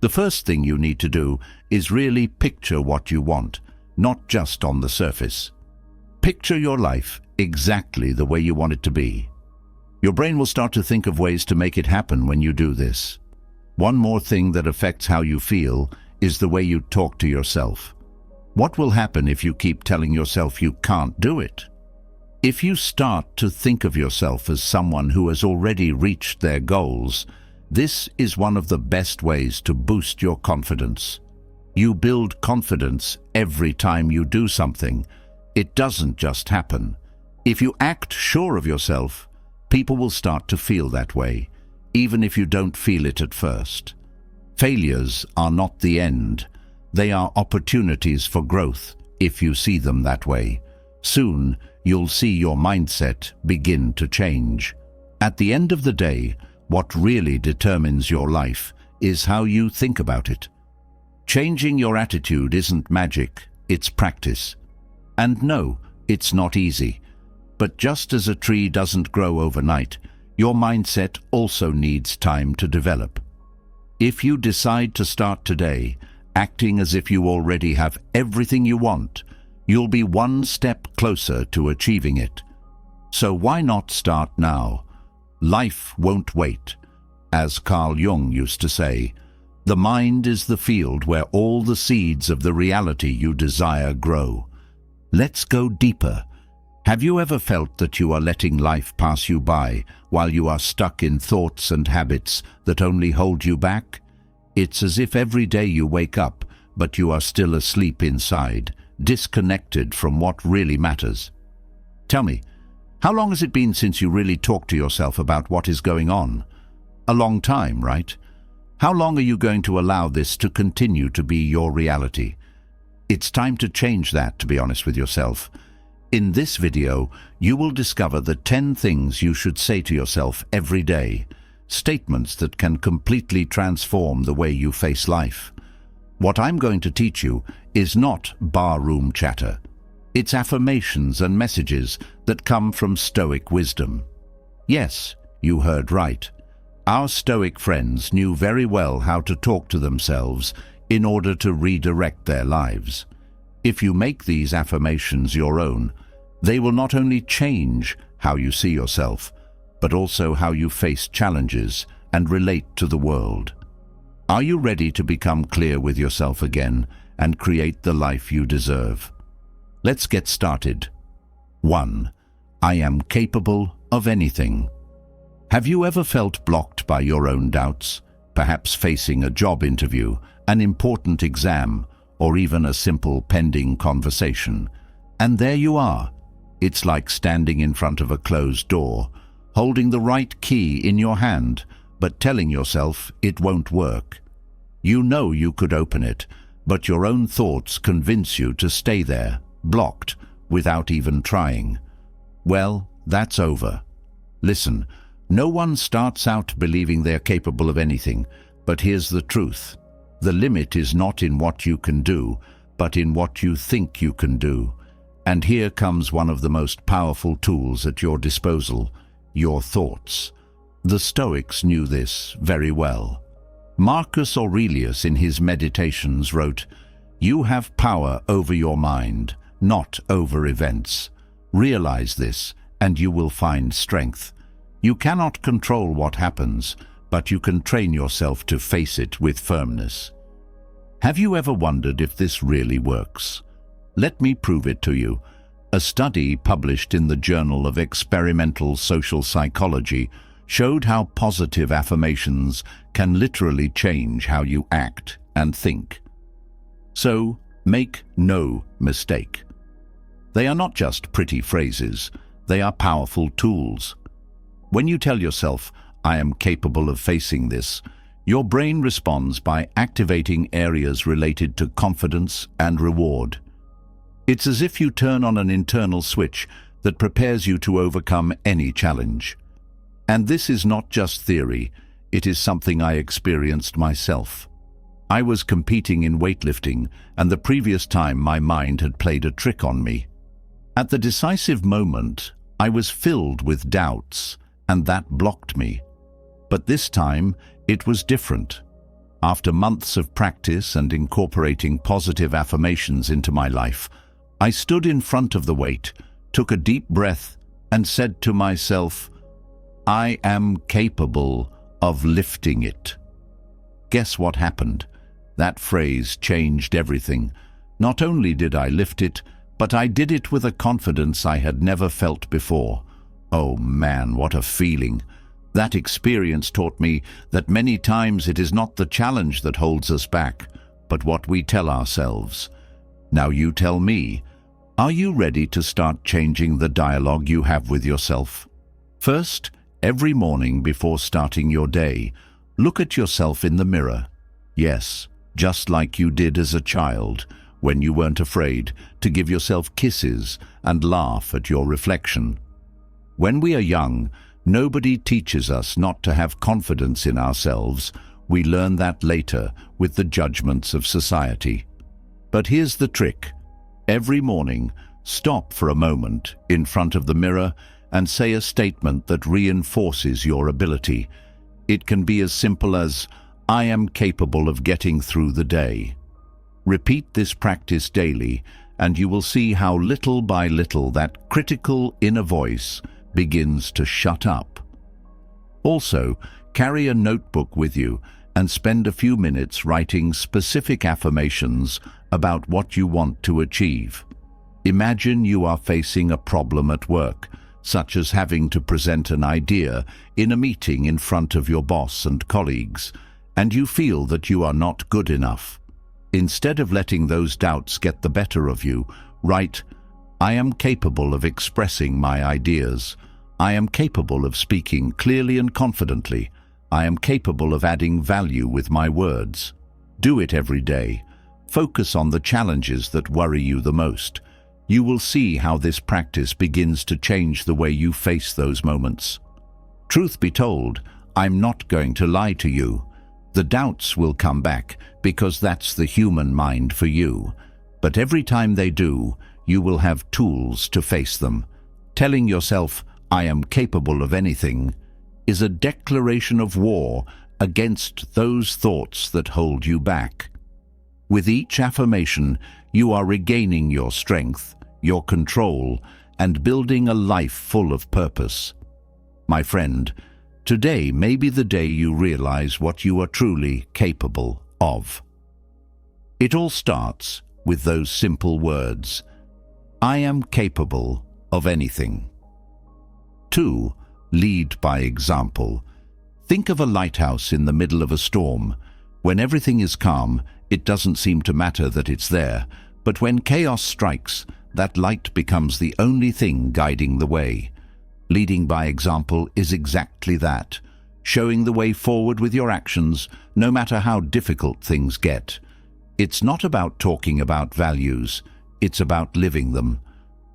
The first thing you need to do is really picture what you want, not just on the surface. Picture your life exactly the way you want it to be. Your brain will start to think of ways to make it happen when you do this. One more thing that affects how you feel is the way you talk to yourself. What will happen if you keep telling yourself you can't do it? If you start to think of yourself as someone who has already reached their goals, this is one of the best ways to boost your confidence. You build confidence every time you do something. It doesn't just happen. If you act sure of yourself, people will start to feel that way, even if you don't feel it at first. Failures are not the end. They are opportunities for growth if you see them that way. Soon, you'll see your mindset begin to change. At the end of the day, what really determines your life is how you think about it. Changing your attitude isn't magic, it's practice. And no, it's not easy. But just as a tree doesn't grow overnight, your mindset also needs time to develop. If you decide to start today, acting as if you already have everything you want, you'll be one step closer to achieving it. So why not start now? Life won't wait. As Carl Jung used to say, the mind is the field where all the seeds of the reality you desire grow. Let's go deeper. Have you ever felt that you are letting life pass you by while you are stuck in thoughts and habits that only hold you back? It's as if every day you wake up, but you are still asleep inside, disconnected from what really matters. Tell me, how long has it been since you really talked to yourself about what is going on? A long time, right? How long are you going to allow this to continue to be your reality? It's time to change that, to be honest with yourself. In this video, you will discover the 10 things you should say to yourself every day, statements that can completely transform the way you face life. What I'm going to teach you is not barroom chatter. It's affirmations and messages that come from Stoic wisdom. Yes, you heard right. Our Stoic friends knew very well how to talk to themselves in order to redirect their lives. If you make these affirmations your own, they will not only change how you see yourself, but also how you face challenges and relate to the world. Are you ready to become clear with yourself again and create the life you deserve? Let's get started. 1. I am capable of anything. Have you ever felt blocked by your own doubts, perhaps facing a job interview, an important exam, or even a simple pending conversation? And there you are. It's like standing in front of a closed door, holding the right key in your hand, but telling yourself it won't work. You know you could open it, but your own thoughts convince you to stay there, blocked, without even trying. Well, that's over. Listen, no one starts out believing they're capable of anything, but here's the truth. The limit is not in what you can do, but in what you think you can do. And here comes one of the most powerful tools at your disposal, your thoughts. The Stoics knew this very well. Marcus Aurelius in his Meditations wrote, "You have power over your mind, not over events. Realize this, and you will find strength. You cannot control what happens, but you can train yourself to face it with firmness. Have you ever wondered if this really works? Let me prove it to you. A study published in the Journal of Experimental Social Psychology showed how positive affirmations can literally change how you act and think. So, make no mistake. They are not just pretty phrases, they are powerful tools. When you tell yourself, "I am capable of facing this," your brain responds by activating areas related to confidence and reward. It's as if you turn on an internal switch that prepares you to overcome any challenge. And this is not just theory, it is something I experienced myself. I was competing in weightlifting, and the previous time my mind had played a trick on me. At the decisive moment, I was filled with doubts, and that blocked me. But this time, it was different. After months of practice and incorporating positive affirmations into my life, I stood in front of the weight, took a deep breath, and said to myself, "I am capable of lifting it." Guess what happened? That phrase changed everything. Not only did I lift it, but I did it with a confidence I had never felt before. Oh man, what a feeling! That experience taught me that many times it is not the challenge that holds us back, but what we tell ourselves. Now you tell me, are you ready to start changing the dialogue you have with yourself? First, every morning before starting your day, look at yourself in the mirror. Yes, just like you did as a child, when you weren't afraid to give yourself kisses and laugh at your reflection. When we are young, nobody teaches us not to have confidence in ourselves. We learn that later with the judgments of society. But here's the trick. Every morning, stop for a moment in front of the mirror and say a statement that reinforces your ability. It can be as simple as, "I am capable of getting through the day." Repeat this practice daily, and you will see how little by little that critical inner voice begins to shut up. Also, carry a notebook with you and spend a few minutes writing specific affirmations about what you want to achieve. Imagine you are facing a problem at work, such as having to present an idea in a meeting in front of your boss and colleagues, and you feel that you are not good enough. Instead of letting those doubts get the better of you, write, "I am capable of expressing my ideas. I am capable of speaking clearly and confidently. I am capable of adding value with my words." Do it every day. Focus on the challenges that worry you the most. You will see how this practice begins to change the way you face those moments. Truth be told, I'm not going to lie to you. The doubts will come back because that's the human mind for you. But every time they do, you will have tools to face them. Telling yourself, "I am capable of anything," is a declaration of war against those thoughts that hold you back. With each affirmation, you are regaining your strength, your control, and building a life full of purpose. My friend, today may be the day you realize what you are truly capable of. It all starts with those simple words, "I am capable of anything." 2. Lead by example. Think of a lighthouse in the middle of a storm. When everything is calm, it doesn't seem to matter that it's there, but when chaos strikes, that light becomes the only thing guiding the way. Leading by example is exactly that, showing the way forward with your actions, no matter how difficult things get. It's not about talking about values, it's about living them.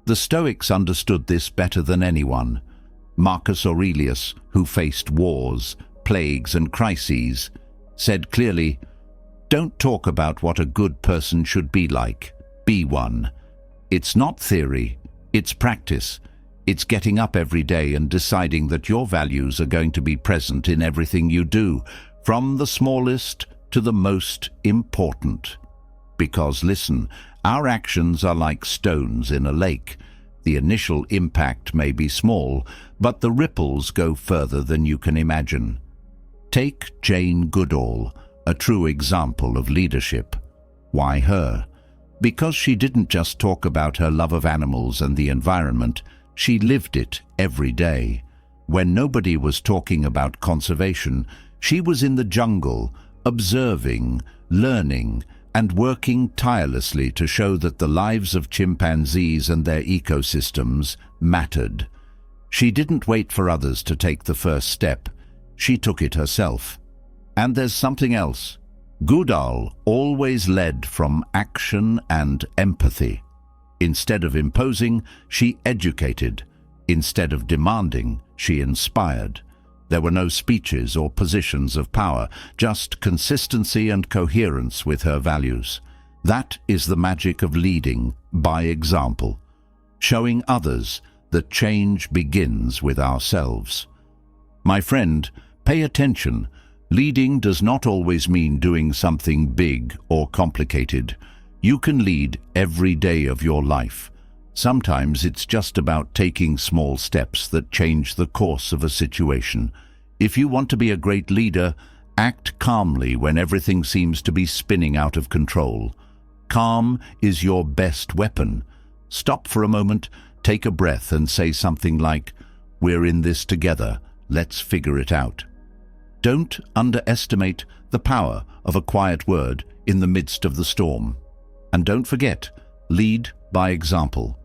The Stoics understood this better than anyone. Marcus Aurelius, who faced wars, plagues, and crises, said clearly, "Don't talk about what a good person should be like. Be one." It's not theory, it's practice. It's getting up every day and deciding that your values are going to be present in everything you do, from the smallest to the most important. Because listen, our actions are like stones in a lake. The initial impact may be small, but the ripples go further than you can imagine. Take Jane Goodall, a true example of leadership. Why her? Because she didn't just talk about her love of animals and the environment, she lived it every day. When nobody was talking about conservation, she was in the jungle, observing, learning, and working tirelessly to show that the lives of chimpanzees and their ecosystems mattered. She didn't wait for others to take the first step. She took it herself. And there's something else. Goodall always led from action and empathy. Instead of imposing, she educated. Instead of demanding, she inspired. There were no speeches or positions of power, just consistency and coherence with her values. That is the magic of leading by example, showing others that change begins with ourselves. My friend, pay attention. Leading does not always mean doing something big or complicated. You can lead every day of your life. Sometimes it's just about taking small steps that change the course of a situation. If you want to be a great leader, act calmly when everything seems to be spinning out of control. Calm is your best weapon. Stop for a moment, take a breath and say something like, "We're in this together, let's figure it out." Don't underestimate the power of a quiet word in the midst of the storm. And don't forget, lead by example.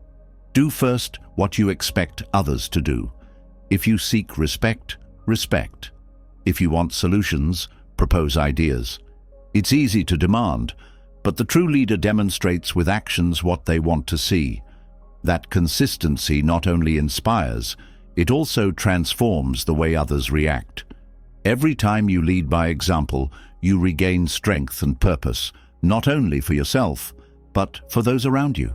Do first what you expect others to do. If you seek respect, respect. If you want solutions, propose ideas. It's easy to demand, but the true leader demonstrates with actions what they want to see. That consistency not only inspires, it also transforms the way others react. Every time you lead by example, you regain strength and purpose, not only for yourself, but for those around you.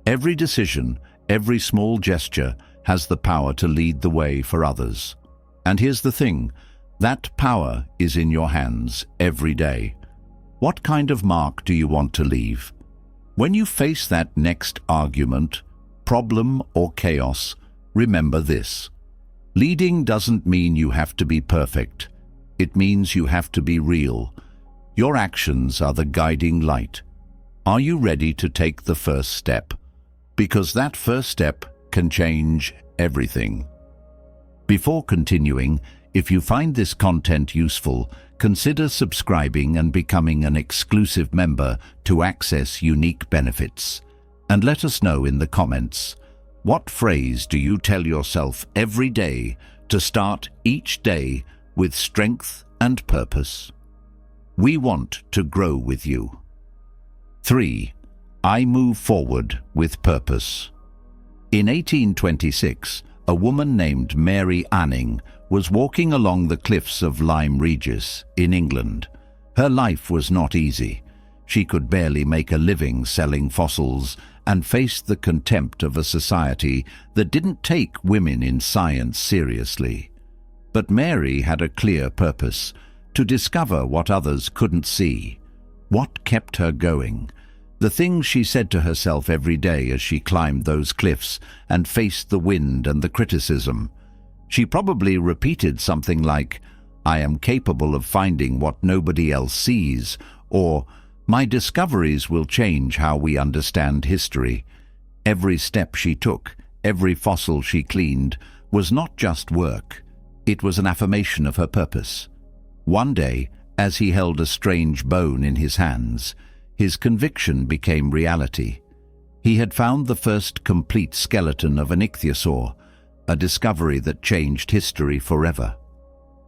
Every decision, every small gesture has the power to lead the way for others. And here's the thing, that power is in your hands every day. What kind of mark do you want to leave? When you face that next argument, problem, or chaos, remember this. Leading doesn't mean you have to be perfect. It means you have to be real. Your actions are the guiding light. Are you ready to take the first step? Because that first step can change everything. Before continuing, if you find this content useful, consider subscribing and becoming an exclusive member to access unique benefits. And let us know in the comments, what phrase do you tell yourself every day to start each day with strength and purpose? We want to grow with you. 3. I move forward with purpose. In 1826, a woman named Mary Anning was walking along the cliffs of Lyme Regis in England. Her life was not easy. She could barely make a living selling fossils and faced the contempt of a society that didn't take women in science seriously. But Mary had a clear purpose, to discover what others couldn't see. What kept her going? The things she said to herself every day as she climbed those cliffs and faced the wind and the criticism. She probably repeated something like, "I am capable of finding what nobody else sees," or "My discoveries will change how we understand history." Every step she took, every fossil she cleaned, was not just work. It was an affirmation of her purpose. One day, as he held a strange bone in his hands, his conviction became reality. He had found the first complete skeleton of an ichthyosaur, a discovery that changed history forever.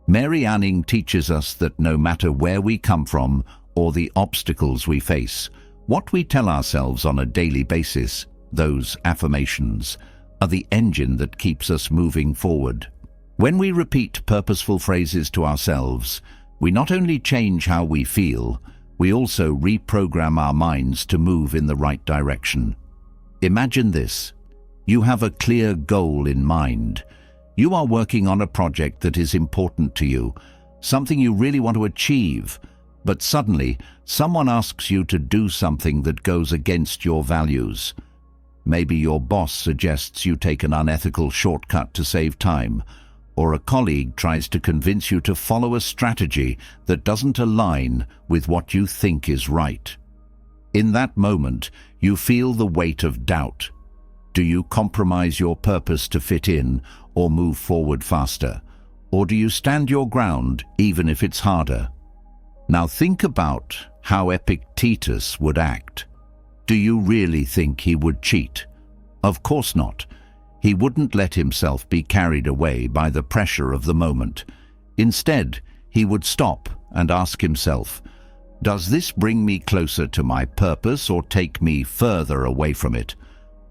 Mary Anning teaches us that no matter where we come from or the obstacles we face, what we tell ourselves on a daily basis, those affirmations, are the engine that keeps us moving forward. When we repeat purposeful phrases to ourselves, we not only change how we feel, we also reprogram our minds to move in the right direction. Imagine this. You have a clear goal in mind. You are working on a project that is important to you, something you really want to achieve, but suddenly someone asks you to do something that goes against your values. Maybe your boss suggests you take an unethical shortcut to save time, or a colleague tries to convince you to follow a strategy that doesn't align with what you think is right. In that moment, you feel the weight of doubt. Do you compromise your purpose to fit in or move forward faster? Or do you stand your ground even if it's harder? Now think about how Epictetus would act. Do you really think he would cheat? Of course not. He wouldn't let himself be carried away by the pressure of the moment. Instead, he would stop and ask himself, does this bring me closer to my purpose or take me further away from it?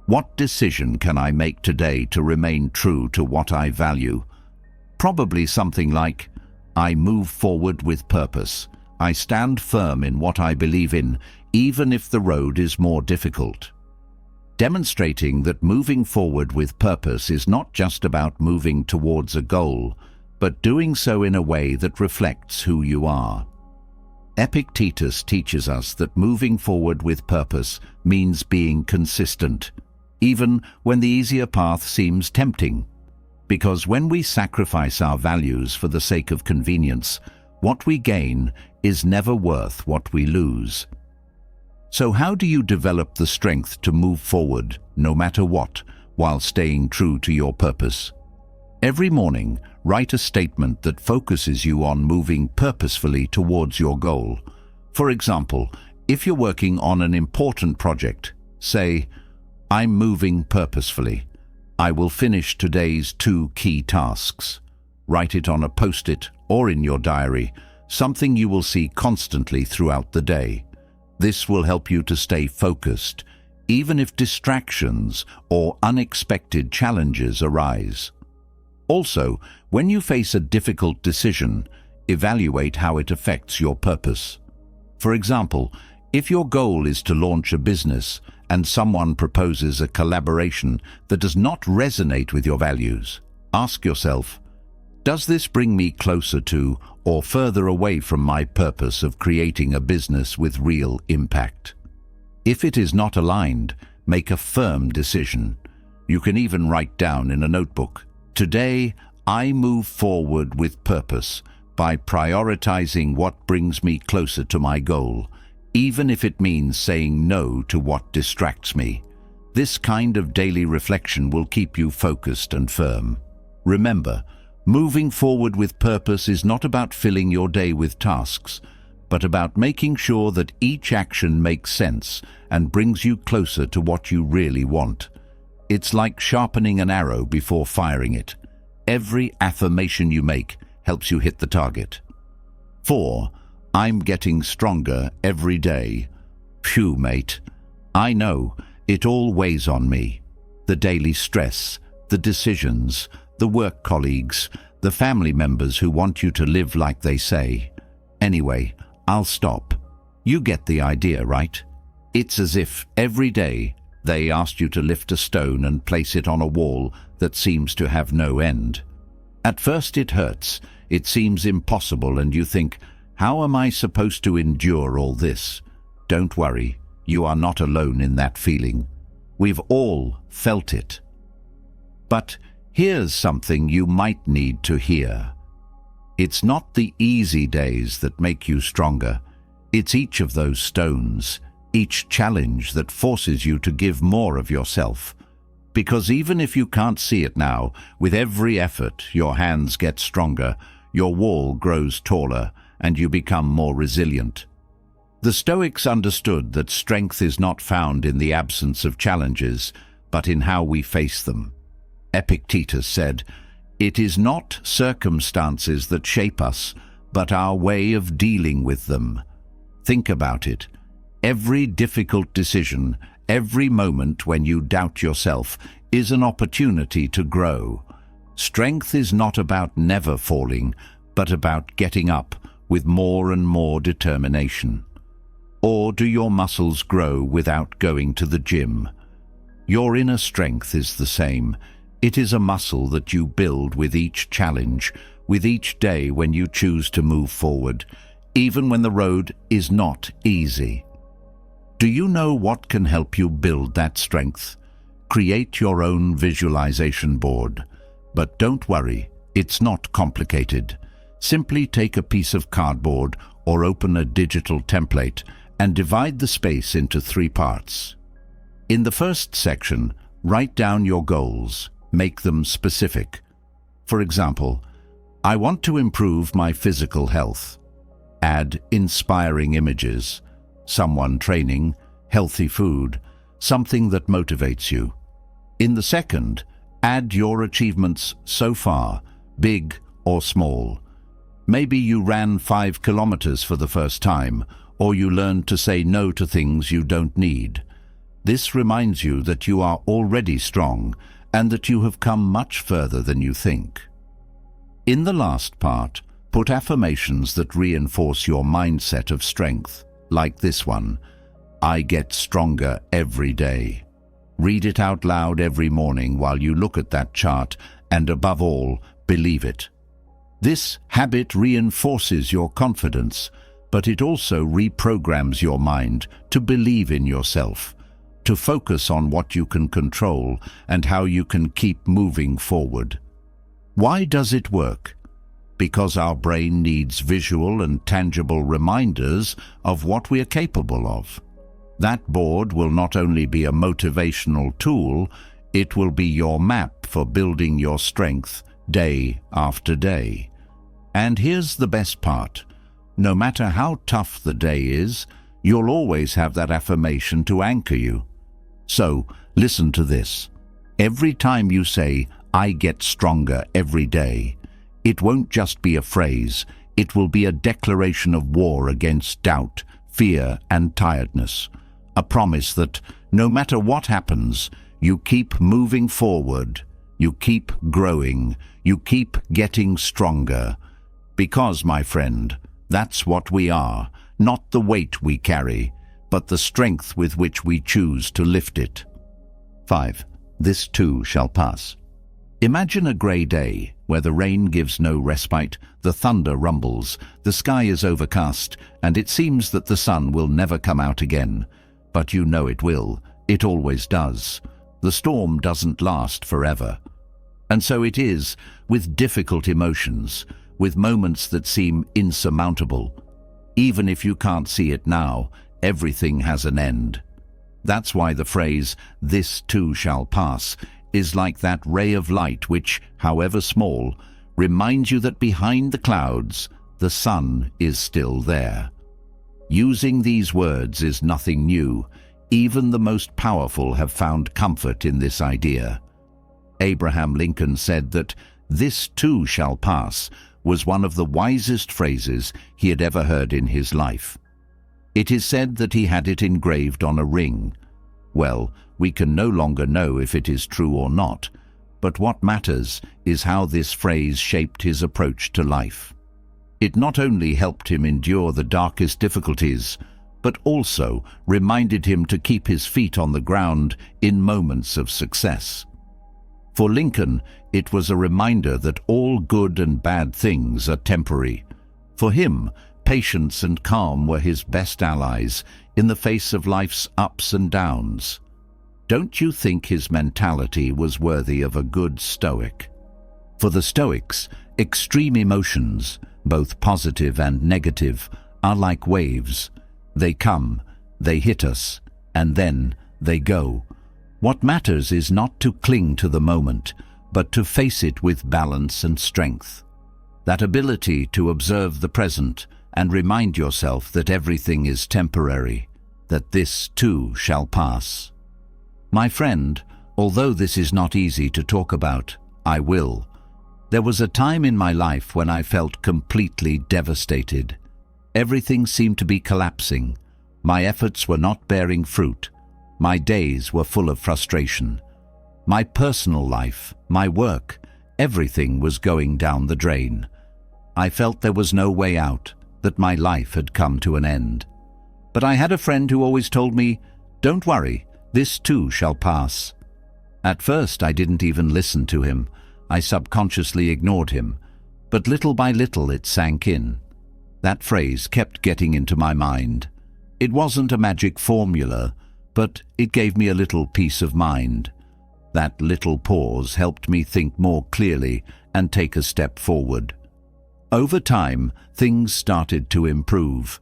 What decision can I make today to remain true to what I value? Probably something like, I move forward with purpose. I stand firm in what I believe in, even if the road is more difficult. Demonstrating that moving forward with purpose is not just about moving towards a goal, but doing so in a way that reflects who you are. Epictetus teaches us that moving forward with purpose means being consistent, even when the easier path seems tempting. Because when we sacrifice our values for the sake of convenience, what we gain is never worth what we lose. So how do you develop the strength to move forward, no matter what, while staying true to your purpose? Every morning, write a statement that focuses you on moving purposefully towards your goal. For example, if you're working on an important project, say, I'm moving purposefully. I will finish today's 2 key tasks. Write it on a post-it or in your diary, something you will see constantly throughout the day. This will help you to stay focused, even if distractions or unexpected challenges arise. Also, when you face a difficult decision, evaluate how it affects your purpose. For example, if your goal is to launch a business and someone proposes a collaboration that does not resonate with your values, ask yourself, does this bring me closer to or further away from my purpose of creating a business with real impact? If it is not aligned, make a firm decision. You can even write down in a notebook, today I move forward with purpose by prioritizing what brings me closer to my goal, even if it means saying no to what distracts me. This kind of daily reflection will keep you focused and firm. Remember, moving forward with purpose is not about filling your day with tasks, but about making sure that each action makes sense and brings you closer to what you really want. It's like sharpening an arrow before firing it. Every affirmation you make helps you hit the target. 4. I'm getting stronger every day. Phew, mate. I know, it all weighs on me. The daily stress, the decisions, the work colleagues, the family members who want you to live like they say. Anyway, I'll stop. You get the idea, right? It's as if every day they asked you to lift a stone and place it on a wall that seems to have no end. At first it hurts, it seems impossible, and you think, how am I supposed to endure all this? Don't worry, you are not alone in that feeling. We've all felt it. But here's something you might need to hear. It's not the easy days that make you stronger. It's each of those stones, each challenge that forces you to give more of yourself. Because even if you can't see it now, with every effort your hands get stronger, your wall grows taller, and you become more resilient. The Stoics understood that strength is not found in the absence of challenges, but in how we face them. Epictetus said, "It is not circumstances that shape us, but our way of dealing with them." Think about it. Every difficult decision, every moment when you doubt yourself, is an opportunity to grow. Strength is not about never falling, but about getting up with more and more determination. Or do your muscles grow without going to the gym? Your inner strength is the same. It is a muscle that you build with each challenge, with each day when you choose to move forward, even when the road is not easy. Do you know what can help you build that strength? Create your own visualization board. But don't worry, It's not complicated. Simply take a piece of cardboard or open a digital template and divide the space into 3 parts. In the first section, write down your goals. Make them specific. For example, I want to improve my physical health. Add inspiring images, someone training, healthy food, something that motivates you. In the second, add your achievements so far, big or small. Maybe you ran 5 kilometers for the first time, or you learned to say no to things you don't need. This reminds you that you are already strong and that you have come much further than you think. In the last part, put affirmations that reinforce your mindset of strength, like this one: I get stronger every day. Read it out loud every morning while you look at that chart, and above all, believe it. This habit reinforces your confidence, but it also reprograms your mind to believe in yourself, to focus on what you can control and how you can keep moving forward. Why does it work? Because our brain needs visual and tangible reminders of what we are capable of. That board will not only be a motivational tool, it will be your map for building your strength day after day. And here's the best part. No matter how tough the day is, you'll always have that affirmation to anchor you. So, listen to this. Every time you say, I get stronger every day, it won't just be a phrase, it will be a declaration of war against doubt, fear, and tiredness. A promise that, no matter what happens, you keep moving forward, you keep growing, you keep getting stronger. Because, my friend, that's what we are, not the weight we carry, but the strength with which we choose to lift it. 5. This too shall pass. Imagine a grey day where the rain gives no respite, the thunder rumbles, the sky is overcast, and it seems that the sun will never come out again. But you know it will. It always does. The storm doesn't last forever. And so it is with difficult emotions, with moments that seem insurmountable. Even if you can't see it now, everything has an end. That's why the phrase, "this too shall pass," is like that ray of light which, however small, reminds you that behind the clouds, the sun is still there. Using these words is nothing new. Even the most powerful have found comfort in this idea. Abraham Lincoln said that "this too shall pass" was one of the wisest phrases he had ever heard in his life. It is said that he had it engraved on a ring. Well, we can no longer know if it is true or not, but what matters is how this phrase shaped his approach to life. It not only helped him endure the darkest difficulties, but also reminded him to keep his feet on the ground in moments of success. For Lincoln, it was a reminder that all good and bad things are temporary. For him, patience and calm were his best allies in the face of life's ups and downs. Don't you think his mentality was worthy of a good Stoic? For the Stoics, extreme emotions, both positive and negative, are like waves. They come, they hit us, and then they go. What matters is not to cling to the moment, but to face it with balance and strength. That ability to observe the present and remind yourself that everything is temporary, that this too shall pass. My friend, although this is not easy to talk about, I will. There was a time in my life when I felt completely devastated. Everything seemed to be collapsing. My efforts were not bearing fruit. My days were full of frustration. My personal life, my work, everything was going down the drain. I felt there was no way out, that my life had come to an end. But I had a friend who always told me, "Don't worry, this too shall pass." At first I didn't even listen to him. I subconsciously ignored him. But little by little it sank in. That phrase kept getting into my mind. It wasn't a magic formula, but it gave me a little peace of mind. That little pause helped me think more clearly and take a step forward. Over time, things started to improve.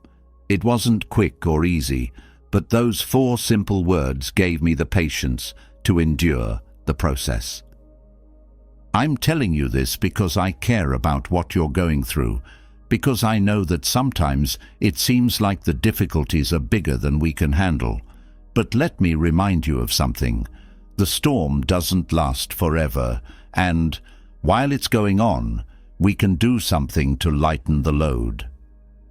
It wasn't quick or easy, but those 4 simple words gave me the patience to endure the process. I'm telling you this because I care about what you're going through, because I know that sometimes it seems like the difficulties are bigger than we can handle. But let me remind you of something. The storm doesn't last forever, and while it's going on, we can do something to lighten the load.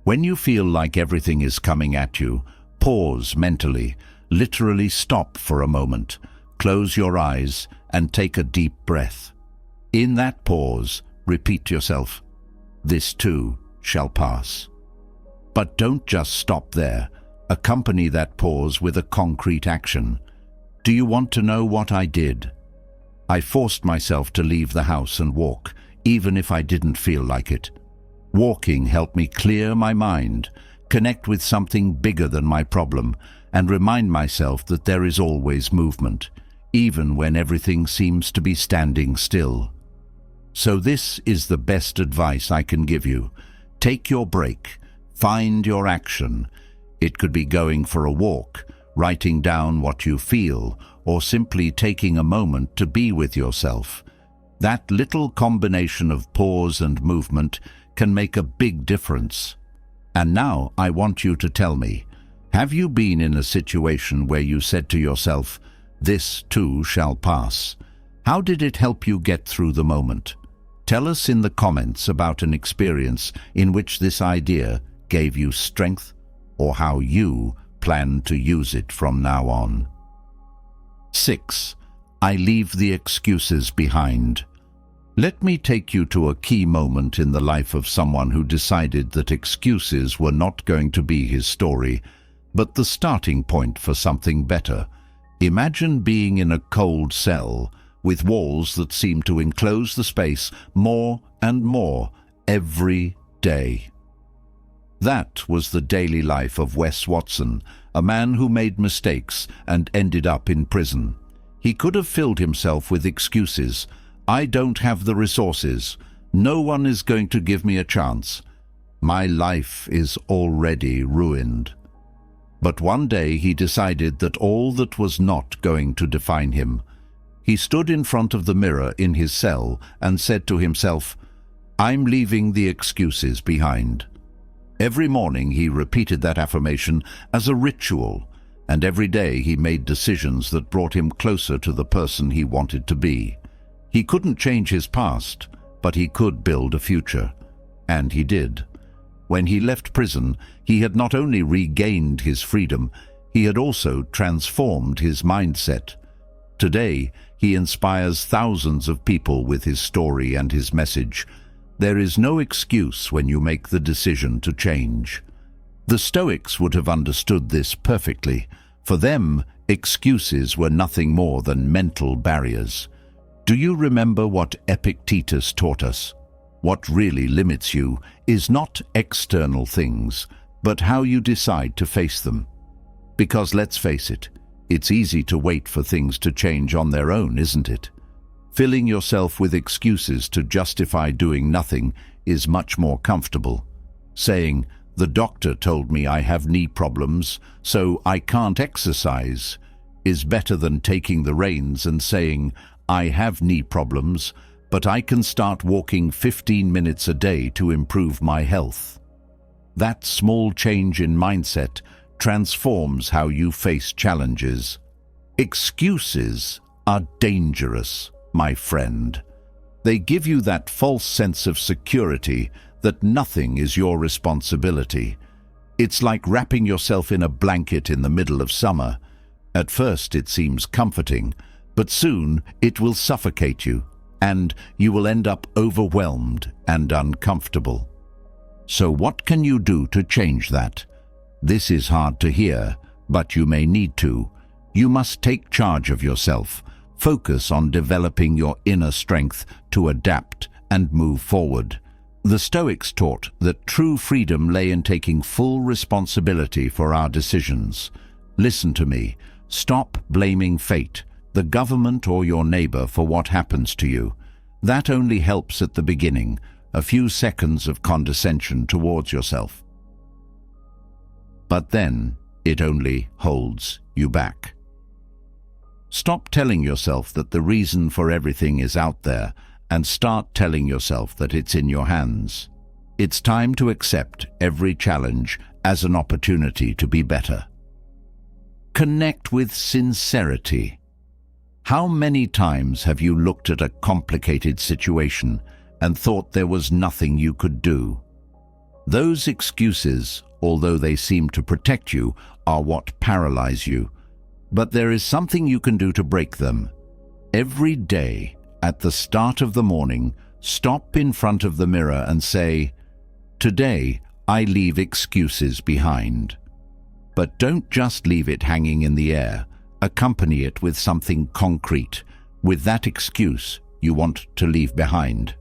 When you feel like everything is coming at you, pause mentally, literally stop for a moment, close your eyes, and take a deep breath. In that pause, repeat to yourself, "This too shall pass." But don't just stop there. Accompany that pause with a concrete action. Do you want to know what I did? I forced myself to leave the house and walk, even if I didn't feel like it. Walking helped me clear my mind, connect with something bigger than my problem, and remind myself that there is always movement, even when everything seems to be standing still. So this is the best advice I can give you. Take your break. Find your action. It could be going for a walk, writing down what you feel, or simply taking a moment to be with yourself. That little combination of pause and movement can make a big difference. And now I want you to tell me, have you been in a situation where you said to yourself, "This too shall pass"? How did it help you get through the moment? Tell us in the comments about an experience in which this idea gave you strength, or how you plan to use it from now on. 6. I leave the excuses behind. Let me take you to a key moment in the life of someone who decided that excuses were not going to be his story, but the starting point for something better. Imagine being in a cold cell, with walls that seem to enclose the space more and more every day. That was the daily life of Wes Watson, a man who made mistakes and ended up in prison. He could have filled himself with excuses. "I don't have the resources. No one is going to give me a chance. My life is already ruined." But one day he decided that all that was not going to define him. He stood in front of the mirror in his cell and said to himself, "I'm leaving the excuses behind." Every morning he repeated that affirmation as a ritual, and every day he made decisions that brought him closer to the person he wanted to be. He couldn't change his past, but he could build a future. And he did. When he left prison, he had not only regained his freedom, he had also transformed his mindset. Today, he inspires thousands of people with his story and his message. There is no excuse when you make the decision to change. The Stoics would have understood this perfectly. For them, excuses were nothing more than mental barriers. Do you remember what Epictetus taught us? What really limits you is not external things, but how you decide to face them. Because let's face it, it's easy to wait for things to change on their own, isn't it? Filling yourself with excuses to justify doing nothing is much more comfortable. Saying, "The doctor told me I have knee problems, so I can't exercise," is better than taking the reins and saying, "I have knee problems, but I can start walking 15 minutes a day to improve my health." That small change in mindset transforms how you face challenges. Excuses are dangerous, my friend. They give you that false sense of security that nothing is your responsibility. It's like wrapping yourself in a blanket in the middle of summer. At first it seems comforting, but soon it will suffocate you, and you will end up overwhelmed and uncomfortable. So what can you do to change that? This is hard to hear, but you may need to. You must take charge of yourself. Focus on developing your inner strength to adapt and move forward. The Stoics taught that true freedom lay in taking full responsibility for our decisions. Listen to me. Stop blaming fate. the government or your neighbor for what happens to you. That only helps at the beginning, a few seconds of condescension towards yourself. But then it only holds you back. Stop telling yourself that the reason for everything is out there and start telling yourself that it's in your hands. It's time to accept every challenge as an opportunity to be better. Connect with sincerity. How many times have you looked at a complicated situation and thought there was nothing you could do? Those excuses, although they seem to protect you, are what paralyze you. But there is something you can do to break them. Every day, at the start of the morning, stop in front of the mirror and say, "Today, I leave excuses behind." But don't just leave it hanging in the air. Accompany it with something concrete, with that excuse you want to leave behind.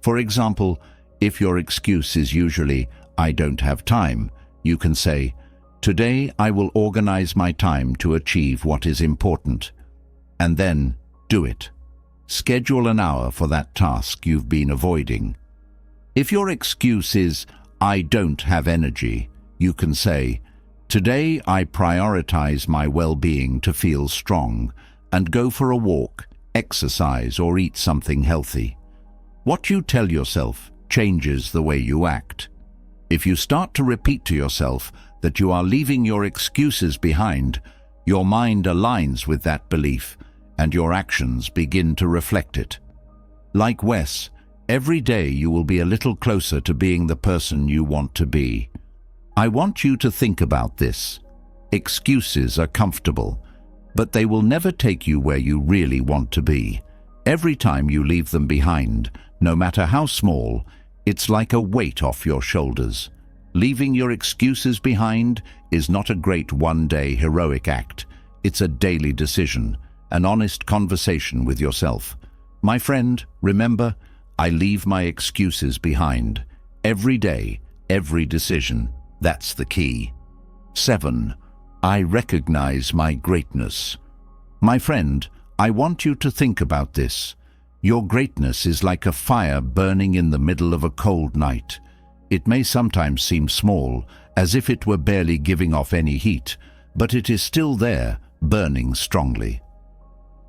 For example, if your excuse is usually, "I don't have time," you can say, "Today I will organize my time to achieve what is important." And then do it. Schedule an hour for that task you've been avoiding. If your excuse is, "I don't have energy," you can say, "Today I prioritize my well-being to feel strong," and go for a walk, exercise, or eat something healthy. What you tell yourself changes the way you act. If you start to repeat to yourself that you are leaving your excuses behind, your mind aligns with that belief, and your actions begin to reflect it. Like Wes, every day you will be a little closer to being the person you want to be. I want you to think about this. Excuses are comfortable, but they will never take you where you really want to be. Every time you leave them behind, no matter how small, it's like a weight off your shoulders. Leaving your excuses behind is not a great one-day heroic act. It's a daily decision, an honest conversation with yourself. My friend, remember, I leave my excuses behind. Every day, every decision. That's the key. 7. I recognize my greatness. My friend, I want you to think about this. Your greatness is like a fire burning in the middle of a cold night. It may sometimes seem small, as if it were barely giving off any heat, but it is still there, burning strongly.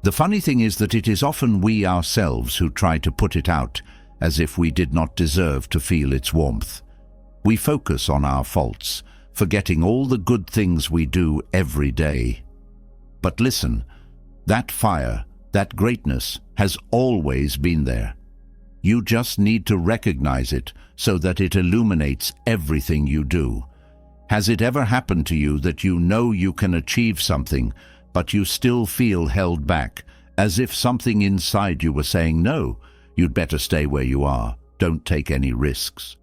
The funny thing is that it is often we ourselves who try to put it out, as if we did not deserve to feel its warmth. We focus on our faults, forgetting all the good things we do every day. But listen, that fire, that greatness, has always been there. You just need to recognize it so that it illuminates everything you do. Has it ever happened to you that you know you can achieve something, but you still feel held back, as if something inside you were saying, "No, you'd better stay where you are, don't take any risks"?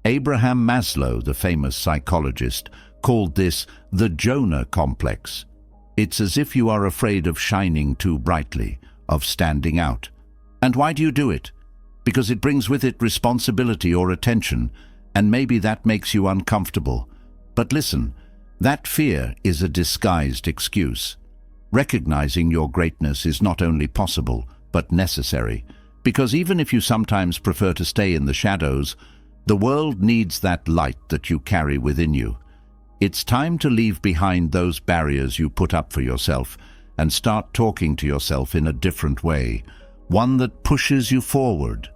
Abraham Maslow, the famous psychologist, called this the Jonah complex. It's as if you are afraid of shining too brightly, of standing out. And why do you do it? Because it brings with it responsibility or attention, and maybe that makes you uncomfortable. But listen, that fear is a disguised excuse. Recognizing your greatness is not only possible, but necessary, because even if you sometimes prefer to stay in the shadows, the world needs that light that you carry within you. It's time to leave behind those barriers you put up for yourself and start talking to yourself in a different way, one that pushes you forward.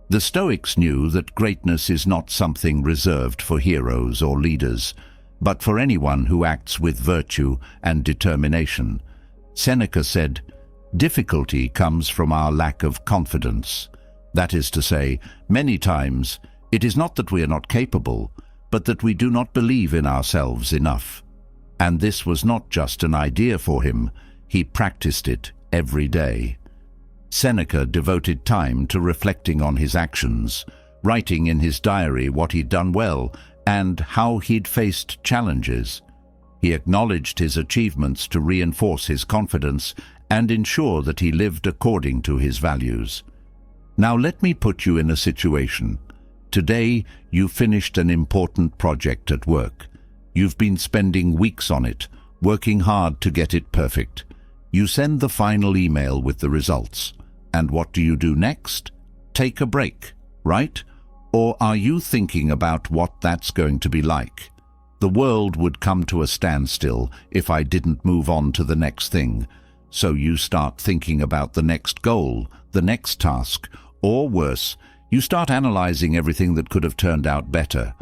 The Stoics knew that greatness is not something reserved for heroes or leaders, but for anyone who acts with virtue and determination. Seneca said, "Difficulty comes from our lack of confidence." That is to say, many times, it is not that we are not capable, but that we do not believe in ourselves enough. And this was not just an idea for him, he practiced it every day. Seneca devoted time to reflecting on his actions, writing in his diary what he'd done well and how he'd faced challenges. He acknowledged his achievements to reinforce his confidence and ensure that he lived according to his values. Now let me put you in a situation. Today, you finished an important project at work. You've been spending weeks on it, working hard to get it perfect. You send the final email with the results. And what do you do next? Take a break, right? Or are you thinking about what that's going to be like? The world would come to a standstill if I didn't move on to the next thing. So you start thinking about the next goal, the next task, or worse, you start analyzing everything that could have turned out better.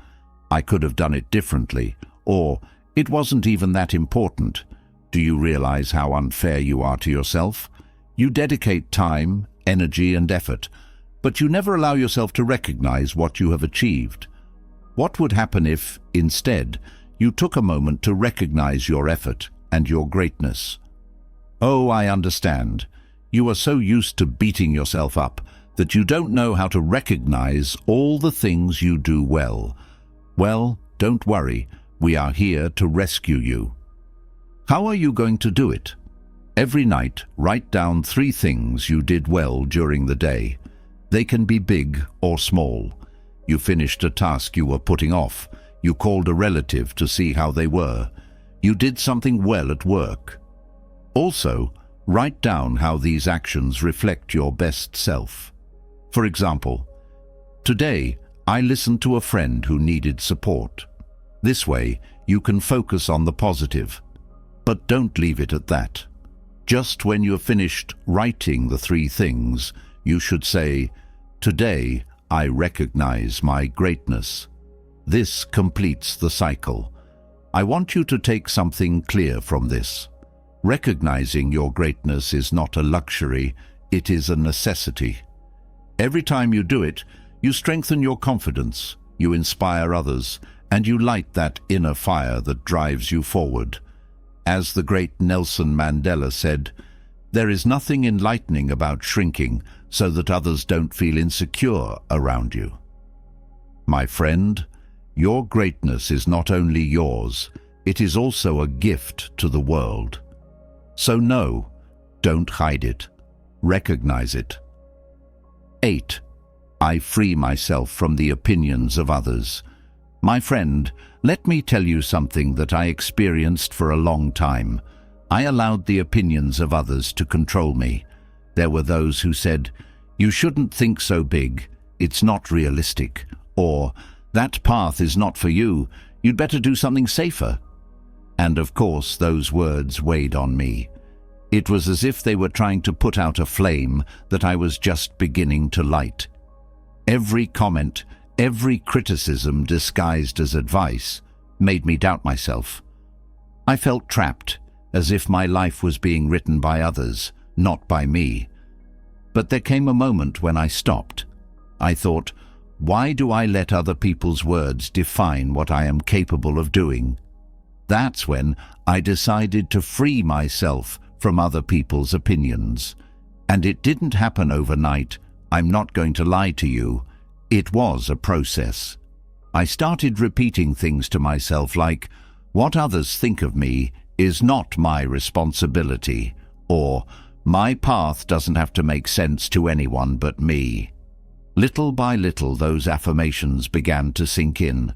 I could have done it differently, or it wasn't even that important. Do you realize how unfair you are to yourself? You dedicate time, energy, and effort, but you never allow yourself to recognize what you have achieved. What would happen if, instead, you took a moment to recognize your effort and your greatness? Oh, I understand. You are so used to beating yourself up that you don't know how to recognize all the things you do well. Well, don't worry. We are here to rescue you. How are you going to do it? Every night, write down 3 things you did well during the day. They can be big or small. You finished a task you were putting off. You called a relative to see how they were. You did something well at work. Also, write down how these actions reflect your best self. For example, today I listened to a friend who needed support. This way, you can focus on the positive. But don't leave it at that. Just when you're finished writing the 3 things, you should say, "Today I recognize my greatness." This completes the cycle. I want you to take something clear from this. Recognizing your greatness is not a luxury, it is a necessity. Every time you do it, you strengthen your confidence, you inspire others, and you light that inner fire that drives you forward. As the great Nelson Mandela said, "There is nothing enlightening about shrinking so that others don't feel insecure around you." My friend, your greatness is not only yours, it is also a gift to the world. So no, don't hide it. Recognize it. 8. I free myself from the opinions of others. My friend, let me tell you something that I experienced for a long time. I allowed the opinions of others to control me. There were those who said, "You shouldn't think so big, it's not realistic," or "That path is not for you, you'd better do something safer." And of course, those words weighed on me. It was as if they were trying to put out a flame that I was just beginning to light. Every comment, every criticism disguised as advice, made me doubt myself. I felt trapped, as if my life was being written by others, not by me. But there came a moment when I stopped. I thought, why do I let other people's words define what I am capable of doing? That's when I decided to free myself from other people's opinions. And it didn't happen overnight. I'm not going to lie to you. It was a process. I started repeating things to myself like, "What others think of me is not my responsibility," or "My path doesn't have to make sense to anyone but me." Little by little, those affirmations began to sink in.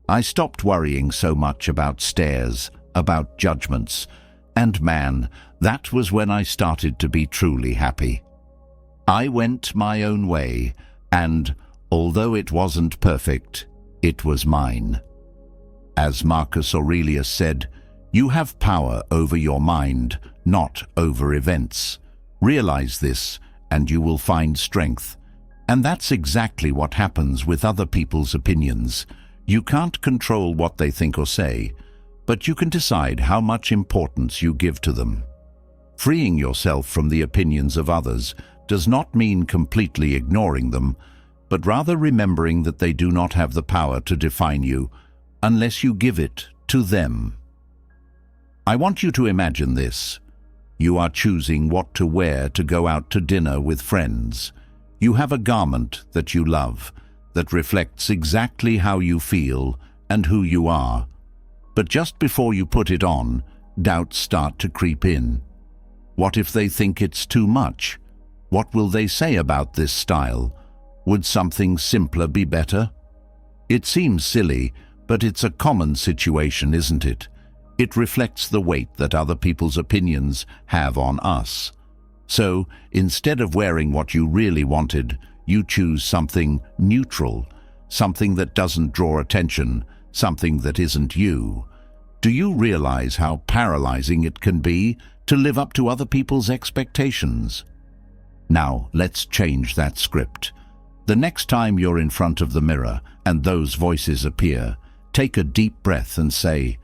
I stopped worrying so much about stares, about judgments, and man, that was when I started to be truly happy. I went my own way, and although it wasn't perfect, it was mine. As Marcus Aurelius said, "You have power over your mind, not over events. Realize this, and you will find strength." And that's exactly what happens with other people's opinions. You can't control what they think or say, but you can decide how much importance you give to them. Freeing yourself from the opinions of others does not mean completely ignoring them, but rather remembering that they do not have the power to define you unless you give it to them. I want you to imagine this. You are choosing what to wear to go out to dinner with friends. You have a garment that you love, that reflects exactly how you feel and who you are. But just before you put it on, doubts start to creep in. What if they think it's too much? What will they say about this style? Would something simpler be better? It seems silly, but it's a common situation, isn't it? It reflects the weight that other people's opinions have on us. So, instead of wearing what you really wanted, you choose something neutral, something that doesn't draw attention, something that isn't you. Do you realize how paralyzing it can be to live up to other people's expectations? Now, let's change that script. The next time you're in front of the mirror and those voices appear, take a deep breath and say,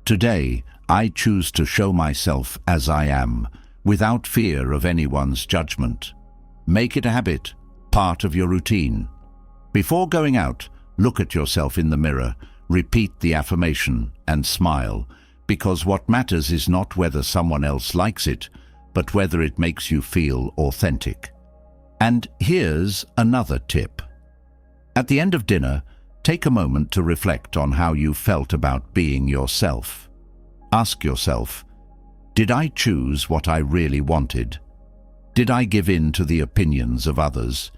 "Today, I choose to show myself as I am, without fear of anyone's judgment." Make it a habit, part of your routine. Before going out, look at yourself in the mirror, repeat the affirmation, and smile, because what matters is not whether someone else likes it, but whether it makes you feel authentic. And here's another tip. At the end of dinner, take a moment to reflect on how you felt about being yourself. Ask yourself, did I choose what I really wanted? Did I give in to the opinions of others?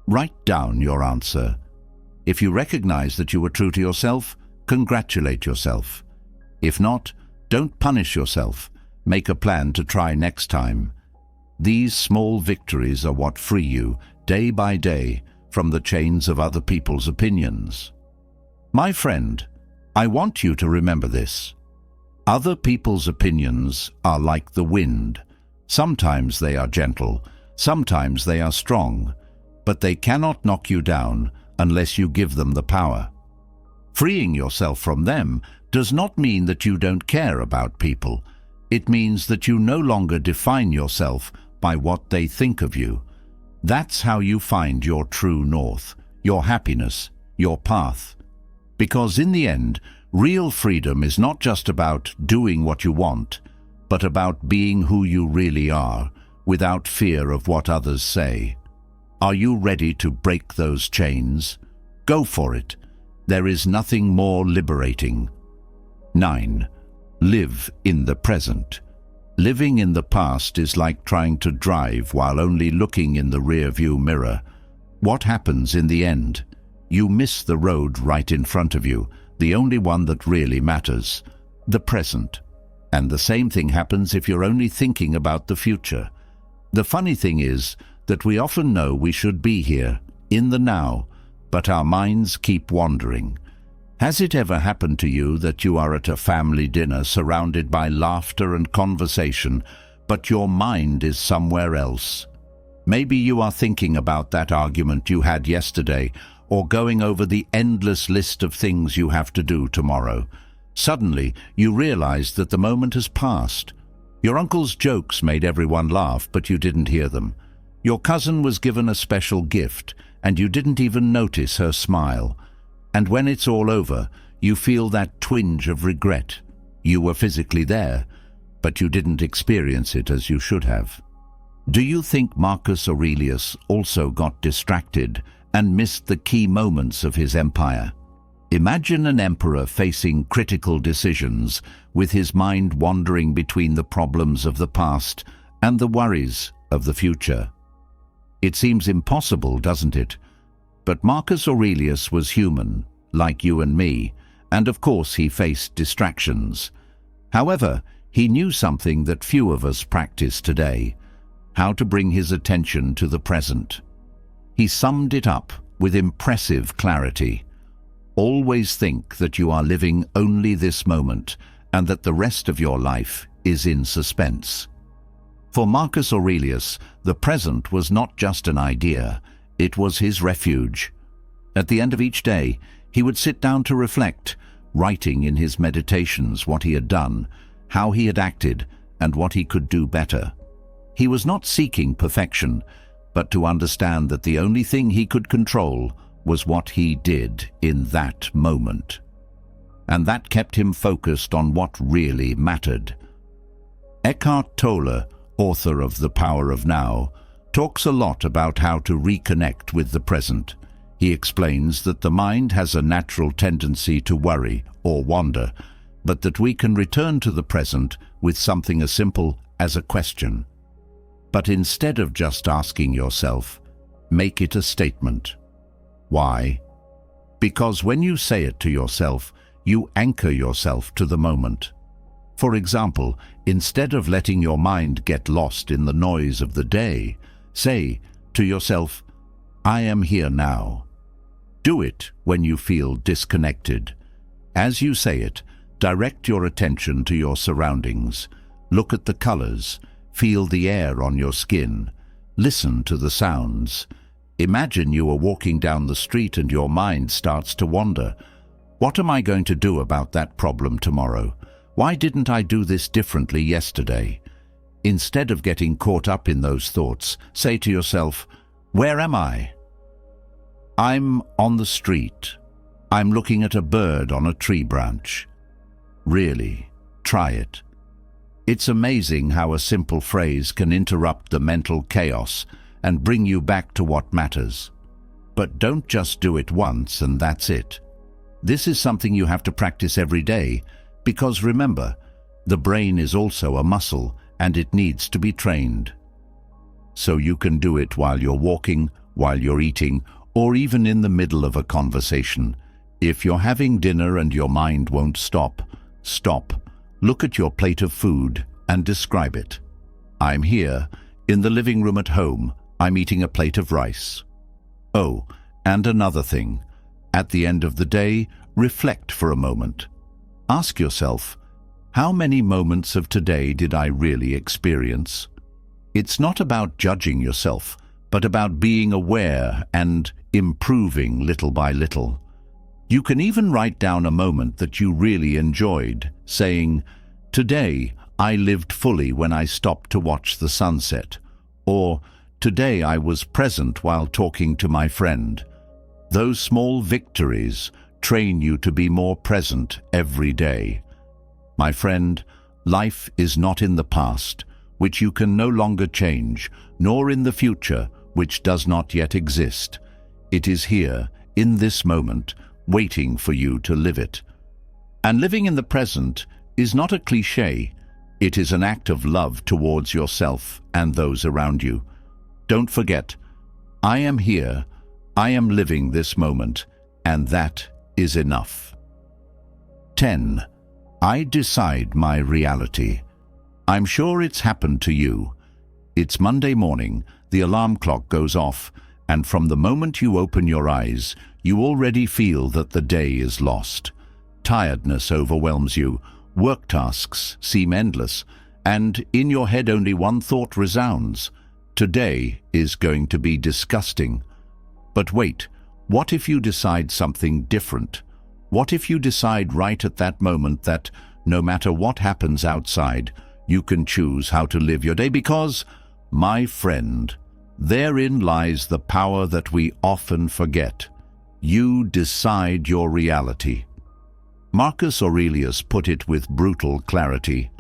Write down your answer. If you recognize that you were true to yourself, congratulate yourself. If not, don't punish yourself. Make a plan to try next time. These small victories are what free you, day by day, from the chains of other people's opinions. My friend, I want you to remember this. Other people's opinions are like the wind. Sometimes they are gentle, sometimes they are strong, but they cannot knock you down unless you give them the power. Freeing yourself from them does not mean that you don't care about people. It means that you no longer define yourself by what they think of you. That's how you find your true north, your happiness, your path. Because in the end, real freedom is not just about doing what you want, but about being who you really are, without fear of what others say. Are you ready to break those chains? Go for it. There is nothing more liberating. 9. Live in the present. Living in the past is like trying to drive while only looking in the rear-view mirror. What happens in the end? You miss the road right in front of you, the only one that really matters, the present. And the same thing happens if you're only thinking about the future. The funny thing is that we often know we should be here, in the now, but our minds keep wandering. Has it ever happened to you that you are at a family dinner surrounded by laughter and conversation, but your mind is somewhere else? Maybe you are thinking about that argument you had yesterday, or going over the endless list of things you have to do tomorrow. Suddenly, you realize that the moment has passed. Your uncle's jokes made everyone laugh, but you didn't hear them. Your cousin was given a special gift, and you didn't even notice her smile. And when it's all over, you feel that twinge of regret. You were physically there, but you didn't experience it as you should have. Do you think Marcus Aurelius also got distracted and missed the key moments of his empire? Imagine an emperor facing critical decisions, with his mind wandering between the problems of the past and the worries of the future. It seems impossible, doesn't it? But Marcus Aurelius was human, like you and me, and of course he faced distractions. However, he knew something that few of us practice today: how to bring his attention to the present. He summed it up with impressive clarity. Always think that you are living only this moment, and that the rest of your life is in suspense. For Marcus Aurelius, the present was not just an idea, it was his refuge. At the end of each day, he would sit down to reflect, writing in his meditations what he had done, how he had acted, and what he could do better. He was not seeking perfection, but to understand that the only thing he could control was what he did in that moment. And that kept him focused on what really mattered. Eckhart Tolle, author of The Power of Now, talks a lot about how to reconnect with the present. He explains that the mind has a natural tendency to worry or wander, but that we can return to the present with something as simple as a question. But instead of just asking yourself, make it a statement. Why? Because when you say it to yourself, you anchor yourself to the moment. For example, instead of letting your mind get lost in the noise of the day, say to yourself, "I am here now." Do it when you feel disconnected. As you say it, direct your attention to your surroundings. Look at the colors, feel the air on your skin, listen to the sounds. Imagine you are walking down the street and your mind starts to wander. What am I going to do about that problem tomorrow? Why didn't I do this differently yesterday? Instead of getting caught up in those thoughts, say to yourself, "Where am I? I'm on the street. I'm looking at a bird on a tree branch." Really, try it. It's amazing how a simple phrase can interrupt the mental chaos and bring you back to what matters. But don't just do it once and that's it. This is something you have to practice every day, because remember, the brain is also a muscle and it needs to be trained. So you can do it while you're walking, while you're eating, or even in the middle of a conversation. If you're having dinner and your mind won't stop, look at your plate of food and describe it. "I'm here, in the living room at home. I'm eating a plate of rice." Oh, and another thing. At the end of the day, reflect for a moment. Ask yourself, how many moments of today did I really experience? It's not about judging yourself, but about being aware and improving little by little. You can even write down a moment that you really enjoyed, saying, "Today I lived fully when I stopped to watch the sunset," or "Today I was present while talking to my friend." Those small victories train you to be more present every day. My friend, life is not in the past, which you can no longer change, nor in the future, which does not yet exist. It is here, in this moment, waiting for you to live it. And living in the present is not a cliché. It is an act of love towards yourself and those around you. Don't forget, I am here, I am living this moment, and that is enough. 10. I decide my reality. I'm sure it's happened to you. It's Monday morning, the alarm clock goes off, and from the moment you open your eyes, you already feel that the day is lost. Tiredness overwhelms you, work tasks seem endless, and in your head only one thought resounds: today is going to be disgusting. But wait, what if you decide something different? What if you decide right at that moment that, no matter what happens outside, you can choose how to live your day? Because, my friend, therein lies the power that we often forget. You decide your reality. Marcus Aurelius put it with brutal clarity.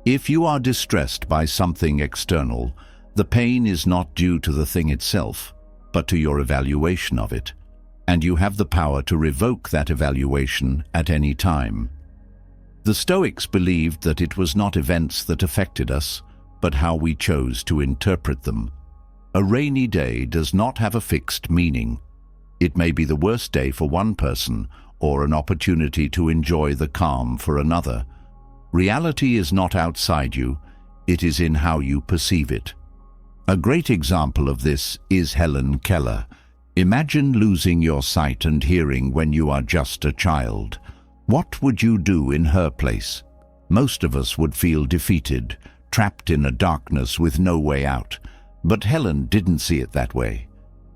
If you are distressed by something external, the pain is not due to the thing itself, but to your evaluation of it, and you have the power to revoke that evaluation at any time. The Stoics believed that it was not events that affected us, but how we chose to interpret them. A rainy day does not have a fixed meaning. It may be the worst day for one person, or an opportunity to enjoy the calm for another. Reality is not outside you, it is in how you perceive it. A great example of this is Helen Keller. Imagine losing your sight and hearing when you are just a child. What would you do in her place? Most of us would feel defeated, trapped in a darkness with no way out. But Helen didn't see it that way.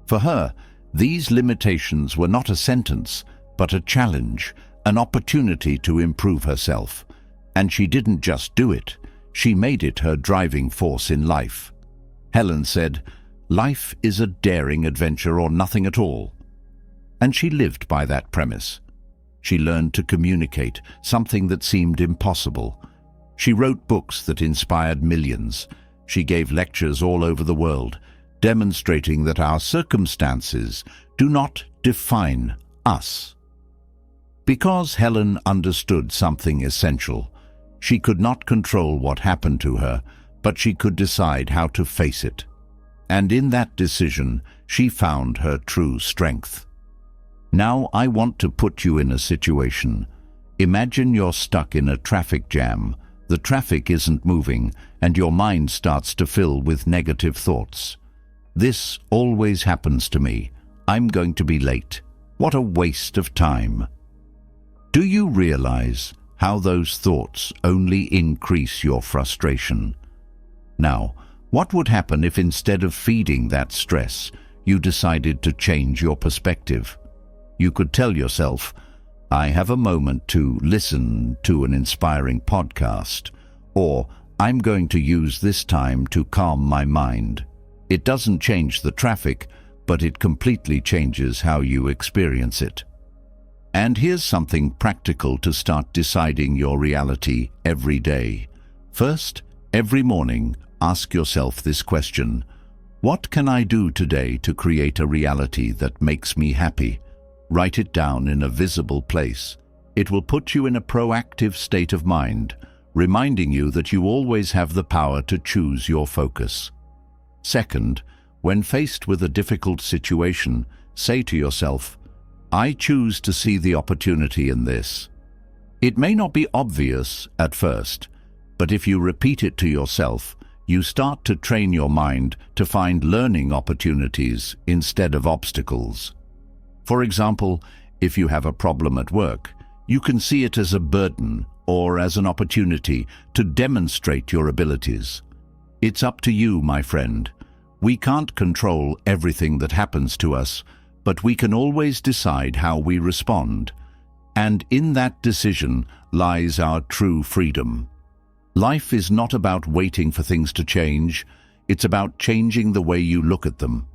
For her, these limitations were not a sentence, but a challenge, an opportunity to improve herself. And she didn't just do it, she made it her driving force in life. Helen said, "Life is a daring adventure or nothing at all." And she lived by that premise. She learned to communicate, something that seemed impossible. She wrote books that inspired millions. She gave lectures all over the world, demonstrating that our circumstances do not define us. Because Helen understood something essential, she could not control what happened to her, but she could decide how to face it. And in that decision, she found her true strength. Now I want to put you in a situation. Imagine you're stuck in a traffic jam. The traffic isn't moving, and your mind starts to fill with negative thoughts. This always happens to me. I'm going to be late. What a waste of time. Do you realize how those thoughts only increase your frustration? Now, what would happen if instead of feeding that stress, you decided to change your perspective? You could tell yourself, I have a moment to listen to an inspiring podcast, or I'm going to use this time to calm my mind. It doesn't change the traffic, but it completely changes how you experience it. And here's something practical to start deciding your reality every day. First, every morning, ask yourself this question: what can I do today to create a reality that makes me happy? Write it down in a visible place. It will put you in a proactive state of mind, reminding you that you always have the power to choose your focus. Second, when faced with a difficult situation, say to yourself, I choose to see the opportunity in this. It may not be obvious at first, but if you repeat it to yourself, you start to train your mind to find learning opportunities instead of obstacles. For example, if you have a problem at work, you can see it as a burden or as an opportunity to demonstrate your abilities. It's up to you, my friend. We can't control everything that happens to us, but we can always decide how we respond. And in that decision lies our true freedom. Life is not about waiting for things to change. It's about changing the way you look at them.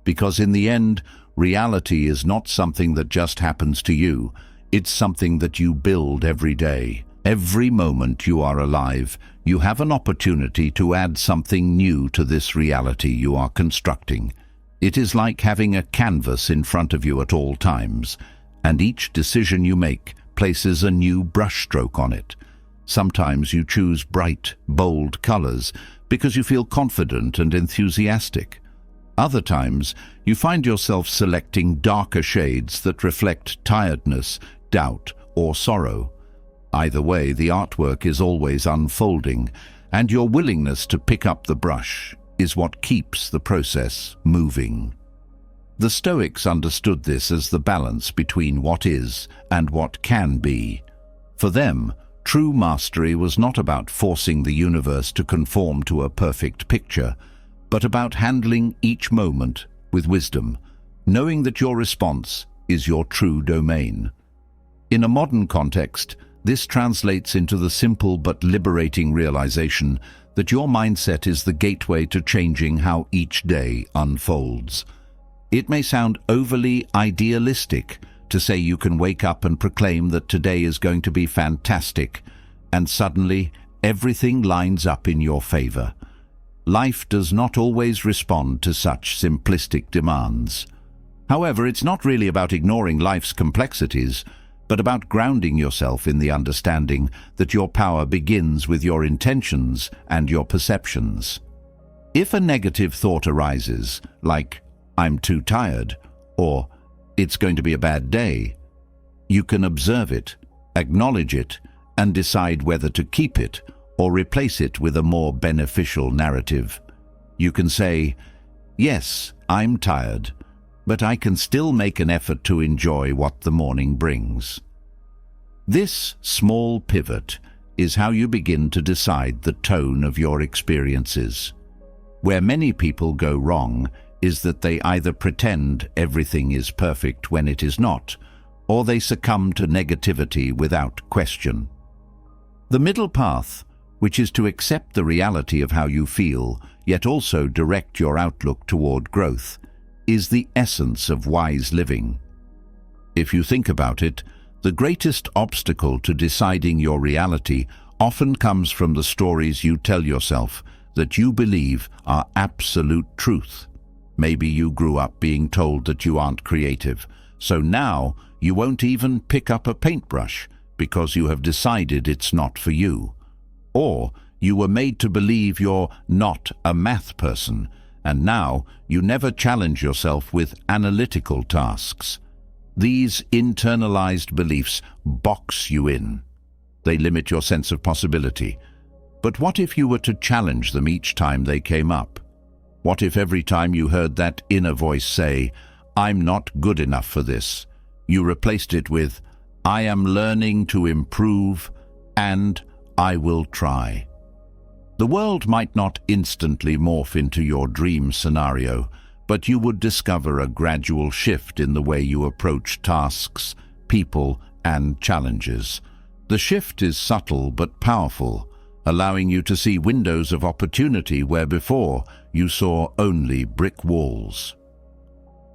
Because in the end, reality is not something that just happens to you. It's something that you build every day. Every moment you are alive, you have an opportunity to add something new to this reality you are constructing. It is like having a canvas in front of you at all times, and each decision you make places a new brushstroke on it. Sometimes you choose bright, bold colors because you feel confident and enthusiastic. Other times, you find yourself selecting darker shades that reflect tiredness, doubt, or sorrow. Either way, the artwork is always unfolding, and your willingness to pick up the brush is what keeps the process moving. The Stoics understood this as the balance between what is and what can be. For them, true mastery was not about forcing the universe to conform to a perfect picture, but about handling each moment with wisdom, knowing that your response is your true domain. In a modern context, this translates into the simple but liberating realization that your mindset is the gateway to changing how each day unfolds. It may sound overly idealistic to say you can wake up and proclaim that today is going to be fantastic, and suddenly everything lines up in your favor. Life does not always respond to such simplistic demands. However, it's not really about ignoring life's complexities, but about grounding yourself in the understanding that your power begins with your intentions and your perceptions. If a negative thought arises, like, I'm too tired, or it's going to be a bad day, you can observe it, acknowledge it, and decide whether to keep it or replace it with a more beneficial narrative. You can say, yes, I'm tired, but I can still make an effort to enjoy what the morning brings. This small pivot is how you begin to decide the tone of your experiences. Where many people go wrong is that they either pretend everything is perfect when it is not, or they succumb to negativity without question. The middle path, which is to accept the reality of how you feel, yet also direct your outlook toward growth, is the essence of wise living. If you think about it, the greatest obstacle to deciding your reality often comes from the stories you tell yourself that you believe are absolute truth. Maybe you grew up being told that you aren't creative, so now you won't even pick up a paintbrush because you have decided it's not for you. Or you were made to believe you're not a math person, and now you never challenge yourself with analytical tasks. These internalized beliefs box you in. They limit your sense of possibility, But what if you were to challenge them each time they came up? What if every time you heard that inner voice say, "I'm not good enough for this," you replaced it with, "I am learning to improve and I will try"? The world might not instantly morph into your dream scenario, but you would discover a gradual shift in the way you approach tasks, people, and challenges. The shift is subtle but powerful, allowing you to see windows of opportunity where before you saw only brick walls.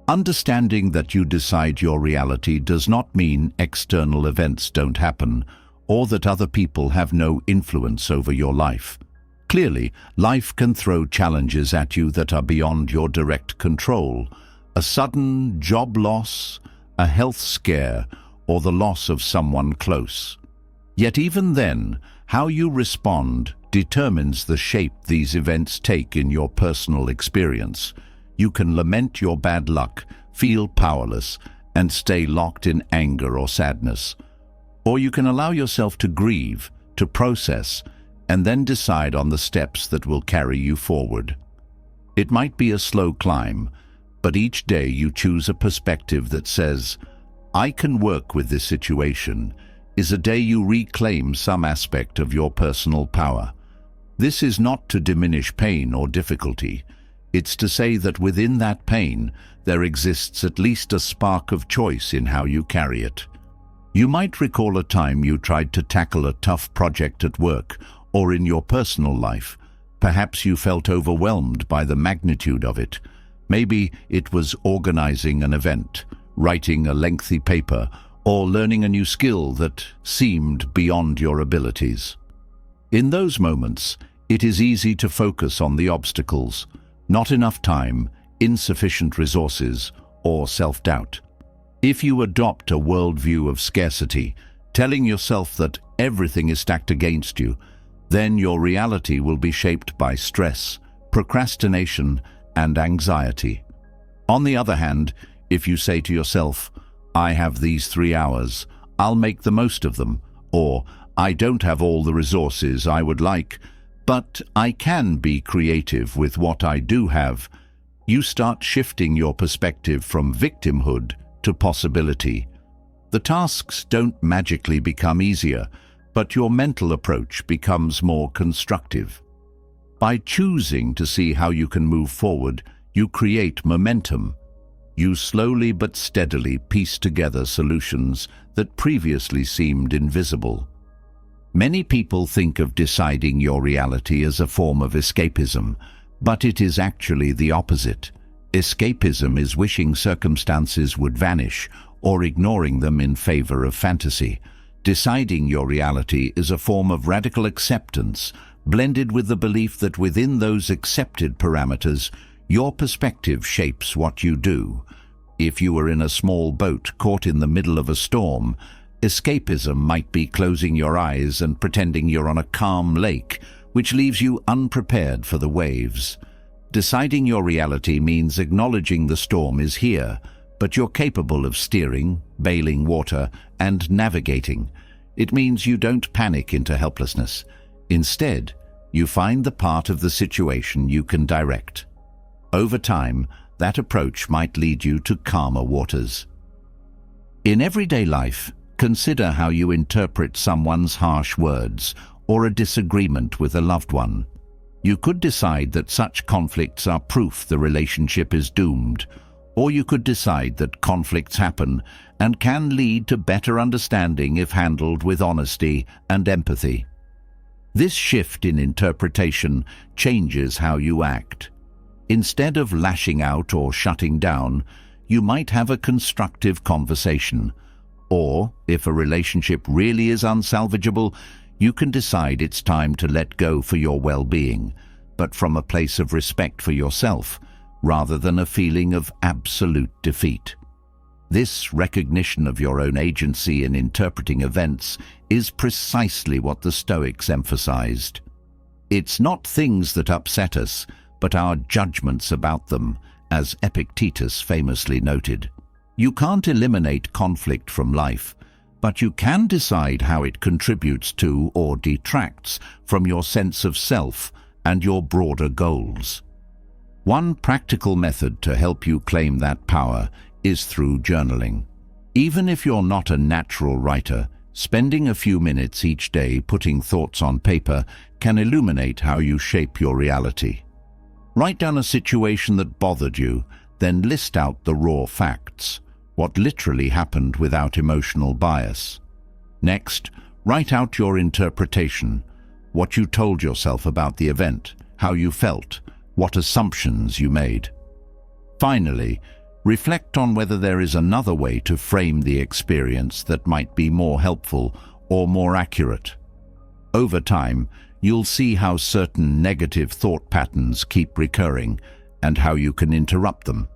Understanding that you decide your reality does not mean external events don't happen, or that other people have no influence over your life. Clearly, life can throw challenges at you that are beyond your direct control. A sudden job loss, a health scare, or the loss of someone close. Yet even then, how you respond determines the shape these events take in your personal experience. You can lament your bad luck, feel powerless, and stay locked in anger or sadness. Or you can allow yourself to grieve, to process, and then decide on the steps that will carry you forward. It might be a slow climb, but each day you choose a perspective that says, "I can work with this situation," is a day you reclaim some aspect of your personal power. This is not to diminish pain or difficulty. It's to say that within that pain, there exists at least a spark of choice in how you carry it. You might recall a time you tried to tackle a tough project at work or in your personal life. Perhaps you felt overwhelmed by the magnitude of it. Maybe it was organizing an event, writing a lengthy paper, or learning a new skill that seemed beyond your abilities. In those moments, it is easy to focus on the obstacles, not enough time, insufficient resources, or self-doubt. If you adopt a worldview of scarcity, telling yourself that everything is stacked against you, then your reality will be shaped by stress, procrastination, and anxiety. On the other hand, if you say to yourself, "I have these 3 hours, I'll make the most of them," or "I don't have all the resources I would like, but I can be creative with what I do have," you start shifting your perspective from victimhood to possibility. The tasks don't magically become easier, but your mental approach becomes more constructive. By choosing to see how you can move forward, you create momentum. You slowly but steadily piece together solutions that previously seemed invisible. Many people think of deciding your reality as a form of escapism, but it is actually the opposite. Escapism is wishing circumstances would vanish or ignoring them in favor of fantasy. Deciding your reality is a form of radical acceptance, blended with the belief that within those accepted parameters, your perspective shapes what you do. If you were in a small boat caught in the middle of a storm, escapism might be closing your eyes and pretending you're on a calm lake, which leaves you unprepared for the waves. Deciding your reality means acknowledging the storm is here, but you're capable of steering, bailing water, and navigating. It means you don't panic into helplessness. Instead, you find the part of the situation you can direct. Over time, that approach might lead you to calmer waters. In everyday life, consider how you interpret someone's harsh words or a disagreement with a loved one. You could decide that such conflicts are proof the relationship is doomed, or you could decide that conflicts happen and can lead to better understanding if handled with honesty and empathy. This shift in interpretation changes how you act. Instead of lashing out or shutting down, you might have a constructive conversation. Or, if a relationship really is unsalvageable, you can decide it's time to let go for your well-being, but from a place of respect for yourself, rather than a feeling of absolute defeat. This recognition of your own agency in interpreting events is precisely what the Stoics emphasized. It's not things that upset us, but our judgments about them, as Epictetus famously noted. You can't eliminate conflict from life, but you can decide how it contributes to or detracts from your sense of self and your broader goals. One practical method to help you claim that power is through journaling. Even if you're not a natural writer, spending a few minutes each day putting thoughts on paper can illuminate how you shape your reality. Write down a situation that bothered you, then list out the raw facts, what literally happened without emotional bias. Next, write out your interpretation, what you told yourself about the event, how you felt, what assumptions you made. Finally, reflect on whether there is another way to frame the experience that might be more helpful or more accurate. Over time, you'll see how certain negative thought patterns keep recurring and how you can interrupt them.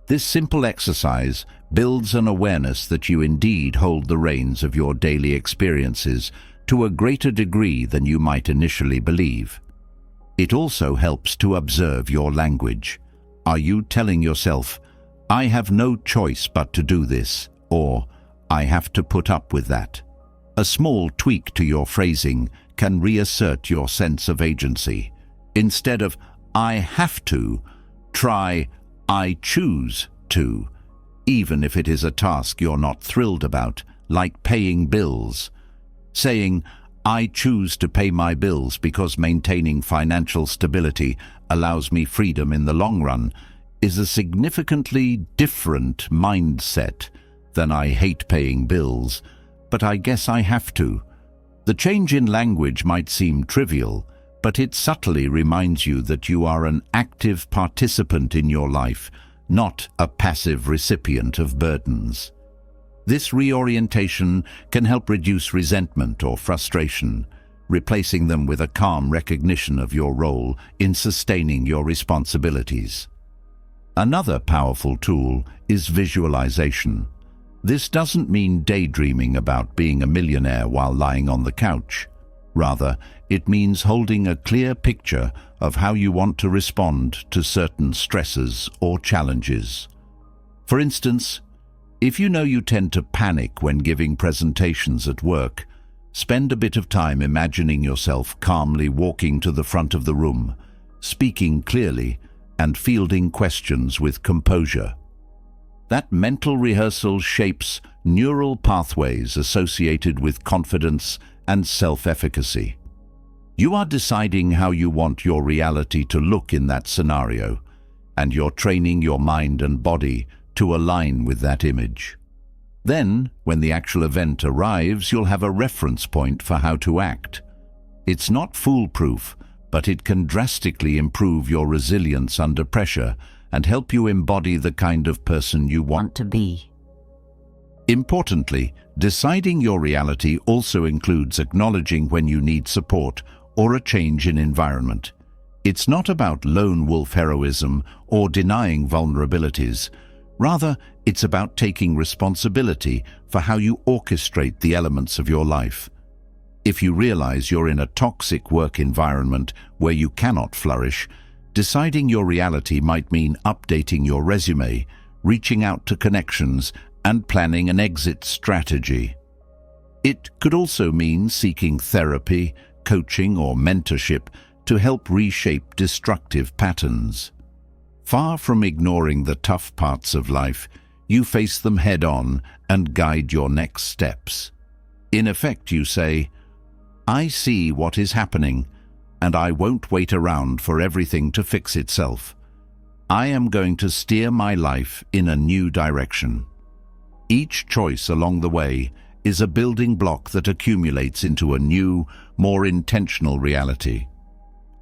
This simple exercise builds an awareness that you indeed hold the reins of your daily experiences to a greater degree than you might initially believe. It also helps to observe your language. Are you telling yourself, "I have no choice but to do this," or "I have to put up with that"? A small tweak to your phrasing can reassert your sense of agency. Instead of "I have to," try "I choose to," even if it is a task you're not thrilled about, like paying bills. Saying, "I choose to pay my bills because maintaining financial stability allows me freedom in the long run," is a significantly different mindset than "I hate paying bills, but I guess I have to." The change in language might seem trivial, but it subtly reminds you that you are an active participant in your life, not a passive recipient of burdens. This reorientation can help reduce resentment or frustration, replacing them with a calm recognition of your role in sustaining your responsibilities. Another powerful tool is visualization. This doesn't mean daydreaming about being a millionaire while lying on the couch. Rather, it means holding a clear picture of how you want to respond to certain stresses or challenges. For instance, if you know you tend to panic when giving presentations at work, spend a bit of time imagining yourself calmly walking to the front of the room, speaking clearly, and fielding questions with composure. That mental rehearsal shapes neural pathways associated with confidence and self-efficacy. You are deciding how you want your reality to look in that scenario, and you're training your mind and body to align with that image. Then, when the actual event arrives, you'll have a reference point for how to act. It's not foolproof, but it can drastically improve your resilience under pressure and help you embody the kind of person you want to be. Importantly, deciding your reality also includes acknowledging when you need support or a change in environment. It's not about lone wolf heroism or denying vulnerabilities. Rather, it's about taking responsibility for how you orchestrate the elements of your life. If you realize you're in a toxic work environment where you cannot flourish, deciding your reality might mean updating your resume, reaching out to connections, and planning an exit strategy. It could also mean seeking therapy, coaching, or mentorship to help reshape destructive patterns. Far from ignoring the tough parts of life, you face them head-on and guide your next steps. In effect, you say, "I see what is happening, and I won't wait around for everything to fix itself. I am going to steer my life in a new direction." Each choice along the way is a building block that accumulates into a new, more intentional reality.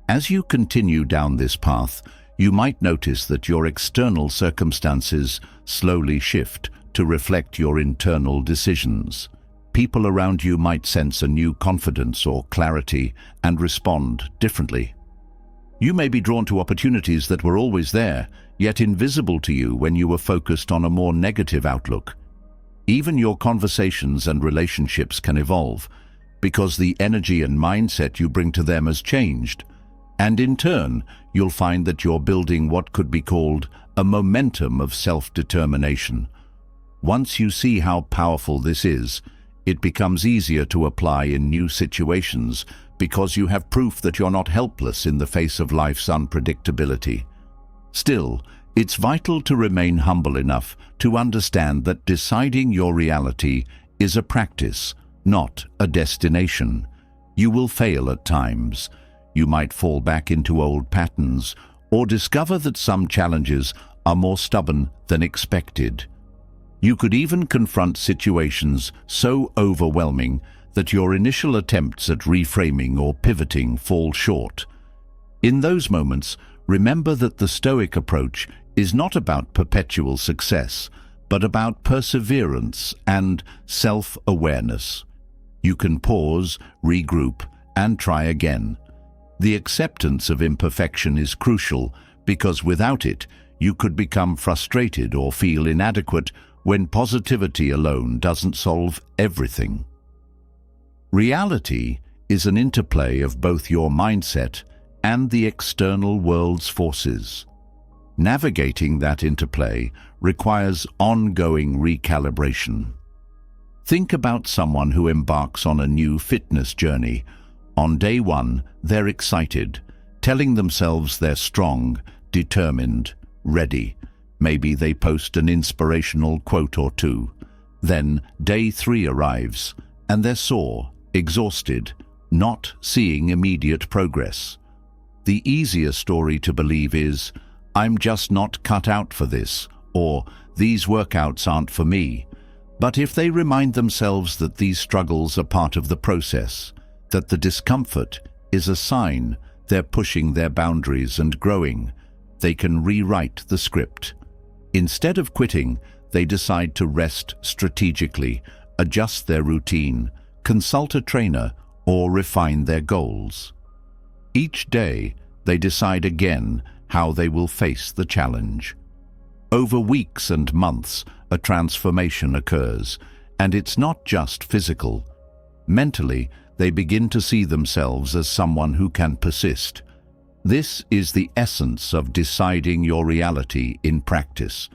As you continue down this path, you might notice that your external circumstances slowly shift to reflect your internal decisions. People around you might sense a new confidence or clarity and respond differently. You may be drawn to opportunities that were always there, yet invisible to you when you were focused on a more negative outlook. Even your conversations and relationships can evolve, because the energy and mindset you bring to them has changed. And in turn, you'll find that you're building what could be called a momentum of self-determination. Once you see how powerful this is, It becomes easier to apply in new situations because you have proof that you're not helpless in the face of life's unpredictability. Still, it's vital to remain humble enough to understand that deciding your reality is a practice, not a destination. You will fail at times. You might fall back into old patterns or discover that some challenges are more stubborn than expected. You could even confront situations so overwhelming that your initial attempts at reframing or pivoting fall short. In those moments, remember that the Stoic approach is not about perpetual success, but about perseverance and self-awareness. You can pause, regroup, and try again. The acceptance of imperfection is crucial because without it, you could become frustrated or feel inadequate when positivity alone doesn't solve everything. Reality is an interplay of both your mindset and the external world's forces. Navigating that interplay requires ongoing recalibration. Think about someone who embarks on a new fitness journey. On day one, they're excited, telling themselves they're strong, determined, ready. Maybe they post an inspirational quote or two. Then day 3 arrives, and they're sore, exhausted, not seeing immediate progress. The easier story to believe is, "I'm just not cut out for this," or "these workouts aren't for me." But if they remind themselves that these struggles are part of the process, that the discomfort is a sign they're pushing their boundaries and growing, they can rewrite the script. Instead of quitting, they decide to rest strategically, adjust their routine, consult a trainer, or refine their goals. Each day, they decide again how they will face the challenge. Over weeks and months, a transformation occurs, and it's not just physical. Mentally, they begin to see themselves as someone who can persist. This is the essence of deciding your reality in practice.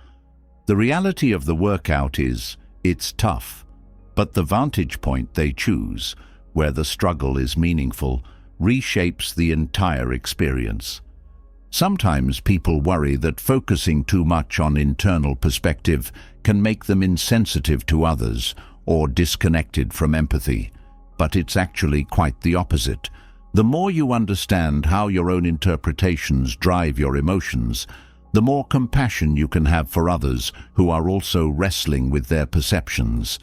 The reality of the workout is, it's tough, but the vantage point they choose, where the struggle is meaningful, reshapes the entire experience. Sometimes people worry that focusing too much on internal perspective can make them insensitive to others or disconnected from empathy, but it's actually quite the opposite. The more you understand how your own interpretations drive your emotions, the more compassion you can have for others who are also wrestling with their perceptions.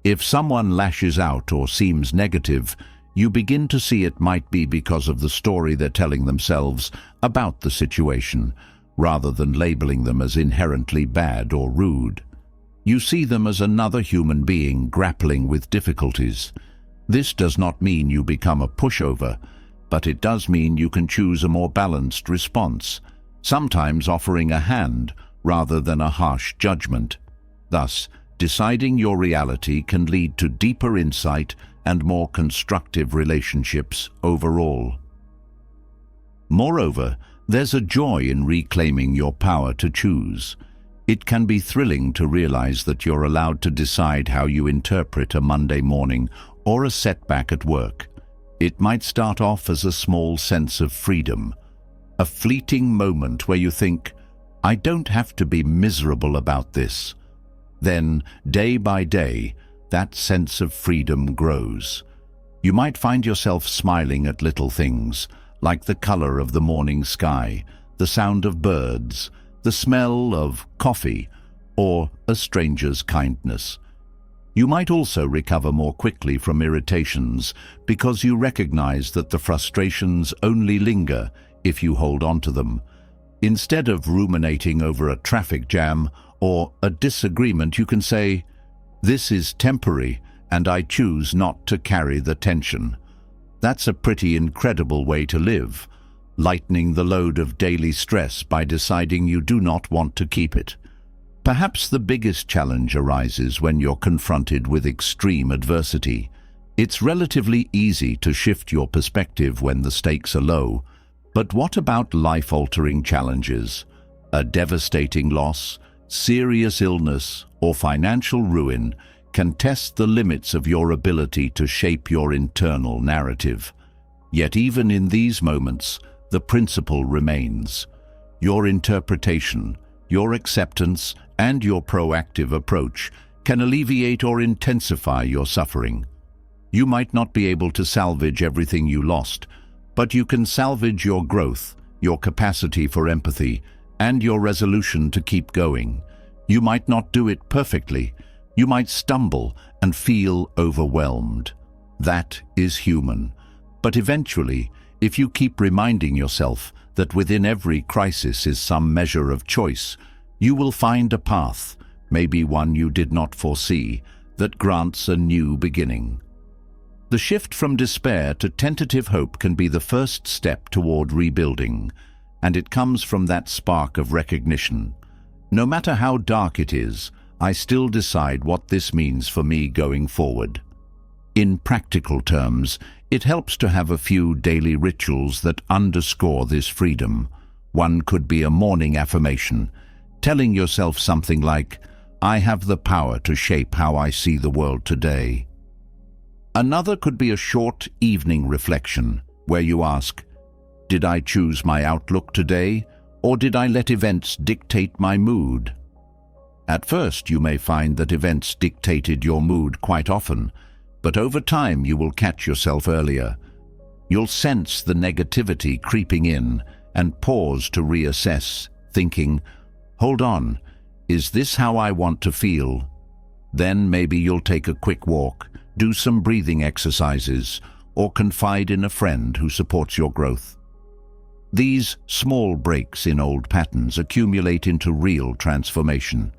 If someone lashes out or seems negative, you begin to see it might be because of the story they're telling themselves about the situation, rather than labeling them as inherently bad or rude. You see them as another human being grappling with difficulties. This does not mean you become a pushover, but it does mean you can choose a more balanced response, sometimes offering a hand rather than a harsh judgment. Thus, deciding your reality can lead to deeper insight and more constructive relationships overall. Moreover, there's a joy in reclaiming your power to choose. It can be thrilling to realize that you're allowed to decide how you interpret a Monday morning or a setback at work. It might start off as a small sense of freedom, a fleeting moment where you think, "I don't have to be miserable about this." Then, day by day, that sense of freedom grows. You might find yourself smiling at little things, like the color of the morning sky, the sound of birds, the smell of coffee, or a stranger's kindness. You might also recover more quickly from irritations because you recognize that the frustrations only linger if you hold on to them. Instead of ruminating over a traffic jam or a disagreement, you can say, "This is temporary, and I choose not to carry the tension." That's a pretty incredible way to live, lightening the load of daily stress by deciding you do not want to keep it. Perhaps the biggest challenge arises when you're confronted with extreme adversity. It's relatively easy to shift your perspective when the stakes are low, but what about life-altering challenges? A devastating loss, serious illness, or financial ruin can test the limits of your ability to shape your internal narrative. Yet even in these moments, the principle remains. Your interpretation, your acceptance, and your proactive approach can alleviate or intensify your suffering. You might not be able to salvage everything you lost, but you can salvage your growth, your capacity for empathy, and your resolution to keep going. You might not do it perfectly. You might stumble and feel overwhelmed. That is human. But eventually, if you keep reminding yourself that within every crisis is some measure of choice, you will find a path, maybe one you did not foresee, that grants a new beginning. The shift from despair to tentative hope can be the first step toward rebuilding, and it comes from that spark of recognition. No matter how dark it is, I still decide what this means for me going forward. In practical terms, it helps to have a few daily rituals that underscore this freedom. One could be a morning affirmation, telling yourself something like, "I have the power to shape how I see the world today." Another could be a short evening reflection, where you ask, "Did I choose my outlook today, or did I let events dictate my mood?" At first, you may find that events dictated your mood quite often, but over time you will catch yourself earlier. You'll sense the negativity creeping in and pause to reassess, thinking, "Hold on, is this how I want to feel?" Then maybe you'll take a quick walk, do some breathing exercises, or confide in a friend who supports your growth. These small breaks in old patterns accumulate into real transformation.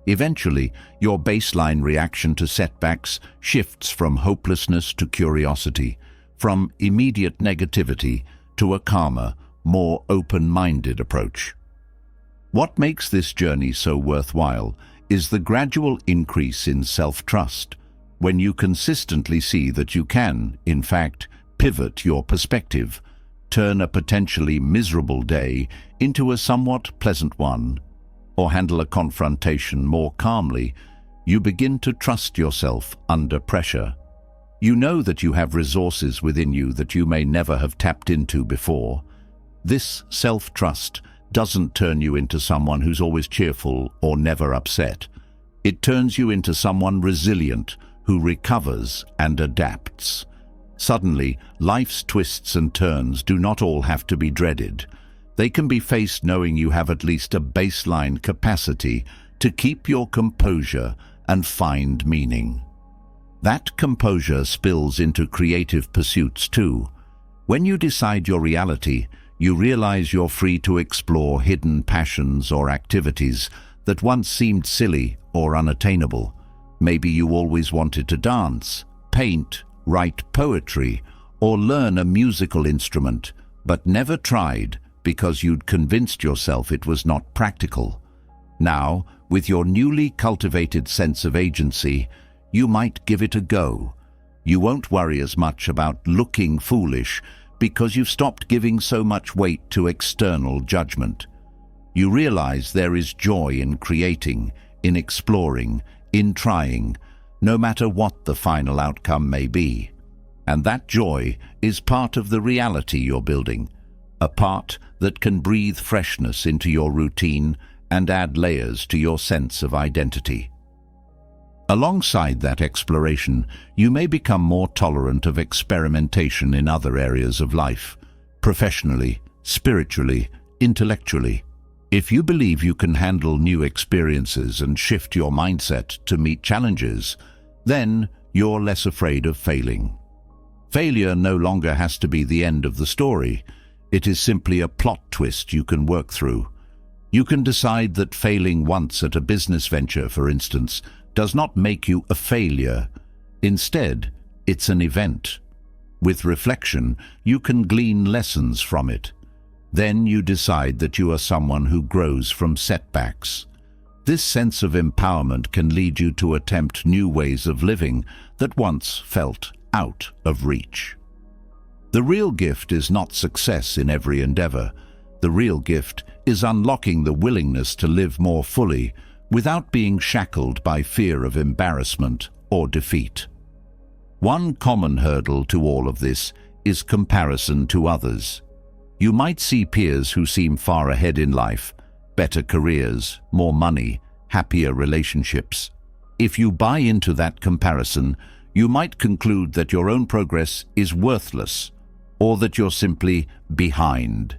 Eventually, your baseline reaction to setbacks shifts from hopelessness to curiosity, from immediate negativity to a calmer, more open-minded approach. What makes this journey so worthwhile is the gradual increase in self-trust, when you consistently see that you can, in fact, pivot your perspective, turn a potentially miserable day into a somewhat pleasant one, or handle a confrontation more calmly. You begin to trust yourself under pressure. You know that you have resources within you that you may never have tapped into before. This self-trust doesn't turn you into someone who's always cheerful or never upset. It turns you into someone resilient, who recovers and adapts. Suddenly, life's twists and turns do not all have to be dreaded. They can be faced knowing you have at least a baseline capacity to keep your composure and find meaning. That composure spills into creative pursuits too. When you decide your reality, you realize you're free to explore hidden passions or activities that once seemed silly or unattainable. Maybe you always wanted to dance, paint, write poetry, or learn a musical instrument, but never tried because you'd convinced yourself it was not practical. Now, with your newly cultivated sense of agency, you might give it a go. You won't worry as much about looking foolish because you've stopped giving so much weight to external judgment. You realize there is joy in creating, in exploring, in trying, no matter what the final outcome may be. And that joy is part of the reality you're building, a part that can breathe freshness into your routine and add layers to your sense of identity. Alongside that exploration, you may become more tolerant of experimentation in other areas of life, professionally, spiritually, intellectually. If you believe you can handle new experiences and shift your mindset to meet challenges, then you're less afraid of failing. Failure no longer has to be the end of the story. It is simply a plot twist you can work through. You can decide that failing once at a business venture, for instance, does not make you a failure. Instead, it's an event. With reflection, you can glean lessons from it. Then you decide that you are someone who grows from setbacks. This sense of empowerment can lead you to attempt new ways of living that once felt out of reach. The real gift is not success in every endeavor. The real gift is unlocking the willingness to live more fully, without being shackled by fear of embarrassment or defeat. One common hurdle to all of this is comparison to others. You might see peers who seem far ahead in life, better careers, more money, happier relationships. If you buy into that comparison, you might conclude that your own progress is worthless, or that you're simply behind.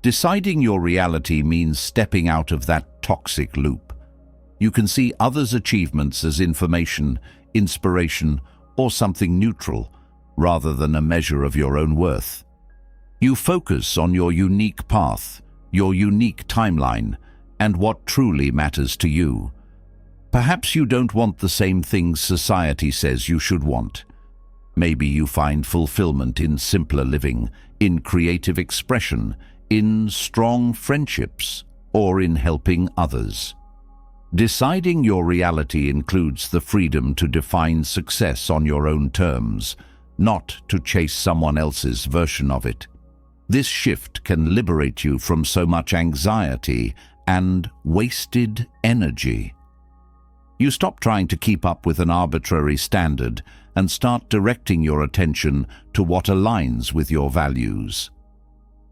Deciding your reality means stepping out of that toxic loop. You can see others' achievements as information, inspiration, or something neutral, rather than a measure of your own worth. You focus on your unique path, your unique timeline, and what truly matters to you. Perhaps you don't want the same things society says you should want. Maybe you find fulfillment in simpler living, in creative expression, in strong friendships, or in helping others. Deciding your reality includes the freedom to define success on your own terms, not to chase someone else's version of it. This shift can liberate you from so much anxiety and wasted energy. You stop trying to keep up with an arbitrary standard and start directing your attention to what aligns with your values.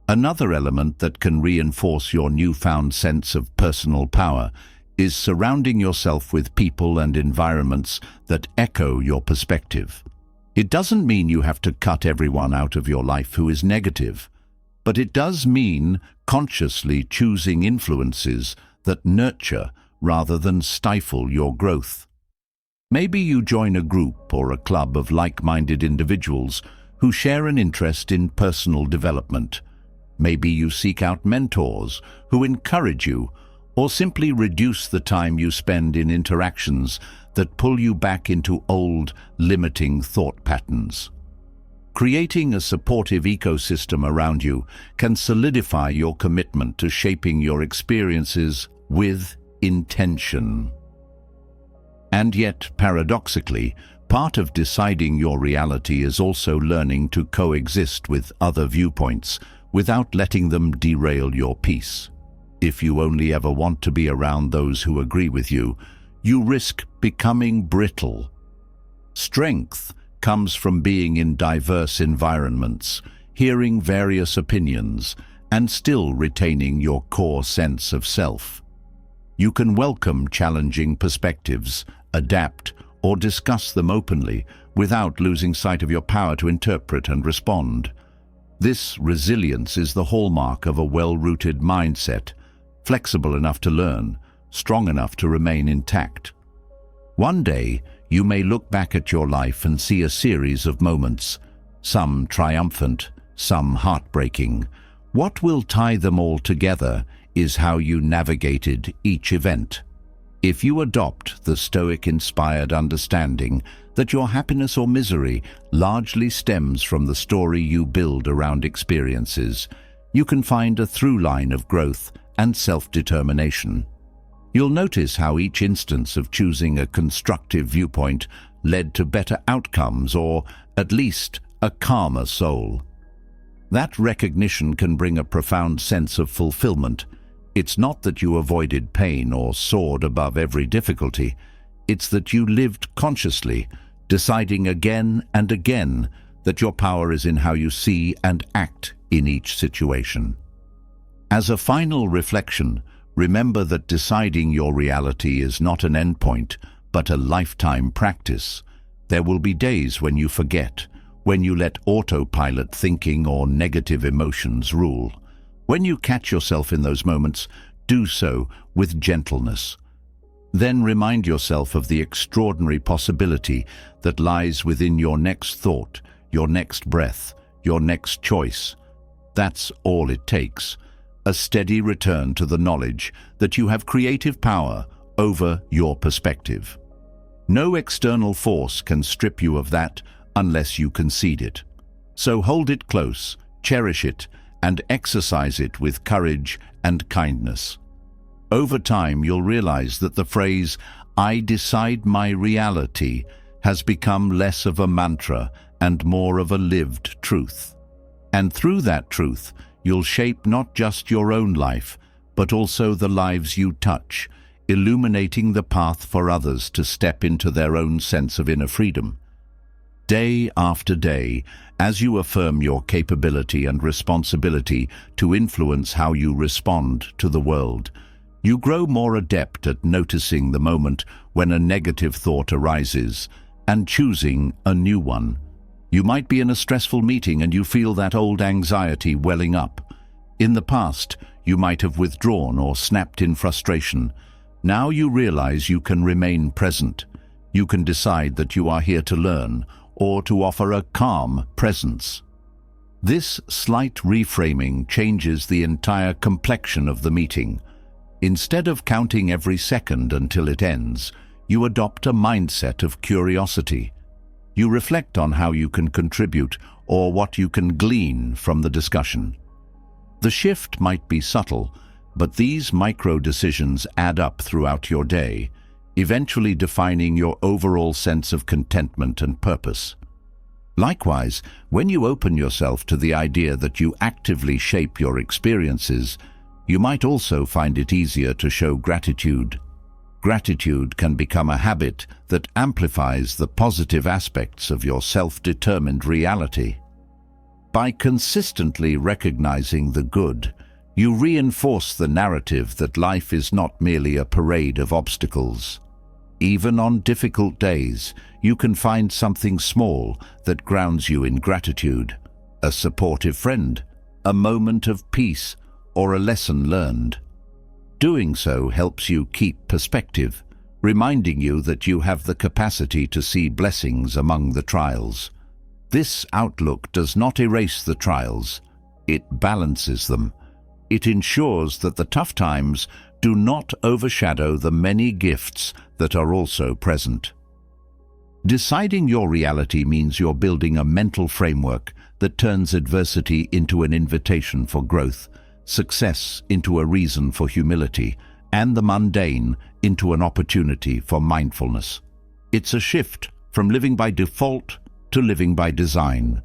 Another element that can reinforce your newfound sense of personal power is surrounding yourself with people and environments that echo your perspective. It doesn't mean you have to cut everyone out of your life who is negative, but it does mean consciously choosing influences that nurture rather than stifle your growth. Maybe you join a group or a club of like-minded individuals who share an interest in personal development. Maybe you seek out mentors who encourage you, or simply reduce the time you spend in interactions that pull you back into old, limiting thought patterns. Creating a supportive ecosystem around you can solidify your commitment to shaping your experiences with intention. And yet, paradoxically, part of deciding your reality is also learning to coexist with other viewpoints without letting them derail your peace. If you only ever want to be around those who agree with you, you risk becoming brittle. Strength comes from being in diverse environments, hearing various opinions, and still retaining your core sense of self. You can welcome challenging perspectives, adapt, or discuss them openly without losing sight of your power to interpret and respond. This resilience is the hallmark of a well-rooted mindset, flexible enough to learn, strong enough to remain intact. One day, you may look back at your life and see a series of moments, some triumphant, some heartbreaking. What will tie them all together is how you navigated each event. If you adopt the Stoic-inspired understanding that your happiness or misery largely stems from the story you build around experiences, you can find a through line of growth and self-determination. You'll notice how each instance of choosing a constructive viewpoint led to better outcomes, or at least a calmer soul. That recognition can bring a profound sense of fulfillment. It's not that you avoided pain or soared above every difficulty. It's that you lived consciously, deciding again and again that your power is in how you see and act in each situation. As a final reflection, remember that deciding your reality is not an endpoint, but a lifetime practice. There will be days when you forget, when you let autopilot thinking or negative emotions rule. When you catch yourself in those moments, do so with gentleness. Then remind yourself of the extraordinary possibility that lies within your next thought, your next breath, your next choice. That's all it takes. A steady return to the knowledge that you have creative power over your perspective. No external force can strip you of that unless you concede it. So hold it close, cherish it, and exercise it with courage and kindness. Over time, you'll realize that the phrase, "I decide my reality," has become less of a mantra and more of a lived truth. And through that truth, you'll shape not just your own life, but also the lives you touch, illuminating the path for others to step into their own sense of inner freedom. Day after day, as you affirm your capability and responsibility to influence how you respond to the world, you grow more adept at noticing the moment when a negative thought arises and choosing a new one. You might be in a stressful meeting and you feel that old anxiety welling up. In the past, you might have withdrawn or snapped in frustration. Now you realize you can remain present. You can decide that you are here to learn or to offer a calm presence. This slight reframing changes the entire complexion of the meeting. Instead of counting every second until it ends, you adopt a mindset of curiosity. You reflect on how you can contribute or what you can glean from the discussion. The shift might be subtle, but these micro-decisions add up throughout your day, eventually defining your overall sense of contentment and purpose. Likewise, when you open yourself to the idea that you actively shape your experiences, you might also find it easier to show gratitude. Gratitude can become a habit that amplifies the positive aspects of your self-determined reality. By consistently recognizing the good, you reinforce the narrative that life is not merely a parade of obstacles. Even on difficult days, you can find something small that grounds you in gratitude, a supportive friend, a moment of peace, or a lesson learned. Doing so helps you keep perspective, reminding you that you have the capacity to see blessings among the trials. This outlook does not erase the trials, it balances them. It ensures that the tough times do not overshadow the many gifts that are also present. Deciding your reality means you're building a mental framework that turns adversity into an invitation for growth, success into a reason for humility, and the mundane into an opportunity for mindfulness. It's a shift from living by default to living by design.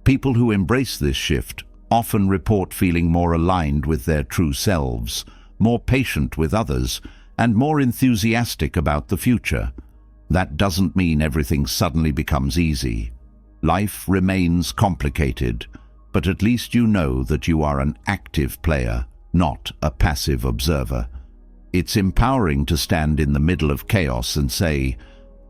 People who embrace this shift often report feeling more aligned with their true selves, more patient with others, and more enthusiastic about the future. That doesn't mean everything suddenly becomes easy. Life remains complicated, but at least you know that you are an active player, not a passive observer. It's empowering to stand in the middle of chaos and say,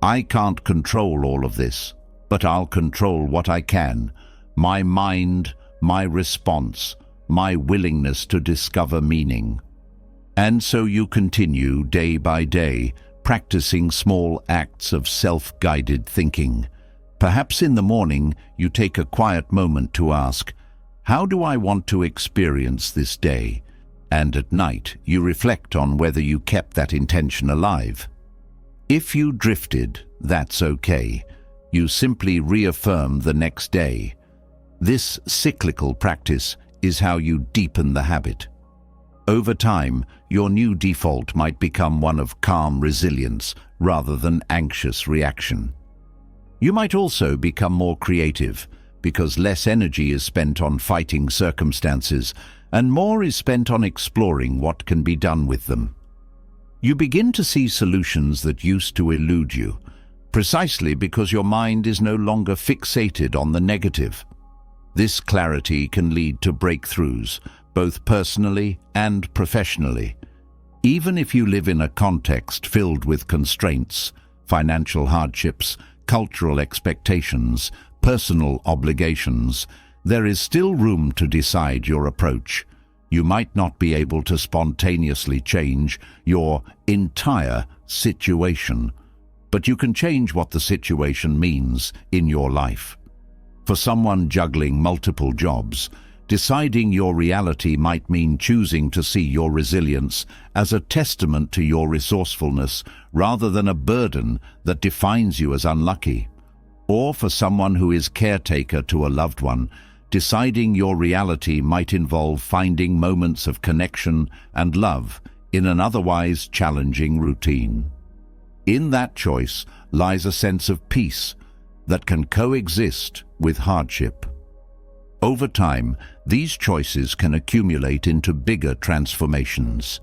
I can't control all of this, but I'll control what I can. My mind, my response, my willingness to discover meaning. And so you continue day by day, practicing small acts of self-guided thinking. Perhaps in the morning you take a quiet moment to ask, how do I want to experience this day? And at night you reflect on whether you kept that intention alive. If you drifted, that's okay. You simply reaffirm the next day. This cyclical practice is how you deepen the habit. Over time, your new default might become one of calm resilience rather than anxious reaction. You might also become more creative because less energy is spent on fighting circumstances and more is spent on exploring what can be done with them. You begin to see solutions that used to elude you, precisely because your mind is no longer fixated on the negative. This clarity can lead to breakthroughs, both personally and professionally. Even if you live in a context filled with constraints, financial hardships, cultural expectations, personal obligations, there is still room to decide your approach. You might not be able to spontaneously change your entire situation, but you can change what the situation means in your life. For someone juggling multiple jobs, deciding your reality might mean choosing to see your resilience as a testament to your resourcefulness rather than a burden that defines you as unlucky. Or for someone who is caretaker to a loved one, deciding your reality might involve finding moments of connection and love in an otherwise challenging routine. In that choice lies a sense of peace that can coexist with hardship. Over time, these choices can accumulate into bigger transformations.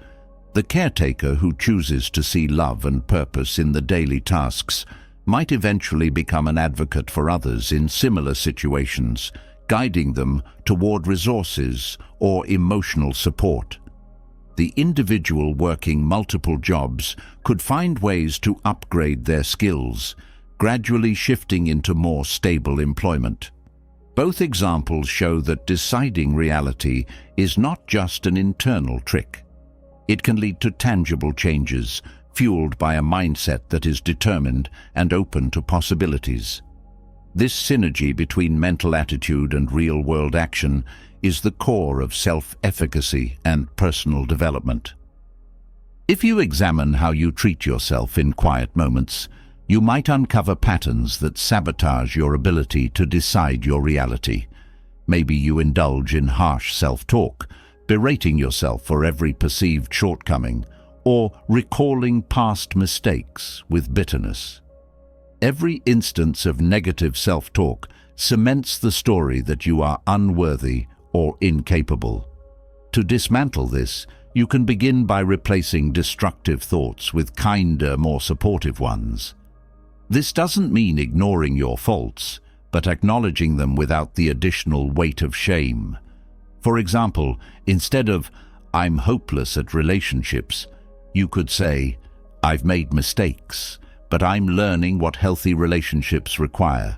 The caretaker who chooses to see love and purpose in the daily tasks might eventually become an advocate for others in similar situations, guiding them toward resources or emotional support. The individual working multiple jobs could find ways to upgrade their skills, gradually shifting into more stable employment. Both examples show that deciding reality is not just an internal trick. It can lead to tangible changes, fueled by a mindset that is determined and open to possibilities. This synergy between mental attitude and real-world action is the core of self-efficacy and personal development. If you examine how you treat yourself in quiet moments, you might uncover patterns that sabotage your ability to decide your reality. Maybe you indulge in harsh self-talk, berating yourself for every perceived shortcoming, or recalling past mistakes with bitterness. Every instance of negative self-talk cements the story that you are unworthy or incapable. To dismantle this, you can begin by replacing destructive thoughts with kinder, more supportive ones. This doesn't mean ignoring your faults, but acknowledging them without the additional weight of shame. For example, instead of "I'm hopeless at relationships," you could say, "I've made mistakes, but I'm learning what healthy relationships require."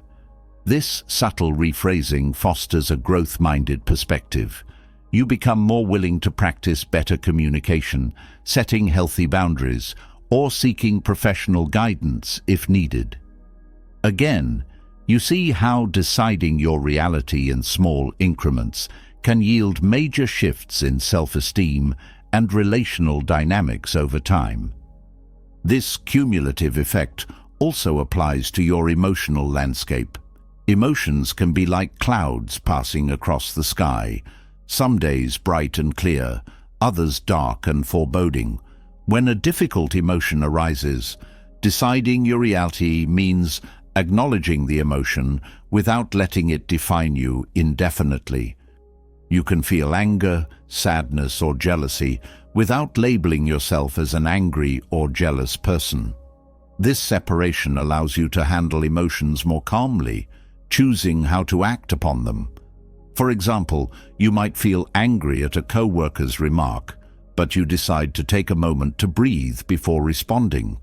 This subtle rephrasing fosters a growth-minded perspective. You become more willing to practice better communication, setting healthy boundaries, or seeking professional guidance if needed. Again, you see how deciding your reality in small increments can yield major shifts in self-esteem and relational dynamics over time. This cumulative effect also applies to your emotional landscape. Emotions can be like clouds passing across the sky, some days bright and clear, others dark and foreboding. When a difficult emotion arises, deciding your reality means acknowledging the emotion without letting it define you indefinitely. You can feel anger, sadness, or jealousy without labeling yourself as an angry or jealous person. This separation allows you to handle emotions more calmly, choosing how to act upon them. For example, you might feel angry at a co-worker's remark, but you decide to take a moment to breathe before responding.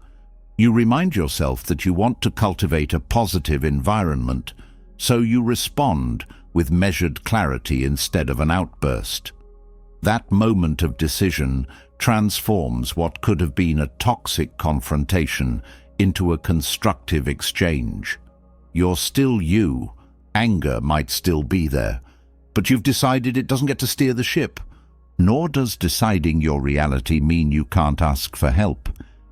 You remind yourself that you want to cultivate a positive environment, so you respond with measured clarity instead of an outburst. That moment of decision transforms what could have been a toxic confrontation into a constructive exchange. You're still you. Anger might still be there, but you've decided it doesn't get to steer the ship. Nor does deciding your reality mean you can't ask for help.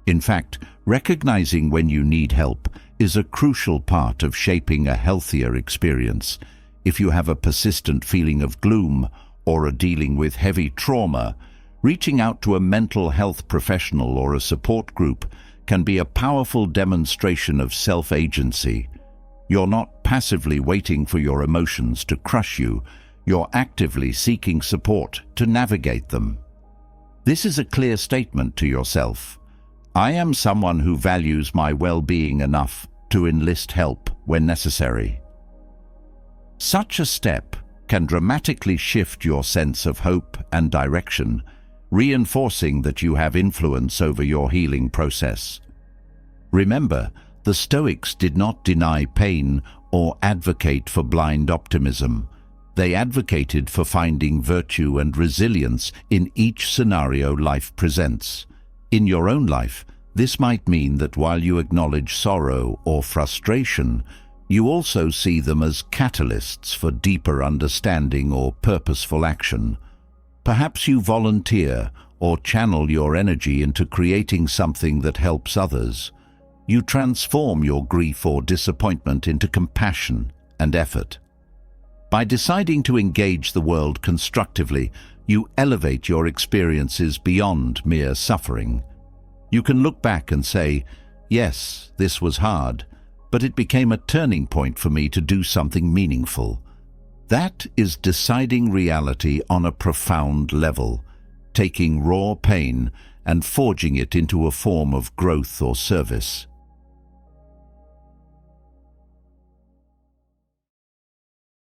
In fact, recognizing when you need help is a crucial part of shaping a healthier experience. If you have a persistent feeling of gloom or are dealing with heavy trauma, reaching out to a mental health professional or a support group can be a powerful demonstration of self-agency. You're not passively waiting for your emotions to crush you. You're actively seeking support to navigate them. This is a clear statement to yourself. I am someone who values my well-being enough to enlist help when necessary. Such a step can dramatically shift your sense of hope and direction, reinforcing that you have influence over your healing process. Remember, the Stoics did not deny pain or advocate for blind optimism. They advocated for finding virtue and resilience in each scenario life presents. In your own life, this might mean that while you acknowledge sorrow or frustration, you also see them as catalysts for deeper understanding or purposeful action. Perhaps you volunteer or channel your energy into creating something that helps others. You transform your grief or disappointment into compassion and effort. By deciding to engage the world constructively, you elevate your experiences beyond mere suffering. You can look back and say, yes, this was hard, but it became a turning point for me to do something meaningful. That is deciding reality on a profound level, taking raw pain and forging it into a form of growth or service.